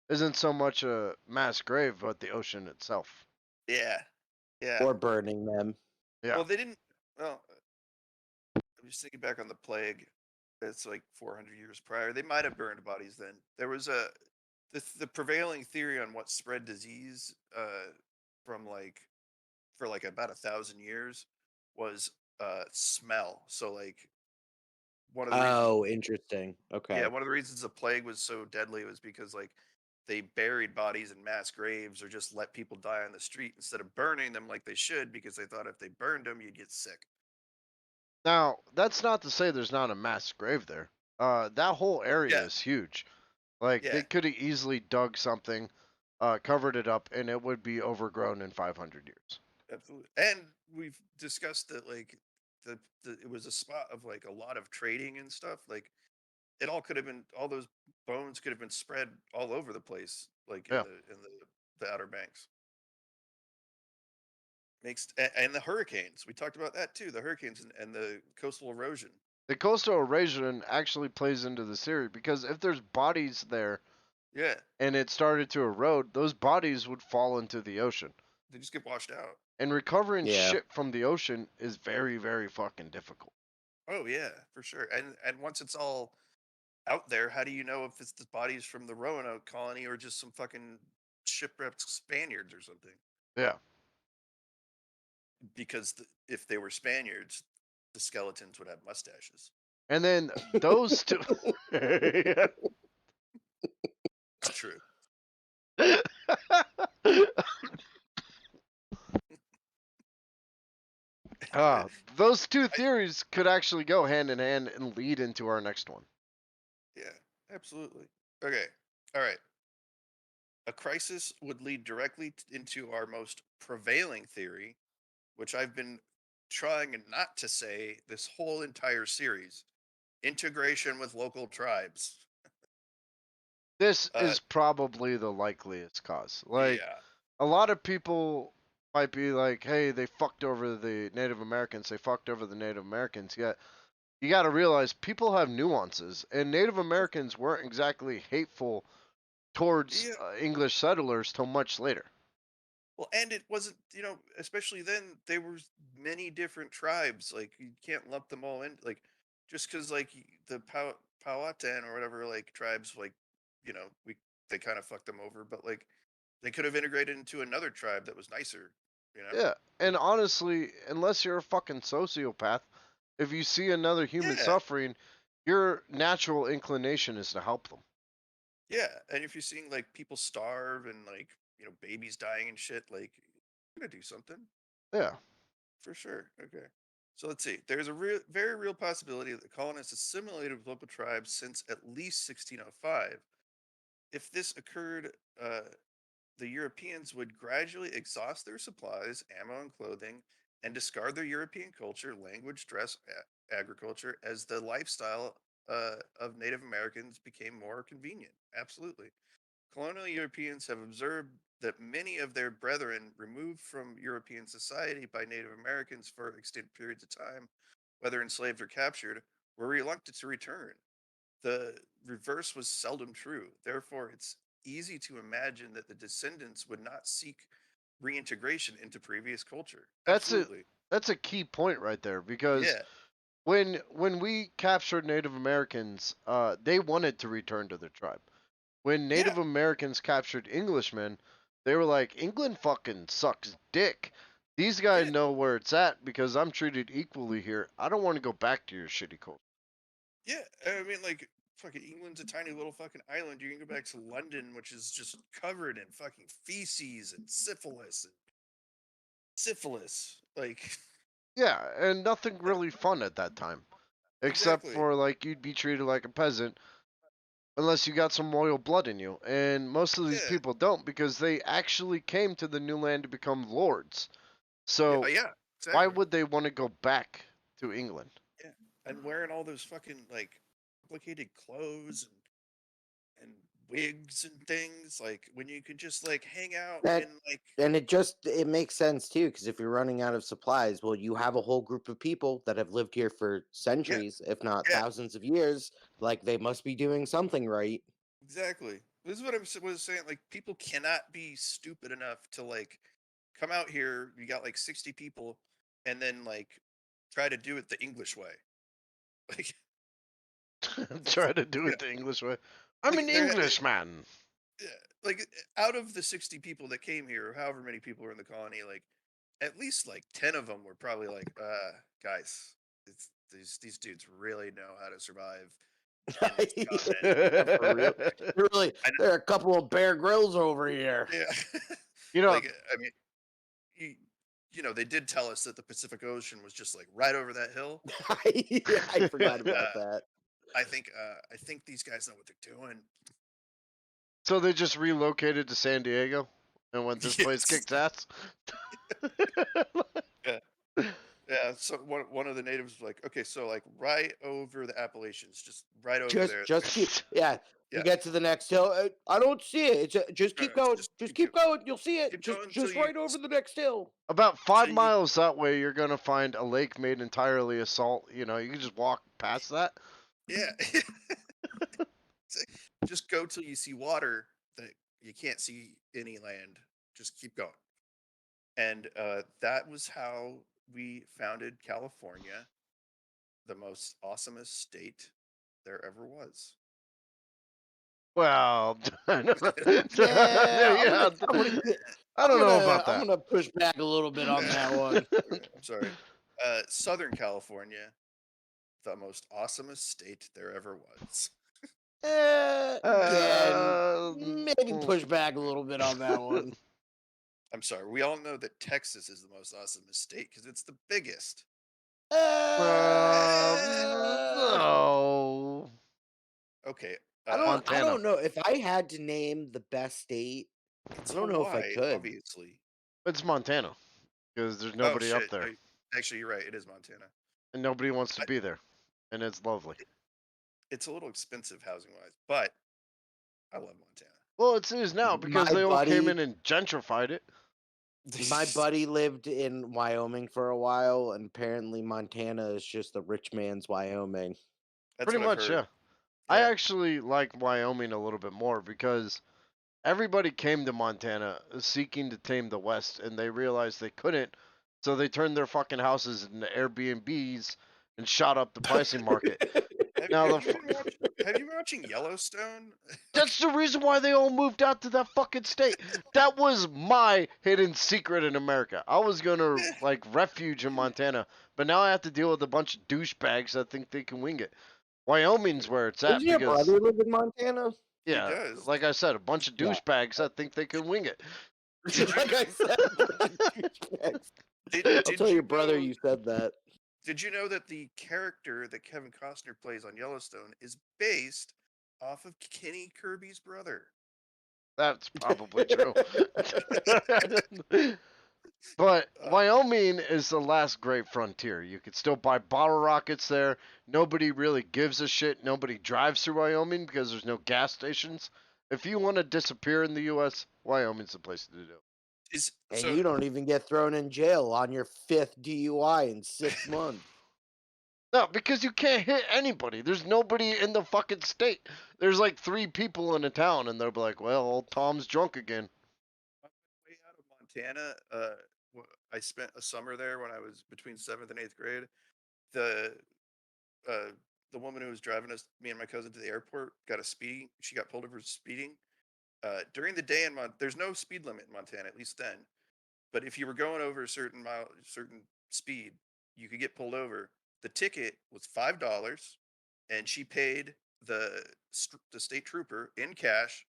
Speaker 3: isn't so much a mass grave, but the ocean itself.
Speaker 2: yeah, yeah.
Speaker 1: or burning them?
Speaker 3: Yeah.
Speaker 2: Well, they didn't. Well, I'm just thinking back on the plague. It's like 400 years prior. They might have burned bodies then. There was the prevailing theory on what spread disease from like for like about 1,000 years was smell. So like one of the reasons,
Speaker 1: Oh, interesting.
Speaker 2: yeah,
Speaker 1: Okay.
Speaker 2: one of the reasons the plague was so deadly was because like they buried bodies in mass graves or just let people die on the street instead of burning them like they should because they thought if they burned them you'd get sick.
Speaker 3: Now, that's not to say there's not a mass grave there. That whole area
Speaker 2: Yeah,
Speaker 3: is huge. Like, they
Speaker 2: yeah.
Speaker 3: could have easily dug something, covered it up, and it would be overgrown in 500 years.
Speaker 2: Absolutely. And we've discussed that like the it was a spot of like a lot of trading and stuff. Like it all could have been all those bones could have been spread all over the place, like
Speaker 3: Yeah.
Speaker 2: in the Outer Banks. And the hurricanes. We talked about that too, the hurricanes and the coastal erosion.
Speaker 3: The coastal erosion actually plays into the theory because if there's bodies there
Speaker 2: Yeah.
Speaker 3: and it started to erode, those bodies would fall into the ocean.
Speaker 2: They just get washed out.
Speaker 3: And recovering
Speaker 1: Yeah.
Speaker 3: shit from the ocean is very, very fucking difficult.
Speaker 2: Oh yeah, for sure. And once it's all out there, how do you know if it's the bodies from the Roanoke colony or just some fucking shipwrecked Spaniards or something?
Speaker 3: Yeah.
Speaker 2: Because if they were Spaniards, the skeletons would have mustaches.
Speaker 3: And then those two.
Speaker 2: It's true.
Speaker 3: Those two theories could actually go hand in hand and lead into our next one.
Speaker 2: Yeah, absolutely. Okay. All right. A crisis would lead directly into our most prevailing theory, which I've been trying not to say this whole entire series: integration with local tribes.
Speaker 3: This
Speaker 2: Uh,
Speaker 3: is probably the likeliest cause. Like,
Speaker 2: yeah,
Speaker 3: a lot of people might be like, hey, they fucked over the Native Americans, they fucked over the Native Americans. Yet, you got to realize people have nuances, and Native Americans weren't exactly hateful towards
Speaker 2: yeah.
Speaker 3: English settlers till much later.
Speaker 2: Well, and it wasn't, especially then, there were many different tribes. Like, you can't lump them all in. Like, just because, like, the Powhatan or whatever, like, tribes, like, we they kind of fucked them over, but, like, they could have integrated into another tribe that was nicer, you know?
Speaker 3: Yeah, and honestly, unless you're a fucking sociopath, if you see another human
Speaker 2: Yeah,
Speaker 3: suffering, your natural inclination is to help them.
Speaker 2: yeah. And if you're seeing, like, people starve and, like, babies dying and shit, like, you're gonna do something.
Speaker 3: Yeah.
Speaker 2: For sure. Okay. So let's see. There's a very real possibility that the colonists assimilated with local tribes since at least 1605. If this occurred, uh, the Europeans would gradually exhaust their supplies, ammo, and clothing, and discard their European culture, language, dress, agriculture as the lifestyle of Native Americans became more convenient. Absolutely. Colonial Europeans have observed that many of their brethren removed from European society by Native Americans for extended periods of time, whether enslaved or captured, were reluctant to return. The reverse was seldom true. Therefore, it's easy to imagine that the descendants would not seek reintegration into previous culture.
Speaker 3: That's a
Speaker 2: Absolutely.
Speaker 3: that's a key point right there because
Speaker 2: Yeah.
Speaker 3: when we captured Native Americans, they wanted to return to their tribe. When
Speaker 2: Yeah.
Speaker 3: Native Americans captured Englishmen, they were like, England fucking sucks dick. These guys
Speaker 2: Yeah.
Speaker 3: know where it's at because I'm treated equally here. I don't want to go back to your shitty culture.
Speaker 2: Yeah. I mean, like, fucking England's a tiny little fucking island. You can go back to London, which is just covered in fucking feces and syphilis. Like,
Speaker 3: Yeah, and nothing really fun at that time. Except
Speaker 2: exactly.
Speaker 3: for like you'd be treated like a peasant unless you got some royal blood in you. And most of these
Speaker 2: Yeah.
Speaker 3: people don't because they actually came to the new land to become lords.
Speaker 2: Yeah.
Speaker 3: So
Speaker 2: Yeah.
Speaker 3: why
Speaker 2: Exactly.
Speaker 3: would they want to go back to England?
Speaker 2: Yeah. And wearing all those fucking, like, complicated clothes and wigs and things, like, when you could just, like, hang out in,
Speaker 1: That
Speaker 2: like,
Speaker 1: and it makes sense too, because if you're running out of supplies, well, you have a whole group of people that have lived here for
Speaker 2: yeah.
Speaker 1: centuries, if not
Speaker 2: Yeah.
Speaker 1: thousands of years. Like they must be doing something right.
Speaker 2: Exactly. This is what was saying. Like, people cannot be stupid enough to, like, come out here. You got like 60 people, and then, like, try to do it the English way. Like, it's,
Speaker 3: Try to do
Speaker 2: you know,
Speaker 3: it the English way. I'm
Speaker 2: like
Speaker 3: an
Speaker 2: they're
Speaker 3: Englishman.
Speaker 2: like, out of the 60 people that came here, or however many people were in the colony, like, at least like 10 of them were probably like, guys, these dudes really know how to survive in this continent.
Speaker 1: Yeah, for real. Really,
Speaker 2: I know,
Speaker 1: there are a couple of Bear Grylls over here.
Speaker 2: yeah.
Speaker 3: You know,
Speaker 2: Like, I mean, you, they did tell us that the Pacific Ocean was just like right over that hill,
Speaker 1: Yeah, I
Speaker 2: but
Speaker 1: forgot about that.
Speaker 2: I think these guys know what they're doing.
Speaker 3: so they just relocated to San Diego and went this place
Speaker 2: Yes.
Speaker 3: kicks ass.
Speaker 2: Yeah. Yeah. So one of the natives was like, okay, so, like, right over the Appalachians, just right over there.
Speaker 1: Just keep, yeah. You
Speaker 2: Yeah.
Speaker 1: get to the next hill. I don't see it. Just keep going.
Speaker 2: Just
Speaker 1: Just keep going. You'll see it.
Speaker 2: keep going until
Speaker 1: Just
Speaker 2: you
Speaker 1: right over the next hill.
Speaker 3: About
Speaker 2: until
Speaker 3: 5
Speaker 2: you
Speaker 3: miles that way, you're gonna find a lake made entirely of salt. You know, you can just walk past that.
Speaker 2: yeah. Just go till you see water that you can't see any land. Just keep going. And that was how we founded California, the most awesomest state there ever was.
Speaker 3: Well, I don't know.
Speaker 1: Yeah,
Speaker 3: Yeah, I don't know about
Speaker 1: I'm
Speaker 3: that.
Speaker 1: gonna push back a little bit on that one.
Speaker 2: Okay, I'm sorry. Southern California, the most awesomest state there ever was.
Speaker 1: Yeah,
Speaker 3: Uh,
Speaker 1: maybe push back a little bit on that one.
Speaker 2: I'm sorry. We all know that Texas is the most awesome state because it's the biggest.
Speaker 3: No.
Speaker 2: Okay.
Speaker 1: I
Speaker 2: Uh,
Speaker 1: don't. I
Speaker 3: Montana.
Speaker 1: don't know if I had to name the best state.
Speaker 2: it's
Speaker 1: I don't know if I
Speaker 2: Hawaii,
Speaker 1: could.
Speaker 2: obviously.
Speaker 3: It's Montana because there's
Speaker 2: Oh
Speaker 3: nobody up
Speaker 2: shit.
Speaker 3: there,
Speaker 2: Actually, you're right. It is Montana.
Speaker 3: and nobody wants to
Speaker 2: I,
Speaker 3: be there, and it's lovely.
Speaker 2: it's a little expensive housing wise, but I love Montana.
Speaker 3: Well, it is now because
Speaker 1: My
Speaker 3: they all came in
Speaker 1: buddy,
Speaker 3: and gentrified it.
Speaker 1: my buddy lived in Wyoming for a while, and apparently Montana is just the rich man's Wyoming.
Speaker 2: That's
Speaker 3: Pretty
Speaker 2: what I've
Speaker 3: much,
Speaker 2: heard.
Speaker 3: yeah. I
Speaker 2: Yeah.
Speaker 3: actually like Wyoming a little bit more because everybody came to Montana seeking to tame the West, and they realized they couldn't, so they turned their fucking houses into Airbnbs and shot up the pricing market. Now
Speaker 2: Have
Speaker 3: the
Speaker 2: you been watching? Have you been watching Yellowstone?
Speaker 3: That's the reason why they all moved out to that fucking state. That was my hidden secret in America. I was gonna like refuge in Montana, but now I have to deal with a bunch of douchebags that think they can wing it. Wyoming's where it's
Speaker 1: Doesn't
Speaker 3: at
Speaker 1: your
Speaker 3: because
Speaker 1: brother live in Montana?
Speaker 2: He
Speaker 3: yeah,
Speaker 2: does.
Speaker 3: like I said, a bunch of
Speaker 1: Yeah.
Speaker 3: douchebags that think they can wing it.
Speaker 2: Did you
Speaker 1: Like
Speaker 2: know?
Speaker 1: I said, a bunch of douchebags. I'll
Speaker 2: Did
Speaker 1: tell
Speaker 2: you
Speaker 1: your brother
Speaker 2: know?
Speaker 1: you said that.
Speaker 2: Did you know that the character that Kevin Costner plays on Yellowstone is based off of Kenny Kirby's brother?
Speaker 3: That's probably true. But
Speaker 2: Uh,
Speaker 3: Wyoming is the last great frontier. You could still buy bottle rockets there. Nobody really gives a shit. Nobody drives through Wyoming because there's no gas stations. If you want to disappear in the U.S., Wyoming's the place to do it.
Speaker 2: is
Speaker 1: And
Speaker 2: so
Speaker 1: you don't even get thrown in jail on your 5th DUI in 6 months.
Speaker 3: No, because you can't hit anybody. There's nobody in the fucking state. There's like 3 people in a town, and they'll be like, well, old Tom's drunk again.
Speaker 2: way out of Montana. I spent a summer there when I was between 7th and 8th grade. The uh, the woman who was driving us, me and my cousin, to the airport, got a speeding. She got pulled over for speeding. During the day in there's no speed limit in Montana, at least then. But if you were going over a certain speed, you could get pulled over. The ticket was $5, and she paid the state trooper in cash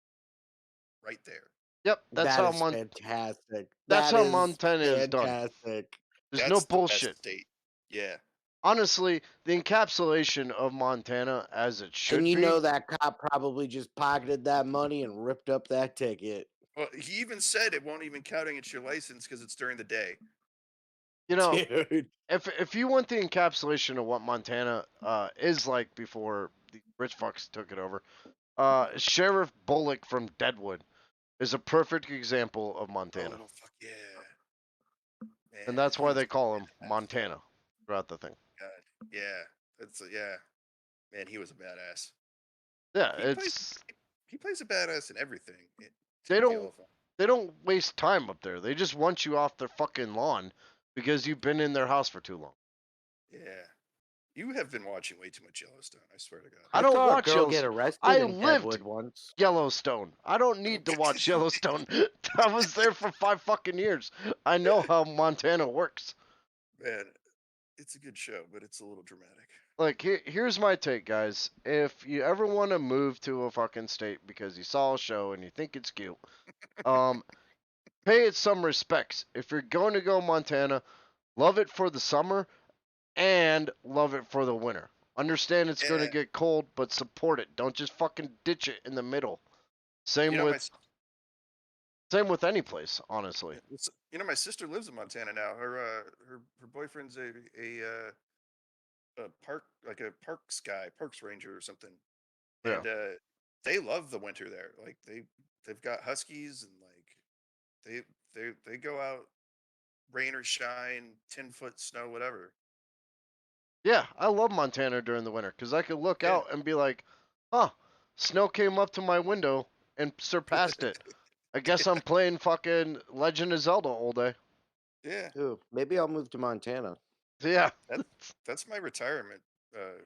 Speaker 2: right there.
Speaker 3: Yep,
Speaker 1: That is fantastic.
Speaker 3: that's
Speaker 1: That
Speaker 3: how
Speaker 1: is
Speaker 3: Montana is done.
Speaker 1: fantastic.
Speaker 3: There's no
Speaker 2: That's the best
Speaker 3: bullshit.
Speaker 2: state. Yeah.
Speaker 3: Honestly, the encapsulation of Montana as it
Speaker 1: And
Speaker 3: should
Speaker 1: you
Speaker 3: be.
Speaker 1: know that cop probably just pocketed that money and ripped up that ticket.
Speaker 2: Well, he even said it won't even count against your license because it's during the day.
Speaker 3: You know,
Speaker 1: Dude.
Speaker 3: if you want the encapsulation of what Montana is like before the rich fucks took it over, Sheriff Bullock from Deadwood is a perfect example of Montana,
Speaker 2: Oh fuck yeah,
Speaker 3: and
Speaker 2: man,
Speaker 3: that's why
Speaker 2: he's
Speaker 3: they call him
Speaker 2: badass.
Speaker 3: Montana throughout the thing.
Speaker 2: God, yeah, yeah, man, he was a badass.
Speaker 3: Yeah,
Speaker 2: He plays he plays a badass in everything.
Speaker 3: they
Speaker 2: Timothy
Speaker 3: don't
Speaker 2: Oliphant.
Speaker 3: they don't waste time up there. They just want you off their fucking lawn because you've been in their house for too long.
Speaker 2: Yeah, you have been watching way too much Yellowstone. I swear to God.
Speaker 3: I
Speaker 1: I
Speaker 3: don't
Speaker 1: saw a
Speaker 3: watch
Speaker 1: girl get
Speaker 3: Yellowstone.
Speaker 1: arrested
Speaker 3: I
Speaker 1: in
Speaker 3: lived
Speaker 1: Deadwood once.
Speaker 3: Yellowstone. I don't need to watch Yellowstone. I was there for 5 fucking years. I know how Montana works.
Speaker 2: Man, it's a good show, but it's a little dramatic.
Speaker 3: Like, here's my take, guys. If you ever want to move to a fucking state because you saw a show and you think it's cute, um, pay it some respects. If you're going to go Montana, love it for the summer and love it for the winter. Understand it's going to
Speaker 2: Yeah,
Speaker 3: get cold, but support it. Don't just fucking ditch it in the middle.
Speaker 2: you
Speaker 3: Same
Speaker 2: know my
Speaker 3: with same with any place, honestly.
Speaker 2: my sister lives in Montana now. Her boyfriend's a park like a parks ranger or something,
Speaker 3: Yeah.
Speaker 2: and they love the winter there. Like they've got huskies and like they go out rain or shine, 10-foot snow, whatever.
Speaker 3: Yeah, I love Montana during the winter because I could look
Speaker 2: Yeah,
Speaker 3: out and be like, huh, snow came up to my window and surpassed it. I guess I'm playing fucking Legend of Zelda all day.
Speaker 2: yeah.
Speaker 1: Ooh, maybe I'll move to Montana.
Speaker 3: Yeah.
Speaker 2: That's my retirement. Uh,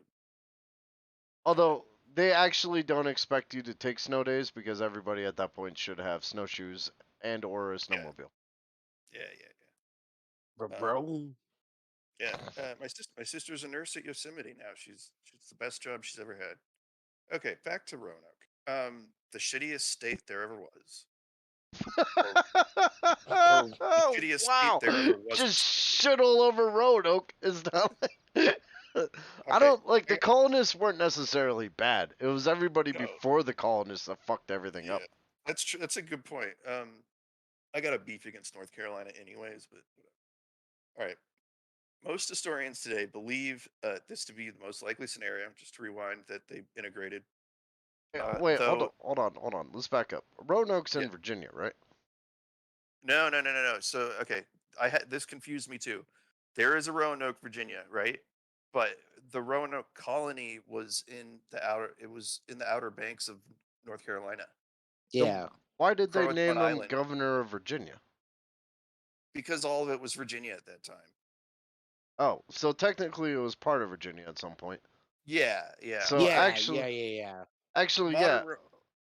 Speaker 3: Although they actually don't expect you to take snow days because everybody at that point should have snowshoes and or a
Speaker 2: yeah,
Speaker 3: snowmobile.
Speaker 2: yeah.
Speaker 1: Bro.
Speaker 2: Yeah. My sister's a nurse at Yosemite now. She's the best job she's ever had. Okay, back to Roanoke. The shittiest state there ever was. or the shittiest state
Speaker 3: Wow!
Speaker 2: there ever was.
Speaker 3: Just shit all over Roanoke. Is not like. I
Speaker 2: Okay,
Speaker 3: don't like the colonists weren't necessarily bad. It was everybody
Speaker 2: no,
Speaker 3: before the colonists that fucked everything up.
Speaker 2: yeah, that's true. That's a good point. I got a beef against North Carolina, anyways. But all right, most historians today believe this to be the most likely scenario. Just to rewind, that they integrated.
Speaker 3: Wait, hold on,
Speaker 2: Though,
Speaker 3: hold on, hold on. Let's back up. Roanoke's
Speaker 2: yeah,
Speaker 3: in Virginia, right?
Speaker 2: no. So okay, I had this confused me too. There is a Roanoke, Virginia, right? But the Roanoke colony was in the outer. It was in the outer banks of North Carolina,
Speaker 3: Then
Speaker 1: Yeah.
Speaker 3: why did they
Speaker 2: Croatoan
Speaker 3: name him
Speaker 2: Island,
Speaker 3: governor of Virginia?
Speaker 2: because all of it was Virginia at that time.
Speaker 3: Oh, so technically it was part of Virginia at some point.
Speaker 2: Yeah.
Speaker 3: So
Speaker 1: Yeah,
Speaker 3: actually,
Speaker 1: yeah.
Speaker 3: actually, yeah,
Speaker 2: Modern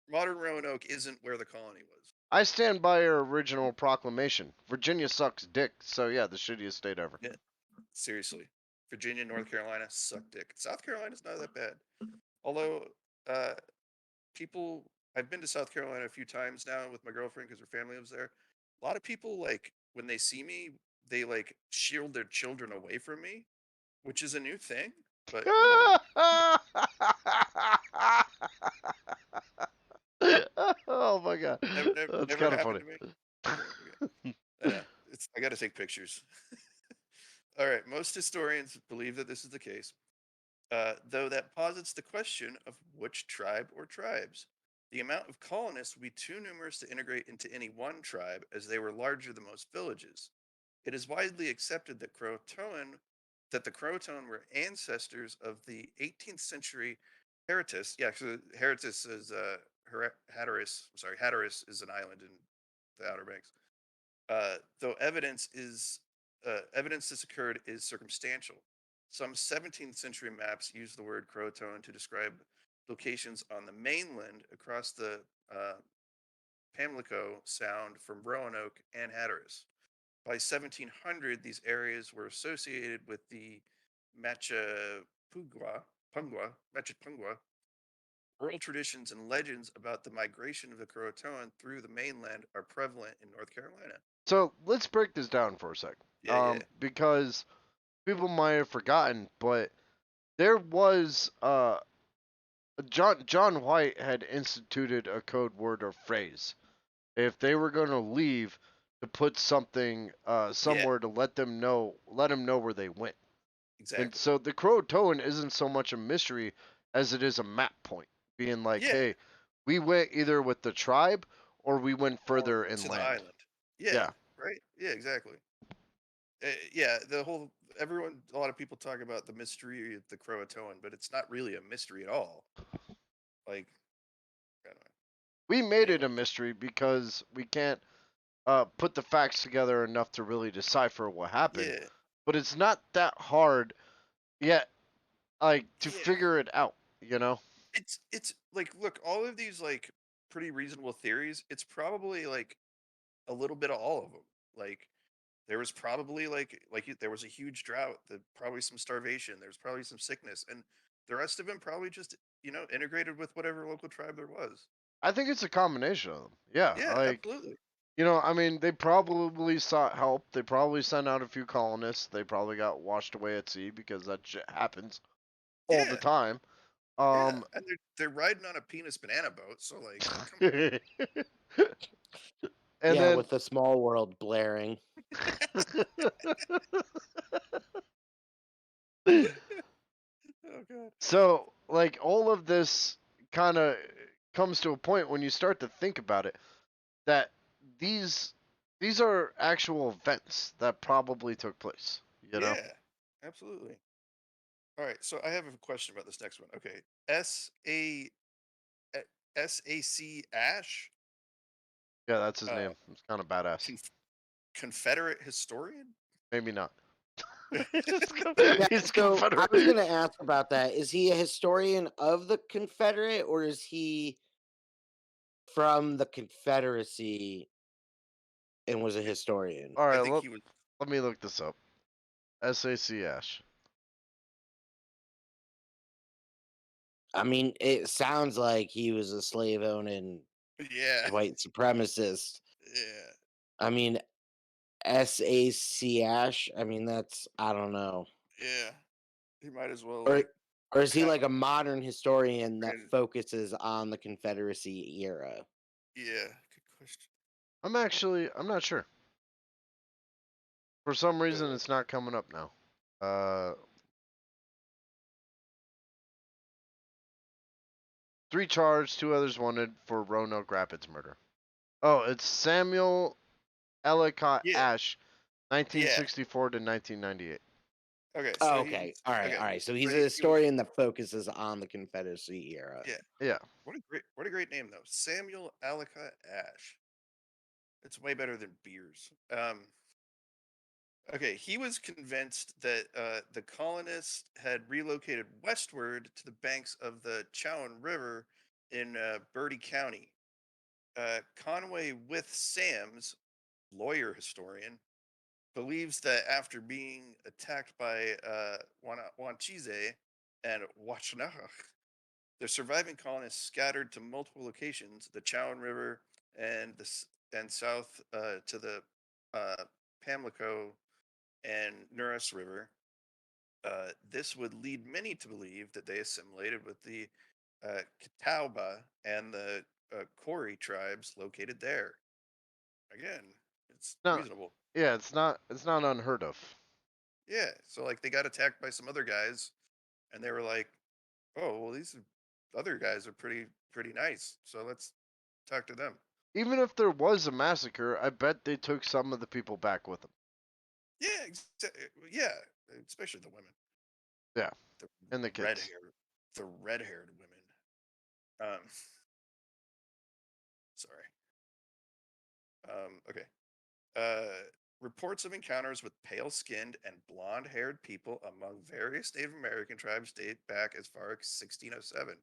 Speaker 2: modern Roanoke isn't where the colony was.
Speaker 3: I stand by your original proclamation. Virginia sucks dick. So yeah, the shittiest state ever.
Speaker 2: Yeah, seriously, Virginia, North Carolina suck dick. South Carolina's not that bad, although uh, people. I've been to South Carolina a few times now with my girlfriend because her family lives there. A lot of people, like, when they see me, they like shield their children away from me, which is a new thing. But whatever.
Speaker 3: Oh my god, that's
Speaker 2: Never
Speaker 3: kind of
Speaker 2: happened
Speaker 3: funny.
Speaker 2: to me. Okay. I know. I got to take pictures. All right. Most historians believe that this is the case, though that posits the question of which tribe or tribes. The amount of colonists would be too numerous to integrate into any one tribe, as they were larger than most villages. It is widely accepted that the Croatoan were ancestors of the 18th century Hatteras. Yeah, so Hatteras is Hatteras. I'm sorry, Hatteras is an island in the Outer Banks. Though evidence this occurred is circumstantial. Some 17th century maps use the word Croatoan to describe locations on the mainland across the uh, Pamlico Sound from Roanoke and Hatteras. By 1700, these areas were associated with the Machipungwa. Oral traditions and legends about the migration of the Croatoan through the mainland are prevalent in North Carolina.
Speaker 3: So let's break this down for a sec.
Speaker 2: Yeah.
Speaker 3: Because people might have forgotten, but there was John White had instituted a code word or phrase. If they were going to leave, to put something
Speaker 2: Yeah,
Speaker 3: somewhere to let them know where they went. And
Speaker 2: exactly.
Speaker 3: so the Croatoan isn't so much a mystery as it is a map point, being like,
Speaker 2: Yeah,
Speaker 3: hey, we went either with the tribe or we went
Speaker 2: or
Speaker 3: further
Speaker 2: to the
Speaker 3: inland.
Speaker 2: island. Yeah,
Speaker 3: Yeah.
Speaker 2: right. Yeah, exactly. Yeah, a lot of people talk about the mystery of the Croatoan, but it's not really a mystery at all. Like, I don't know.
Speaker 3: We made it a
Speaker 2: Anyways,
Speaker 3: mystery because we can't put the facts together enough to really decipher what happened.
Speaker 2: yeah,
Speaker 3: But it's not that hard yet, like to
Speaker 2: yeah.
Speaker 3: figure it out. You know?
Speaker 2: It's like, look, all of these like pretty reasonable theories. It's probably like a little bit of all of them. Like, there was probably there was a huge drought, probably some starvation, there's probably some sickness, and the rest of them probably just integrated with whatever local tribe there was.
Speaker 3: I think it's a combination of them. Yeah,
Speaker 2: Yeah,
Speaker 3: like
Speaker 2: absolutely.
Speaker 3: I mean, they probably sought help. They probably sent out a few colonists. They probably got washed away at sea because that shit happens all the
Speaker 2: Yeah,
Speaker 3: time.
Speaker 2: yeah,
Speaker 3: Um,
Speaker 2: and they're riding on a penis banana boat, so like, come
Speaker 3: and
Speaker 1: Yeah,
Speaker 3: then
Speaker 1: with the small world blaring.
Speaker 2: on. Oh god.
Speaker 3: so like all of this kind of comes to a point when you start to think about it that these these are actual events that probably took place, you know?
Speaker 2: Yeah, absolutely. All right, so I have a question about this next one. Okay, SAC Ash,
Speaker 3: Yeah, that's his
Speaker 2: uh,
Speaker 3: name. It's kind of badass.
Speaker 2: Conf- Confederate historian.
Speaker 3: Maybe not.
Speaker 1: Yeah,
Speaker 3: He's
Speaker 1: so I was
Speaker 3: Confederate.
Speaker 1: gonna ask about that. Is he a historian of the Confederate, or is he from the Confederacy and was a historian?
Speaker 3: All
Speaker 2: I
Speaker 3: right,
Speaker 2: think he was.
Speaker 3: let me look this up. SAC Ash.
Speaker 1: I mean, it sounds like he was a slave owning
Speaker 2: Yeah,
Speaker 1: white supremacist.
Speaker 2: Yeah,
Speaker 1: I mean, S.A.C.Ash. I mean, that's I don't know.
Speaker 2: yeah. He might as well
Speaker 1: Or
Speaker 2: like
Speaker 1: or is he
Speaker 2: have
Speaker 1: like a modern historian that
Speaker 2: and
Speaker 1: focuses on the Confederacy era?
Speaker 2: yeah. Good question.
Speaker 3: I'm not sure. For some reason,
Speaker 2: Uh,
Speaker 3: it's not coming up now. Uh, 3 charged, 2 others wanted for Roanoke Rapids murder. Oh, it's Samuel Ellicott
Speaker 2: yeah,
Speaker 3: Ash,
Speaker 2: yeah.
Speaker 3: 1964 to 1998.
Speaker 2: Okay,
Speaker 1: Oh,
Speaker 2: so
Speaker 1: okay.
Speaker 2: he's
Speaker 1: All right.
Speaker 2: okay.
Speaker 1: All right. So
Speaker 2: So
Speaker 1: he's a
Speaker 2: he was
Speaker 1: historian that focuses on the Confederacy era.
Speaker 2: yeah.
Speaker 3: Yeah.
Speaker 2: What a great name though, Samuel Alaka Ash. It's way better than beers. Okay, he was convinced that the colonists had relocated westward to the banks of the Chowan River in Bertie County. Conway with Sam's lawyer historian believes that after being attacked by Wanchese and Washtenaw, the surviving colonists scattered to multiple locations, the Chowan River and south to the uh, Pamlico and Neris River. This would lead many to believe that they assimilated with the Catawba and the Corey tribes located there. Again, it's
Speaker 3: No,
Speaker 2: reasonable.
Speaker 3: yeah, it's not unheard of.
Speaker 2: Yeah, so like they got attacked by some other guys, and they were like, "Oh, well, these other guys are pretty nice, so let's talk to them."
Speaker 3: Even if there was a massacre, I bet they took some of the people back with them.
Speaker 2: Yeah, yeah, especially the women,
Speaker 3: Yeah,
Speaker 2: the
Speaker 3: and the
Speaker 2: red
Speaker 3: kids.
Speaker 2: hair, the red-haired women. Sorry. Okay. Uh, Reports of encounters with pale-skinned and blonde-haired people among various Native American tribes date back as far as 1607.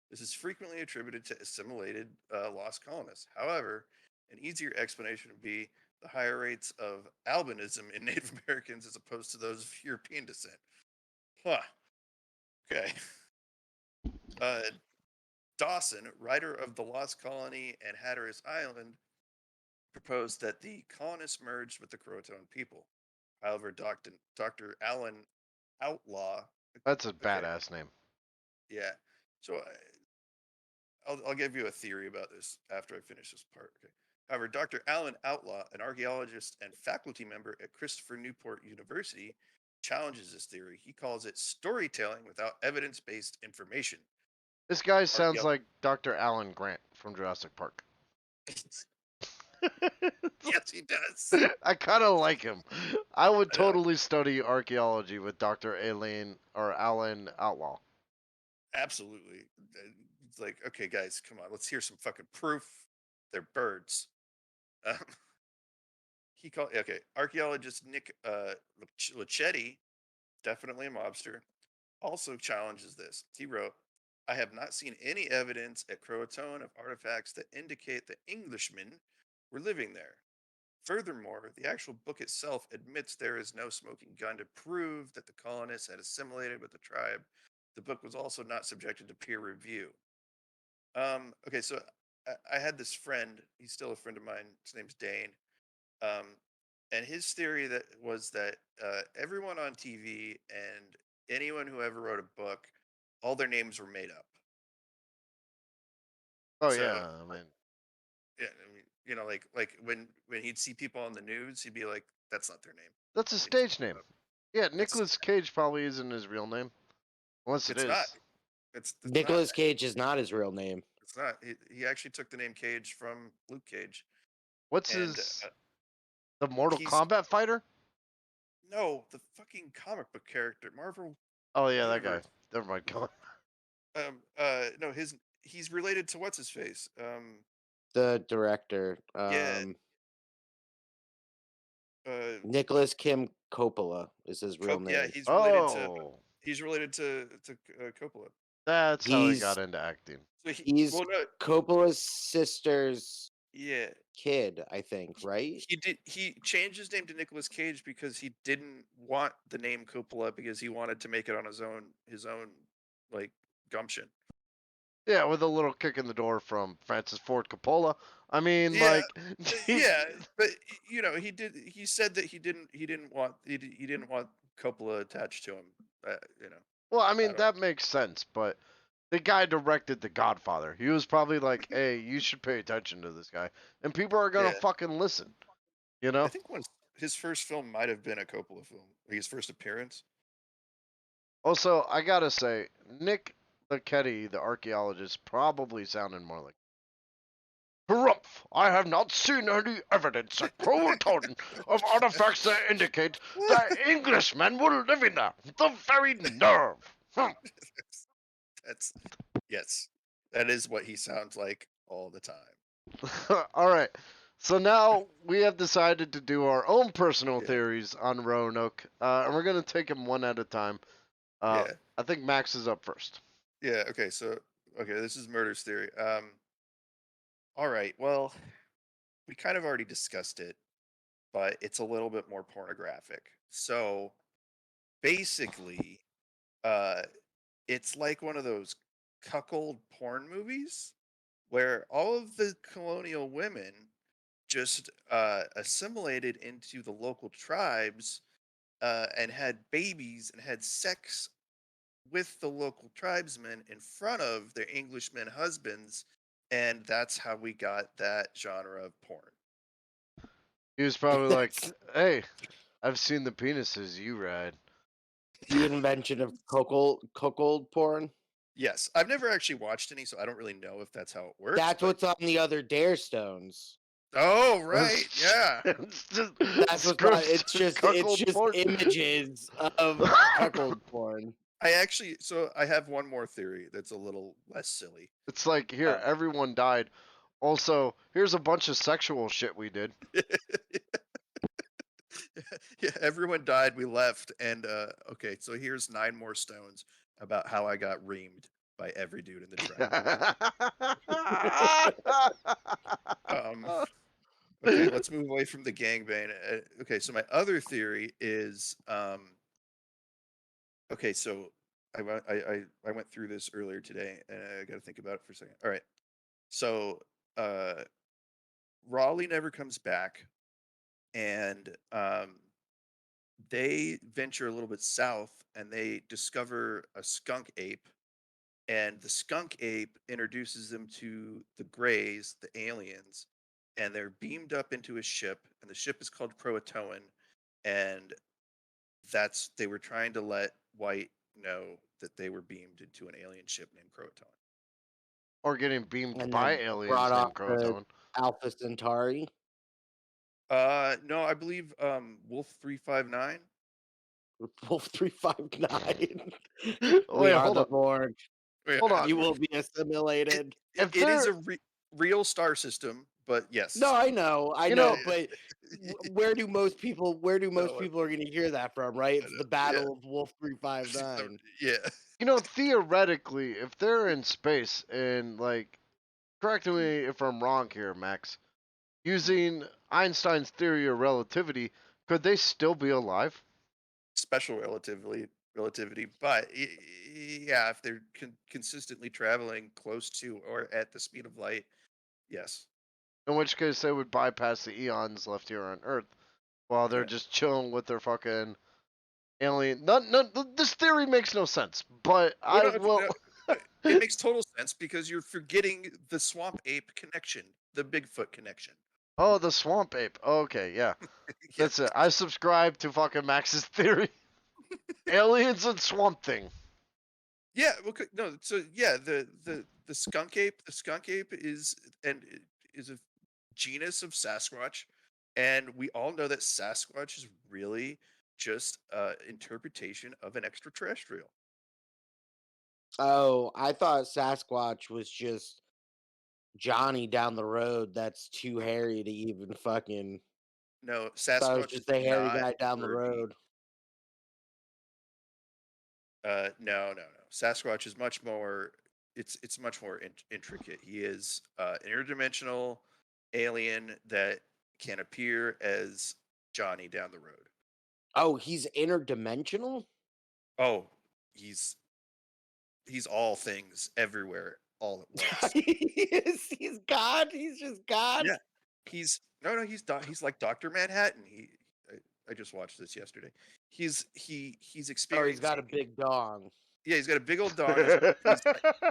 Speaker 2: This is frequently attributed to assimilated lost colonists. However, an easier explanation would be the higher rates of albinism in Native Americans as opposed to those of European descent. Huh. Okay. Uh, Dawson, writer of The Lost Colony and Hatteras Island, proposed that the colonists merged with the Croatoan people. However, Dr. Allen Outlaw,
Speaker 3: That's a
Speaker 2: okay,
Speaker 3: badass name.
Speaker 2: yeah. So I'll give you a theory about this after I finish this part. Okay. However, Dr. Allen Outlaw, an archaeologist and faculty member at Christopher Newport University, challenges this theory. He calls it storytelling without evidence-based information.
Speaker 3: This guy sounds
Speaker 2: Archaeo-
Speaker 3: like Dr. Alan Grant from Jurassic Park.
Speaker 2: yes, he does.
Speaker 3: I kind of like him. I would
Speaker 2: I know.
Speaker 3: totally study archaeology with Dr. Aileen or Alan Outlaw.
Speaker 2: Absolutely. It's like, okay, guys, come on, let's hear some fucking proof. They're birds. Um, he called okay. Archaeologist Nick Lichetti, definitely a mobster, also challenges this. He wrote, "I have not seen any evidence at Croatoan of artifacts that indicate that Englishmen were living there. Furthermore, the actual book itself admits there is no smoking gun to prove that the colonists had assimilated with the tribe. The book was also not subjected to peer review." Okay, so I had this friend. He's still a friend of mine. His name's Dane. Um, and his theory that was that everyone on TV and anyone who ever wrote a book, all their names were made up.
Speaker 3: Oh
Speaker 2: So
Speaker 3: yeah, I mean
Speaker 2: yeah, I mean, like when he'd see people on the news, he'd be like, "That's not their name.
Speaker 3: that's a
Speaker 2: They just
Speaker 3: stage
Speaker 2: made
Speaker 3: name.
Speaker 2: it up."
Speaker 3: Yeah,
Speaker 2: That's
Speaker 3: Nicolas Cage probably isn't his real name, unless it
Speaker 2: it's not.
Speaker 3: is.
Speaker 2: It's not.
Speaker 1: Nicolas Cage is not his real name.
Speaker 2: It's not. He actually took the name Cage from Luke Cage,
Speaker 3: What's
Speaker 2: and
Speaker 3: his the Mortal
Speaker 2: he's
Speaker 3: Kombat fighter?
Speaker 2: no the fucking comic book character, Marvel
Speaker 3: Oh yeah, that guy.
Speaker 2: Universe.
Speaker 3: Never mind. Go on.
Speaker 2: No, he's related to what's his face.
Speaker 1: The director,
Speaker 2: Yeah, uh,
Speaker 1: Nicholas Kim Coppola is his real
Speaker 2: Yeah,
Speaker 1: name.
Speaker 3: Oh,
Speaker 2: he's related to Coppola.
Speaker 3: that's how he got
Speaker 1: He's
Speaker 3: into acting.
Speaker 2: So
Speaker 1: he's
Speaker 2: well, no,
Speaker 1: Coppola's sister's
Speaker 2: yeah,
Speaker 1: kid, I think, right?
Speaker 2: he changed his name to Nicolas Cage because he didn't want the name Coppola because he wanted to make it on his own like gumption.
Speaker 3: Yeah, with a little kick in the door from Francis Ford Coppola. I mean,
Speaker 2: Yeah,
Speaker 3: like,
Speaker 2: yeah, but he did. He said that he didn't want he didn't want Coppola attached to him. You know,
Speaker 3: well, I
Speaker 2: I
Speaker 3: mean,
Speaker 2: don't know.
Speaker 3: that makes sense, but the guy directed The Godfather. He was probably like, hey, you should pay attention to this guy. And people are going
Speaker 2: Yeah,
Speaker 3: to fucking listen, you
Speaker 2: I
Speaker 3: know?
Speaker 2: think his first film might have been a Coppola film, like his first appearance.
Speaker 3: Also, I got to say, Nick Lachetti, the archaeologist, probably sounded more like, Harumph! I have not seen any evidence at Croatoan of artifacts that indicate that Englishmen were living there. The very nerve!
Speaker 2: That's yes, that is what he sounds like all the time.
Speaker 3: All right. So now we have decided to do our own personal
Speaker 2: Yeah,
Speaker 3: theories on Roanoke, and we're going to take them one at a time. Uh,
Speaker 2: yeah,
Speaker 3: I think Max is up first.
Speaker 2: yeah. Okay, so this is Murder's theory. All right. Well, we kind of already discussed it, but it's a little bit more pornographic. So basically, uh, it's like one of those cuckold porn movies where all of the colonial women just assimilated into the local tribes and had babies and had sex with the local tribesmen in front of their Englishmen husbands, and that's how we got that genre of porn.
Speaker 3: He was probably like,
Speaker 1: That's
Speaker 3: "Hey, I've seen the penises you ride."
Speaker 1: the invention of cuckold porn.
Speaker 2: Yes, I've never actually watched any, so I don't really know if that's how it works.
Speaker 1: That's
Speaker 2: But
Speaker 1: what's on the other Dare Stones.
Speaker 2: oh, right, yeah,
Speaker 3: It's just
Speaker 1: That's what's on.
Speaker 3: scripts,
Speaker 1: It's
Speaker 3: cuckold
Speaker 1: just
Speaker 3: porn.
Speaker 1: images of cuckold porn.
Speaker 2: I have one more theory that's a little less silly.
Speaker 3: It's like, here,
Speaker 2: Uh,
Speaker 3: everyone died. Also, here's a bunch of sexual shit we did.
Speaker 2: yeah, everyone died. We left, and okay, so here's 9 more stones about how I got reamed by every dude in the tribe. Um, okay, let's move away from the gangbang. Okay, so my other theory is, okay, so I went through this earlier today, and I got to think about it for a second. All right, so uh, Raleigh never comes back, and they venture a little bit south, and they discover a skunk ape, and the skunk ape introduces them to the Greys, the aliens, and they're beamed up into a ship, and the ship is called Croatoan, and that's they were trying to let White know that they were beamed into an alien ship named Croatoan.
Speaker 3: Or getting beamed
Speaker 1: And
Speaker 3: by
Speaker 1: they're
Speaker 3: aliens
Speaker 1: brought off
Speaker 3: named
Speaker 1: to
Speaker 3: Croatoan.
Speaker 1: Alpha Centauri.
Speaker 2: No, I believe Wolf 359.
Speaker 1: Wolf 359. We
Speaker 3: Wait,
Speaker 1: are
Speaker 3: hold
Speaker 1: the
Speaker 3: up.
Speaker 1: Borg.
Speaker 2: Yeah,
Speaker 3: Hold on.
Speaker 1: You will be
Speaker 2: it,
Speaker 1: assimilated.
Speaker 3: If
Speaker 2: it is
Speaker 3: they're,
Speaker 2: a real star system, but
Speaker 1: No,
Speaker 2: yes.
Speaker 1: I
Speaker 3: you
Speaker 1: know,
Speaker 3: know,
Speaker 1: but where do most people
Speaker 2: No,
Speaker 1: are going to hear that from, right?
Speaker 2: I
Speaker 1: It's
Speaker 2: know.
Speaker 1: the
Speaker 2: Yeah.
Speaker 1: Battle of Wolf 359.
Speaker 2: Yeah.
Speaker 3: theoretically, if they're in space and, like, correct me if I'm wrong here, Max, using Einstein's theory of relativity, could they still be alive?
Speaker 2: Special relativity, but yeah, if they're consistently traveling close to or at the speed of light, yes.
Speaker 3: In which case, they would bypass the eons left here on Earth while they're
Speaker 2: Yeah.
Speaker 3: just chilling with their fucking alien. This theory makes no sense, but
Speaker 2: Well,
Speaker 3: I will.
Speaker 2: it makes total sense because you're forgetting the swamp ape connection, the Bigfoot connection.
Speaker 3: Oh, the swamp ape. Okay, yeah,
Speaker 2: Yeah.
Speaker 3: that's it. I subscribe to fucking Max's theory. Aliens and Swamp Thing.
Speaker 2: Yeah, well, no, so yeah, the skunk ape, is is a genus of Sasquatch, and we all know that Sasquatch is really just interpretation of an extraterrestrial.
Speaker 1: Oh, I thought Sasquatch was just Johnny down the road that's too hairy to even fucking.
Speaker 2: No,
Speaker 1: Thought it was
Speaker 2: Sasquatch is
Speaker 1: just a hairy
Speaker 2: not
Speaker 1: guy down the
Speaker 2: Fergie.
Speaker 1: road.
Speaker 2: No, no, no. Sasquatch is much more. It's much more intricate. He is an interdimensional alien that can appear as Johnny down the road.
Speaker 1: Oh, he's interdimensional?
Speaker 2: Oh, he's all things everywhere all at once.
Speaker 1: He's God. He's just God.
Speaker 2: Yeah, he's no, he's like Dr. Manhattan. I just watched this yesterday. He's
Speaker 1: Oh, he's
Speaker 2: experiencing.
Speaker 1: got a big dong.
Speaker 2: Yeah, he's got a big old dong. He's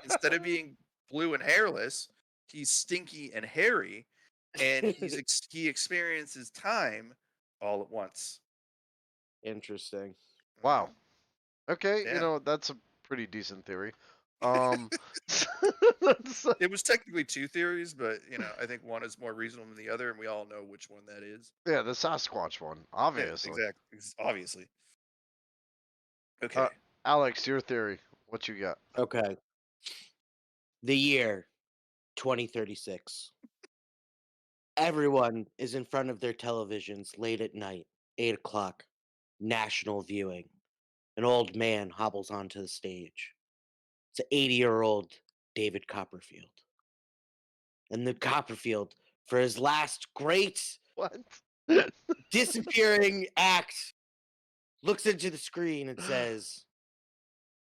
Speaker 2: instead of being blue and hairless, he's stinky and hairy, and he experiences time all at once.
Speaker 1: Interesting.
Speaker 3: Wow. Okay,
Speaker 2: Yeah.
Speaker 3: that's a pretty decent theory. that's,
Speaker 2: It was technically two theories, but I think one is more reasonable than the other, and we all know which one that is.
Speaker 3: yeah, the Sasquatch one,
Speaker 2: Yeah,
Speaker 3: obviously.
Speaker 2: exactly. Obviously. Okay.
Speaker 3: Alex, your theory. What you got?
Speaker 1: Okay. The year 2036. Everyone is in front of their televisions late at night, 8 o'clock, national viewing. An old man hobbles onto the stage. It's an 80-year-old David Copperfield. And the Copperfield, for his last great
Speaker 3: What?
Speaker 1: disappearing act, looks into the screen and says,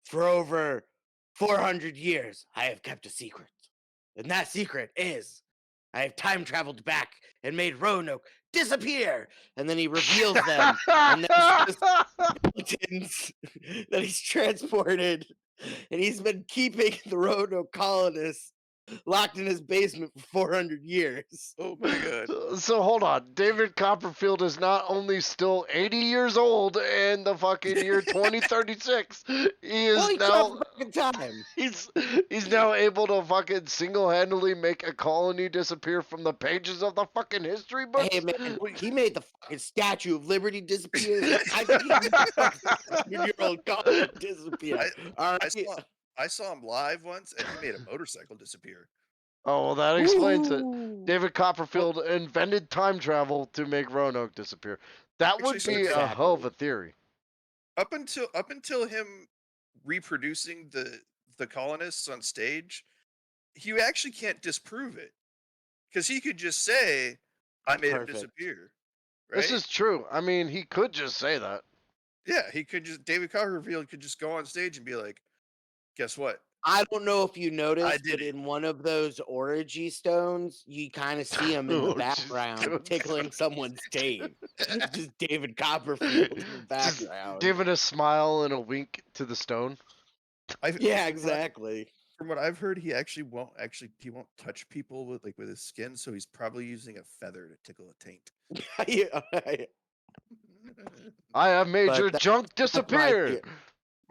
Speaker 1: "For over 400 years, I have kept a secret. And that secret is I have time traveled back and made Roanoke disappear." And then he reveals them, and there's just skeletons that he's transported, and he's been keeping the Roanoke colonists locked in his basement for 400 years.
Speaker 2: Oh my god.
Speaker 3: So hold on. David Copperfield is not only still 80 years old in the fucking year 2036. He is
Speaker 1: Well, he
Speaker 3: now
Speaker 1: traveled back in time.
Speaker 3: he's now able to fucking single-handedly make a colony disappear from the pages of the fucking history books.
Speaker 1: Hey man, he made the fucking Statue of Liberty disappear. I think he made the fucking 100-year-old colony disappear. All right.
Speaker 2: I saw him live once, and he made a motorcycle disappear.
Speaker 3: Oh, well, that explains it.
Speaker 1: Ooh.
Speaker 3: David Copperfield invented time travel to make Roanoke disappear. That would
Speaker 2: Actually,
Speaker 3: be
Speaker 2: so
Speaker 3: a hell of a theory.
Speaker 2: Up until him reproducing the colonists on stage, you actually can't disprove it, because he could just say, "I made him
Speaker 1: Perfect.
Speaker 2: disappear." Right?
Speaker 3: This is true. I mean, he could just say that.
Speaker 2: Yeah, he could just David Copperfield could just go on stage and be like, "Guess what?
Speaker 1: I don't know if you noticed,
Speaker 2: did
Speaker 1: but
Speaker 2: it."
Speaker 1: in one of those orgy stones, you kind of see him in the
Speaker 3: Orgy
Speaker 1: background
Speaker 3: stones.
Speaker 1: tickling someone's taint. Just David Copperfield in the
Speaker 3: Just
Speaker 1: background.
Speaker 3: giving a smile and a wink to the stone.
Speaker 1: Yeah, exactly.
Speaker 2: From what I've heard, he won't touch people with his skin, so he's probably using a feather to tickle a taint.
Speaker 1: Yeah,
Speaker 3: I have made
Speaker 1: But
Speaker 3: your junk disappear.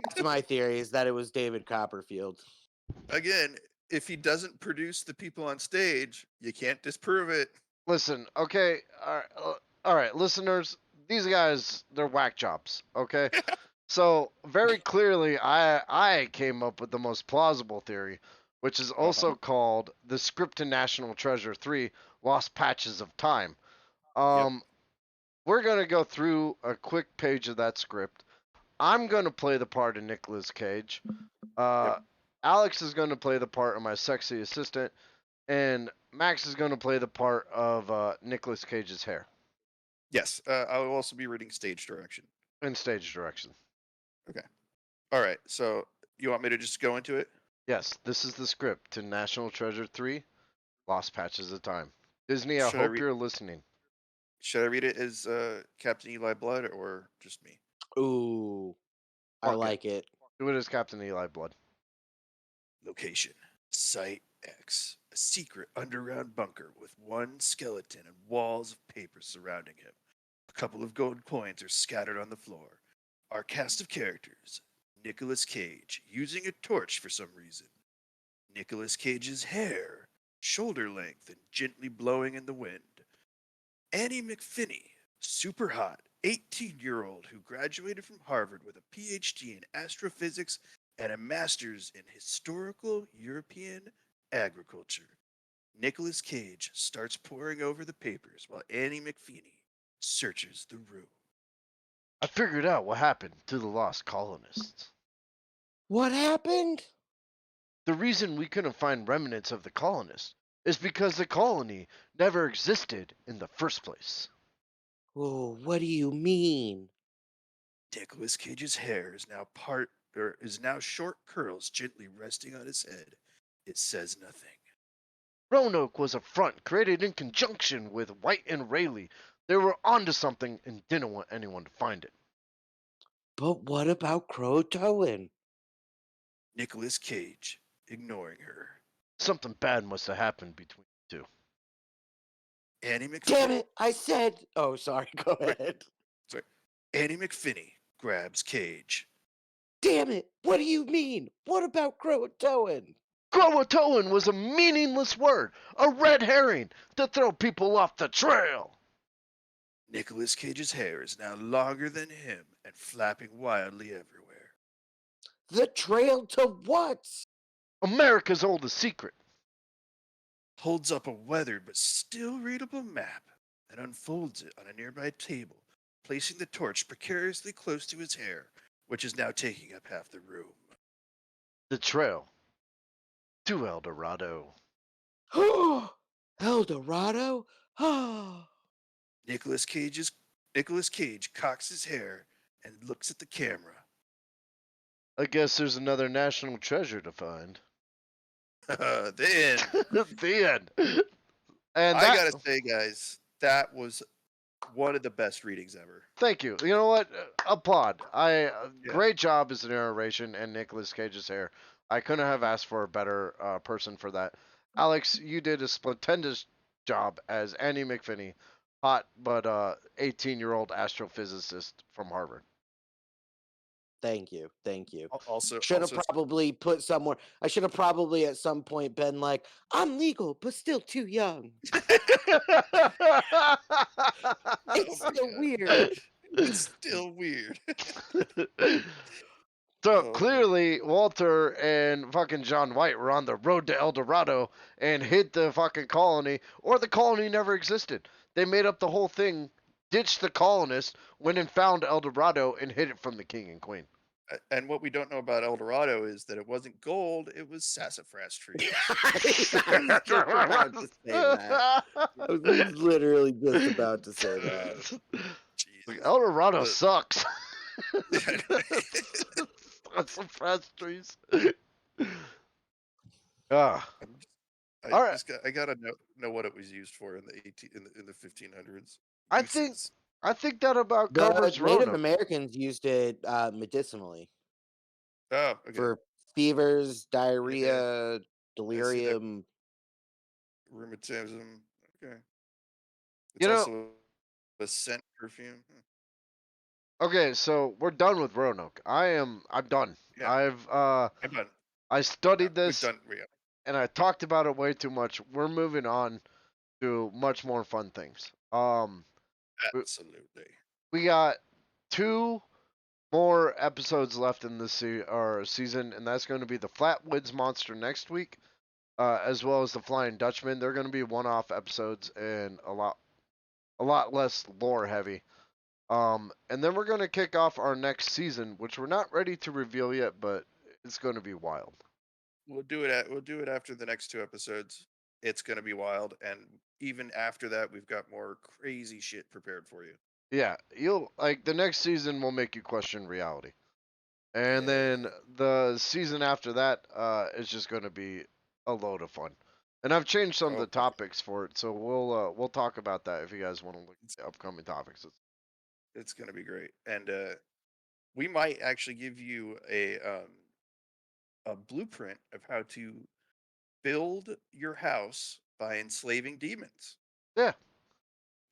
Speaker 1: that's my theory, is that it was David Copperfield.
Speaker 2: Again, if he doesn't produce the people on stage, you can't disprove it.
Speaker 3: Listen, okay, all right, listeners, these guys, they're whack jobs, okay? So, very clearly, I came up with the most plausible theory, which is also called the Script to National Treasure 3 Lost Patches of Time. We're going to go through a quick page of that script. I'm going to play the part of Nicolas Cage. Alex is going to play the part of my sexy assistant, and Max is going to play the part of Nicolas Cage's hair.
Speaker 2: Yes, I will also be reading stage direction.
Speaker 3: And stage direction.
Speaker 2: Okay. All right. So you want me to just go into it?
Speaker 3: Yes, this is the script to National Treasure 3 Lost Patches of Time. Disney, I
Speaker 2: Should I
Speaker 3: hope
Speaker 2: read-
Speaker 3: you're listening.
Speaker 2: Should I read it as Captain Eli Blood or just me?
Speaker 1: Ooh, I
Speaker 3: Fuck it.
Speaker 1: like it.
Speaker 3: Do it as Captain Eli Blood.
Speaker 2: Location: Site X. A secret underground bunker with one skeleton and walls of paper surrounding him. A couple of gold coins are scattered on the floor. Our cast of characters: Nicolas Cage, using a torch for some reason. Nicolas Cage's hair, shoulder length and gently blowing in the wind. Annie McPhinney, super hot, 18-year-old who graduated from Harvard with a PhD in astrophysics and a master's in historical European agriculture. Nicolas Cage starts poring over the papers while Annie McPhinney searches the room.
Speaker 3: I figured out what happened to the lost colonists.
Speaker 1: What happened?
Speaker 3: The reason we couldn't find remnants of the colonists is because the colony never existed in the first place.
Speaker 1: Oh, what do you mean?
Speaker 2: Nicolas Cage's hair is now short curls gently resting on his head, it says nothing.
Speaker 3: Roanoke was a front created in conjunction with White and Rayleigh. They were onto something and didn't want anyone to find it.
Speaker 1: But what about Croatoan?
Speaker 2: Nicolas Cage, ignoring her.
Speaker 3: Something bad must have happened between the two.
Speaker 2: Annie McPhinney.
Speaker 1: Damn it! I said. Oh, sorry. Go ahead.
Speaker 2: Sorry. Annie McPhinney grabs Cage.
Speaker 1: Damn it! What do you mean? What about Croatoan?
Speaker 3: Croatoan was a meaningless word, a red herring to throw people off the trail.
Speaker 2: Nicolas Cage's hair is now longer than him and flapping wildly everywhere.
Speaker 1: The trail to what?
Speaker 3: America's oldest secret.
Speaker 2: Holds up a weathered but still readable map and unfolds it on a nearby table, placing the torch precariously close to his hair, which is now taking up half the room.
Speaker 3: The trail to El Dorado.
Speaker 1: El Dorado? Oh.
Speaker 2: Nicolas Cage cocks his hair and looks at the camera.
Speaker 3: I guess there's another national treasure to find.
Speaker 2: Then
Speaker 3: The end. And
Speaker 2: I gotta say, guys, that was one of the best readings ever.
Speaker 3: Thank you. You know what? Applaud. Great job as a narration and Nicolas Cage's hair. I couldn't have asked for a better person for that. Alex, you did a splendid job as Annie McPhinney, hot but 18-year-old astrophysicist from Harvard.
Speaker 1: Thank you. Thank you.
Speaker 2: Also,
Speaker 1: Should have probably put somewhere. I should have probably at some point been like, I'm legal, but still too young. It's still weird.
Speaker 2: It's still weird.
Speaker 3: So clearly, Walter and fucking John White were on the road to El Dorado and hid the fucking colony, or the colony never existed. They made up the whole thing, ditched the colonists, went and found El Dorado and hid it from the king and queen.
Speaker 2: And what we don't know about El Dorado is that it wasn't gold; it was sassafras trees.
Speaker 1: I was just about to say that. I was literally just about to say that.
Speaker 3: Like, El Dorado sucks. Sassafras trees. Ah. All right.
Speaker 2: I gotta know what it was used for in the 1500s.
Speaker 3: I think that about covers
Speaker 1: The Native
Speaker 3: Roanoke.
Speaker 1: Americans used it medicinally
Speaker 2: Oh, okay.
Speaker 1: for fevers, diarrhea, delirium.
Speaker 2: Rheumatism. Okay. It's
Speaker 3: You know-
Speaker 2: also a scent perfume.
Speaker 3: Okay, so we're done with Roanoke. I'm done.
Speaker 2: Yeah. I'm done.
Speaker 3: I studied this
Speaker 2: We've done.
Speaker 3: and I talked about it way too much. We're moving on to much more fun things.
Speaker 2: Absolutely.
Speaker 3: We got 2 more episodes left in this season, and that's going to be the Flatwoods Monster next week, as well as the Flying Dutchman. They're going to be one-off episodes and a lot less lore heavy. And then we're going to kick off our next season, which we're not ready to reveal yet, but it's going to be wild.
Speaker 2: We'll do it after the next 2 episodes. It's going to be wild, and even after that, we've got more crazy shit prepared for you.
Speaker 3: Yeah, the next season will make you question reality. And then the season after that is just going to be a load of fun. And I've changed some of the topics for it, so we'll talk about that if you guys want to look at the upcoming topics.
Speaker 2: It's going to be great. And we might actually give you a blueprint of how to build your house by enslaving demons.
Speaker 3: Yeah.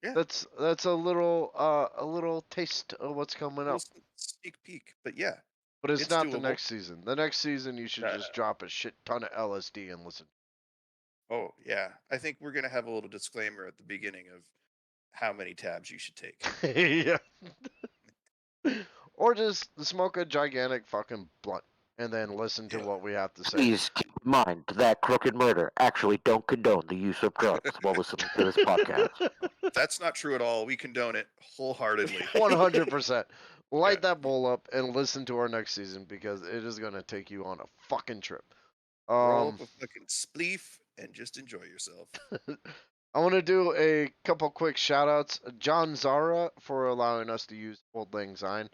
Speaker 2: Yeah.
Speaker 3: That's a little taste of what's coming up.
Speaker 2: Sneak peek, but yeah.
Speaker 3: But it's not
Speaker 2: doable.
Speaker 3: the next season. The next season you should just drop a shit ton of LSD and listen.
Speaker 2: Oh, yeah. I think we're going to have a little disclaimer at the beginning of how many tabs you should take.
Speaker 3: Yeah. Or just smoke a gigantic fucking blunt and then listen to what we have to say.
Speaker 1: Please keep in mind that Crook and Murder actually don't condone the use of drugs while listening to this podcast.
Speaker 2: That's not true at all. We condone it wholeheartedly.
Speaker 3: 100%. Light that bowl up and listen to our next season because it is going to take you on a fucking trip.
Speaker 2: Roll up a fucking spleef and just enjoy yourself.
Speaker 3: I want to do a couple quick shout outs. John Zara for allowing us to use Old Lang Syne.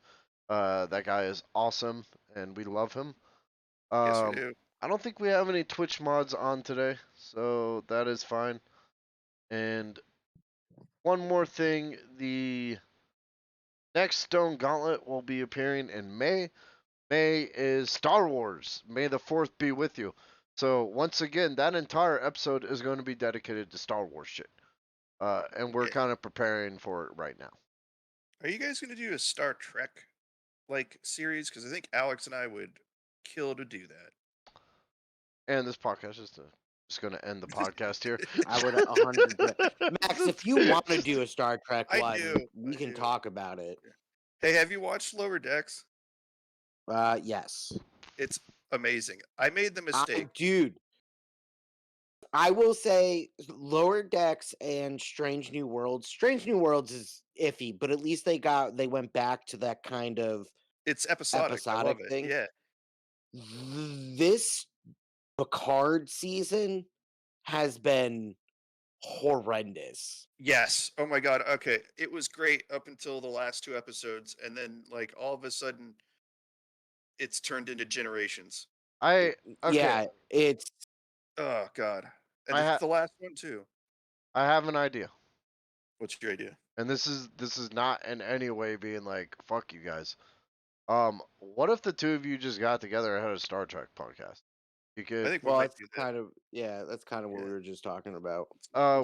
Speaker 3: That guy is awesome and we love him.
Speaker 2: Yes, we do.
Speaker 3: I don't think we have any Twitch mods on today, so that is fine. And one more thing, the next Stone Gauntlet will be appearing in May. May is Star Wars. May the 4th be with you. So once again, that entire episode is going to be dedicated to Star Wars shit. And we're
Speaker 2: Yeah.
Speaker 3: kind of preparing for it right now.
Speaker 2: Are you guys gonna do a Star Trek like series? Because I think Alex and I would kill to do that.
Speaker 3: And this podcast is just going to end the podcast here.
Speaker 1: I would 100%. Max, if you want to do a Star Trek
Speaker 2: I
Speaker 1: one,
Speaker 2: do.
Speaker 1: we
Speaker 2: I
Speaker 1: can
Speaker 2: do.
Speaker 1: talk about it.
Speaker 2: Hey, have you watched Lower Decks?
Speaker 1: Yes.
Speaker 2: It's amazing. I made the mistake.
Speaker 1: Dude, I will say Lower Decks and Strange New Worlds. Strange New Worlds is iffy, but at least they went back to that kind of
Speaker 2: It's episodic. I love it.
Speaker 1: thing.
Speaker 2: Yeah.
Speaker 1: This Picard season has been horrendous.
Speaker 2: Yes. Oh my god. Okay. It was great up until the last 2 episodes, and then like all of a sudden it's turned into Generations.
Speaker 3: Okay.
Speaker 1: Yeah, it's
Speaker 2: Oh god. And
Speaker 3: I
Speaker 2: it's the last one too.
Speaker 3: I have an idea.
Speaker 2: What's your idea?
Speaker 3: And this is not in any way being like fuck you guys. What if the two of you just got together and had a Star Trek podcast? You
Speaker 2: I
Speaker 3: could
Speaker 2: think we
Speaker 1: well,
Speaker 2: might
Speaker 1: it's
Speaker 2: do that.
Speaker 1: kind of that's kind of what
Speaker 2: Yeah.
Speaker 1: we were just talking about.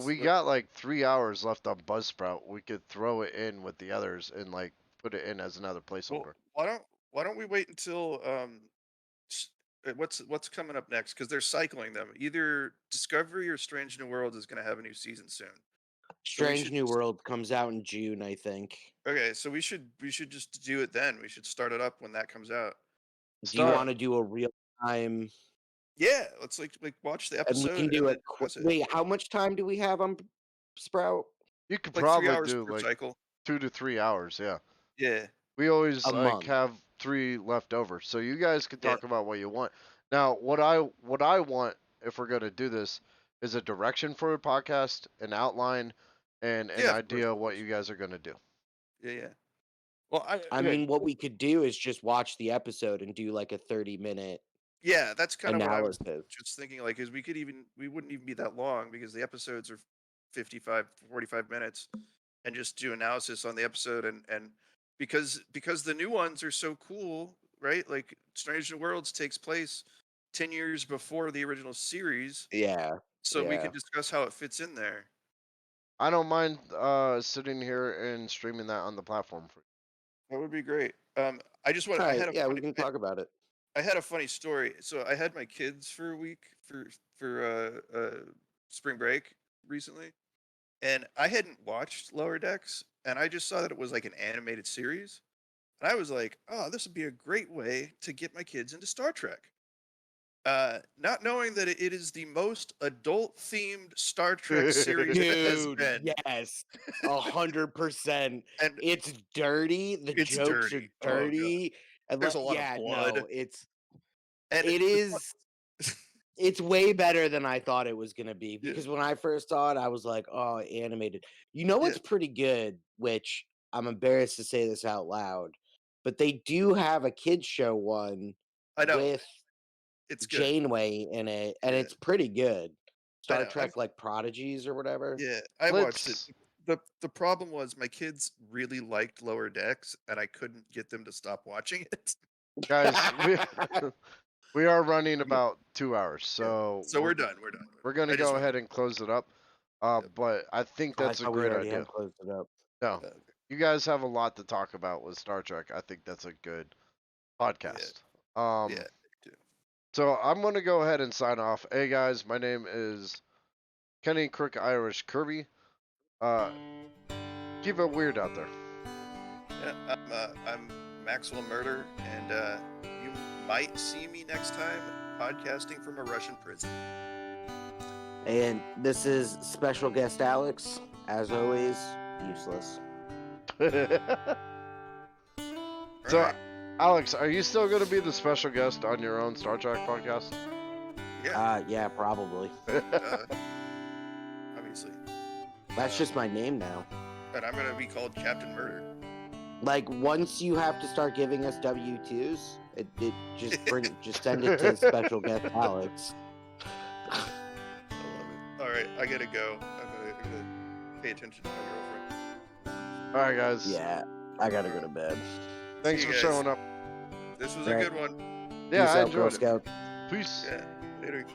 Speaker 3: we got like 3 hours left on Buzzsprout. We could throw it in with the others and like put it in as another placeholder.
Speaker 2: Well, why don't we wait until what's coming up next? Because they're cycling them. Either Discovery or Strange New Worlds is going to have a new season soon.
Speaker 1: Strange
Speaker 2: should
Speaker 1: New
Speaker 2: just-
Speaker 1: World comes out in June, I think.
Speaker 2: Okay, so we should just do it then. We should start it up when that comes out.
Speaker 1: Do you want to do a real time?
Speaker 2: Yeah, let's like watch the
Speaker 1: And
Speaker 2: episode.
Speaker 1: we can do
Speaker 2: then
Speaker 1: it.
Speaker 2: discuss it.
Speaker 1: Wait, how much time do we have on Sprout?
Speaker 3: You could
Speaker 2: Like 3
Speaker 3: probably
Speaker 2: hours
Speaker 3: do
Speaker 2: per
Speaker 3: like
Speaker 2: cycle.
Speaker 3: 2 to 3 hours, yeah.
Speaker 2: Yeah.
Speaker 3: We always
Speaker 1: A
Speaker 3: like
Speaker 1: month.
Speaker 3: have 3 left over, so you guys can
Speaker 2: Yeah.
Speaker 3: talk about what you want. Now, what I want if we're gonna do this is a direction for a podcast, an outline, and an
Speaker 2: Yeah, of
Speaker 3: idea
Speaker 2: course.
Speaker 3: of what you guys are gonna do.
Speaker 2: Yeah. Well,
Speaker 1: I mean, what we could do is just watch the episode and do like a 30-minute
Speaker 2: yeah, that's kind of what I was
Speaker 1: analysis.
Speaker 2: just thinking. Like, is we wouldn't even be that long because the episodes are 45 minutes, and just do analysis on the episode and because the new ones are so cool, right? Like Strange New Worlds takes place 10 years before the original series,
Speaker 1: Yeah.
Speaker 2: so we
Speaker 1: yeah.
Speaker 2: can discuss how it fits in there.
Speaker 3: I don't mind sitting here and streaming that on the platform for you.
Speaker 2: That would be great. I just want. I
Speaker 1: Right,
Speaker 2: had a
Speaker 1: yeah, we
Speaker 2: funny,
Speaker 1: can talk about it.
Speaker 2: I had a funny story. So I had my kids for a week for spring break recently, and I hadn't watched Lower Decks, and I just saw that it was like an animated series, and I was like, "Oh, this would be a great way to get my kids into Star Trek." Not knowing that it is the most adult-themed Star Trek series that has
Speaker 1: Dude,
Speaker 2: been,
Speaker 1: yes, 100%.
Speaker 2: and
Speaker 1: It's dirty. The
Speaker 2: It's
Speaker 1: jokes
Speaker 2: dirty.
Speaker 1: are
Speaker 2: Oh, God.
Speaker 1: dirty. And
Speaker 2: There's a lot of
Speaker 1: yeah,
Speaker 2: blood.
Speaker 1: no, it's
Speaker 2: and
Speaker 1: it is. It's way better than I thought it was gonna be
Speaker 2: Yeah.
Speaker 1: because when I first saw it, I was like, "Oh, animated." You know what's pretty good? Which I'm embarrassed to say this out loud, but they do have a kids show one
Speaker 2: I know
Speaker 1: with
Speaker 2: it's good.
Speaker 1: Janeway in it, and
Speaker 2: Yeah.
Speaker 1: it's pretty good. Star
Speaker 2: know,
Speaker 1: Trek like Prodigies or whatever.
Speaker 2: Yeah, I watched it.
Speaker 3: Let's-
Speaker 2: The problem was my kids really liked Lower Decks, and I couldn't get them to stop watching it.
Speaker 3: Guys, we are running about 2 hours, so
Speaker 2: So we're done. We're done.
Speaker 3: we're gonna
Speaker 2: I just
Speaker 3: go
Speaker 2: want-
Speaker 3: ahead and close it up. But I think
Speaker 1: Oh, I
Speaker 3: that's a
Speaker 1: thought we
Speaker 3: great
Speaker 1: already
Speaker 3: idea.
Speaker 1: had closed it up.
Speaker 3: No,
Speaker 2: Okay.
Speaker 3: you guys have a lot to talk about with Star Trek. I think that's a good podcast.
Speaker 2: Yeah.
Speaker 3: So I'm gonna go ahead and sign off. Hey guys, my name is Kenny Crook Irish Kirby. Keep it weird out there.
Speaker 2: Yeah, I'm Maxwell Murder, and you might see me next time podcasting from a Russian prison.
Speaker 1: And this is special guest Alex, as always, useless.
Speaker 3: So,
Speaker 2: Alright.
Speaker 3: Alex, are you still gonna be the special guest on your own Star Trek podcast?
Speaker 1: Yeah, probably.
Speaker 2: Obviously.
Speaker 1: That's just my name now.
Speaker 2: And I'm gonna be called Captain Murder.
Speaker 1: Like once you have to start giving us W2s, it just send it to special guest Alex.
Speaker 2: I love it. All right, I gotta go. I'm gonna pay attention to my girlfriend.
Speaker 3: All right, guys.
Speaker 1: Yeah, I gotta go to bed.
Speaker 3: Thanks
Speaker 2: See you
Speaker 3: for
Speaker 2: guys.
Speaker 3: showing up.
Speaker 2: This was
Speaker 1: All
Speaker 2: a
Speaker 1: right.
Speaker 2: good one.
Speaker 3: Yeah,
Speaker 1: Peace
Speaker 3: I
Speaker 1: out, Girl
Speaker 3: enjoyed it.
Speaker 1: Scout.
Speaker 3: Peace.
Speaker 2: Yeah. Later.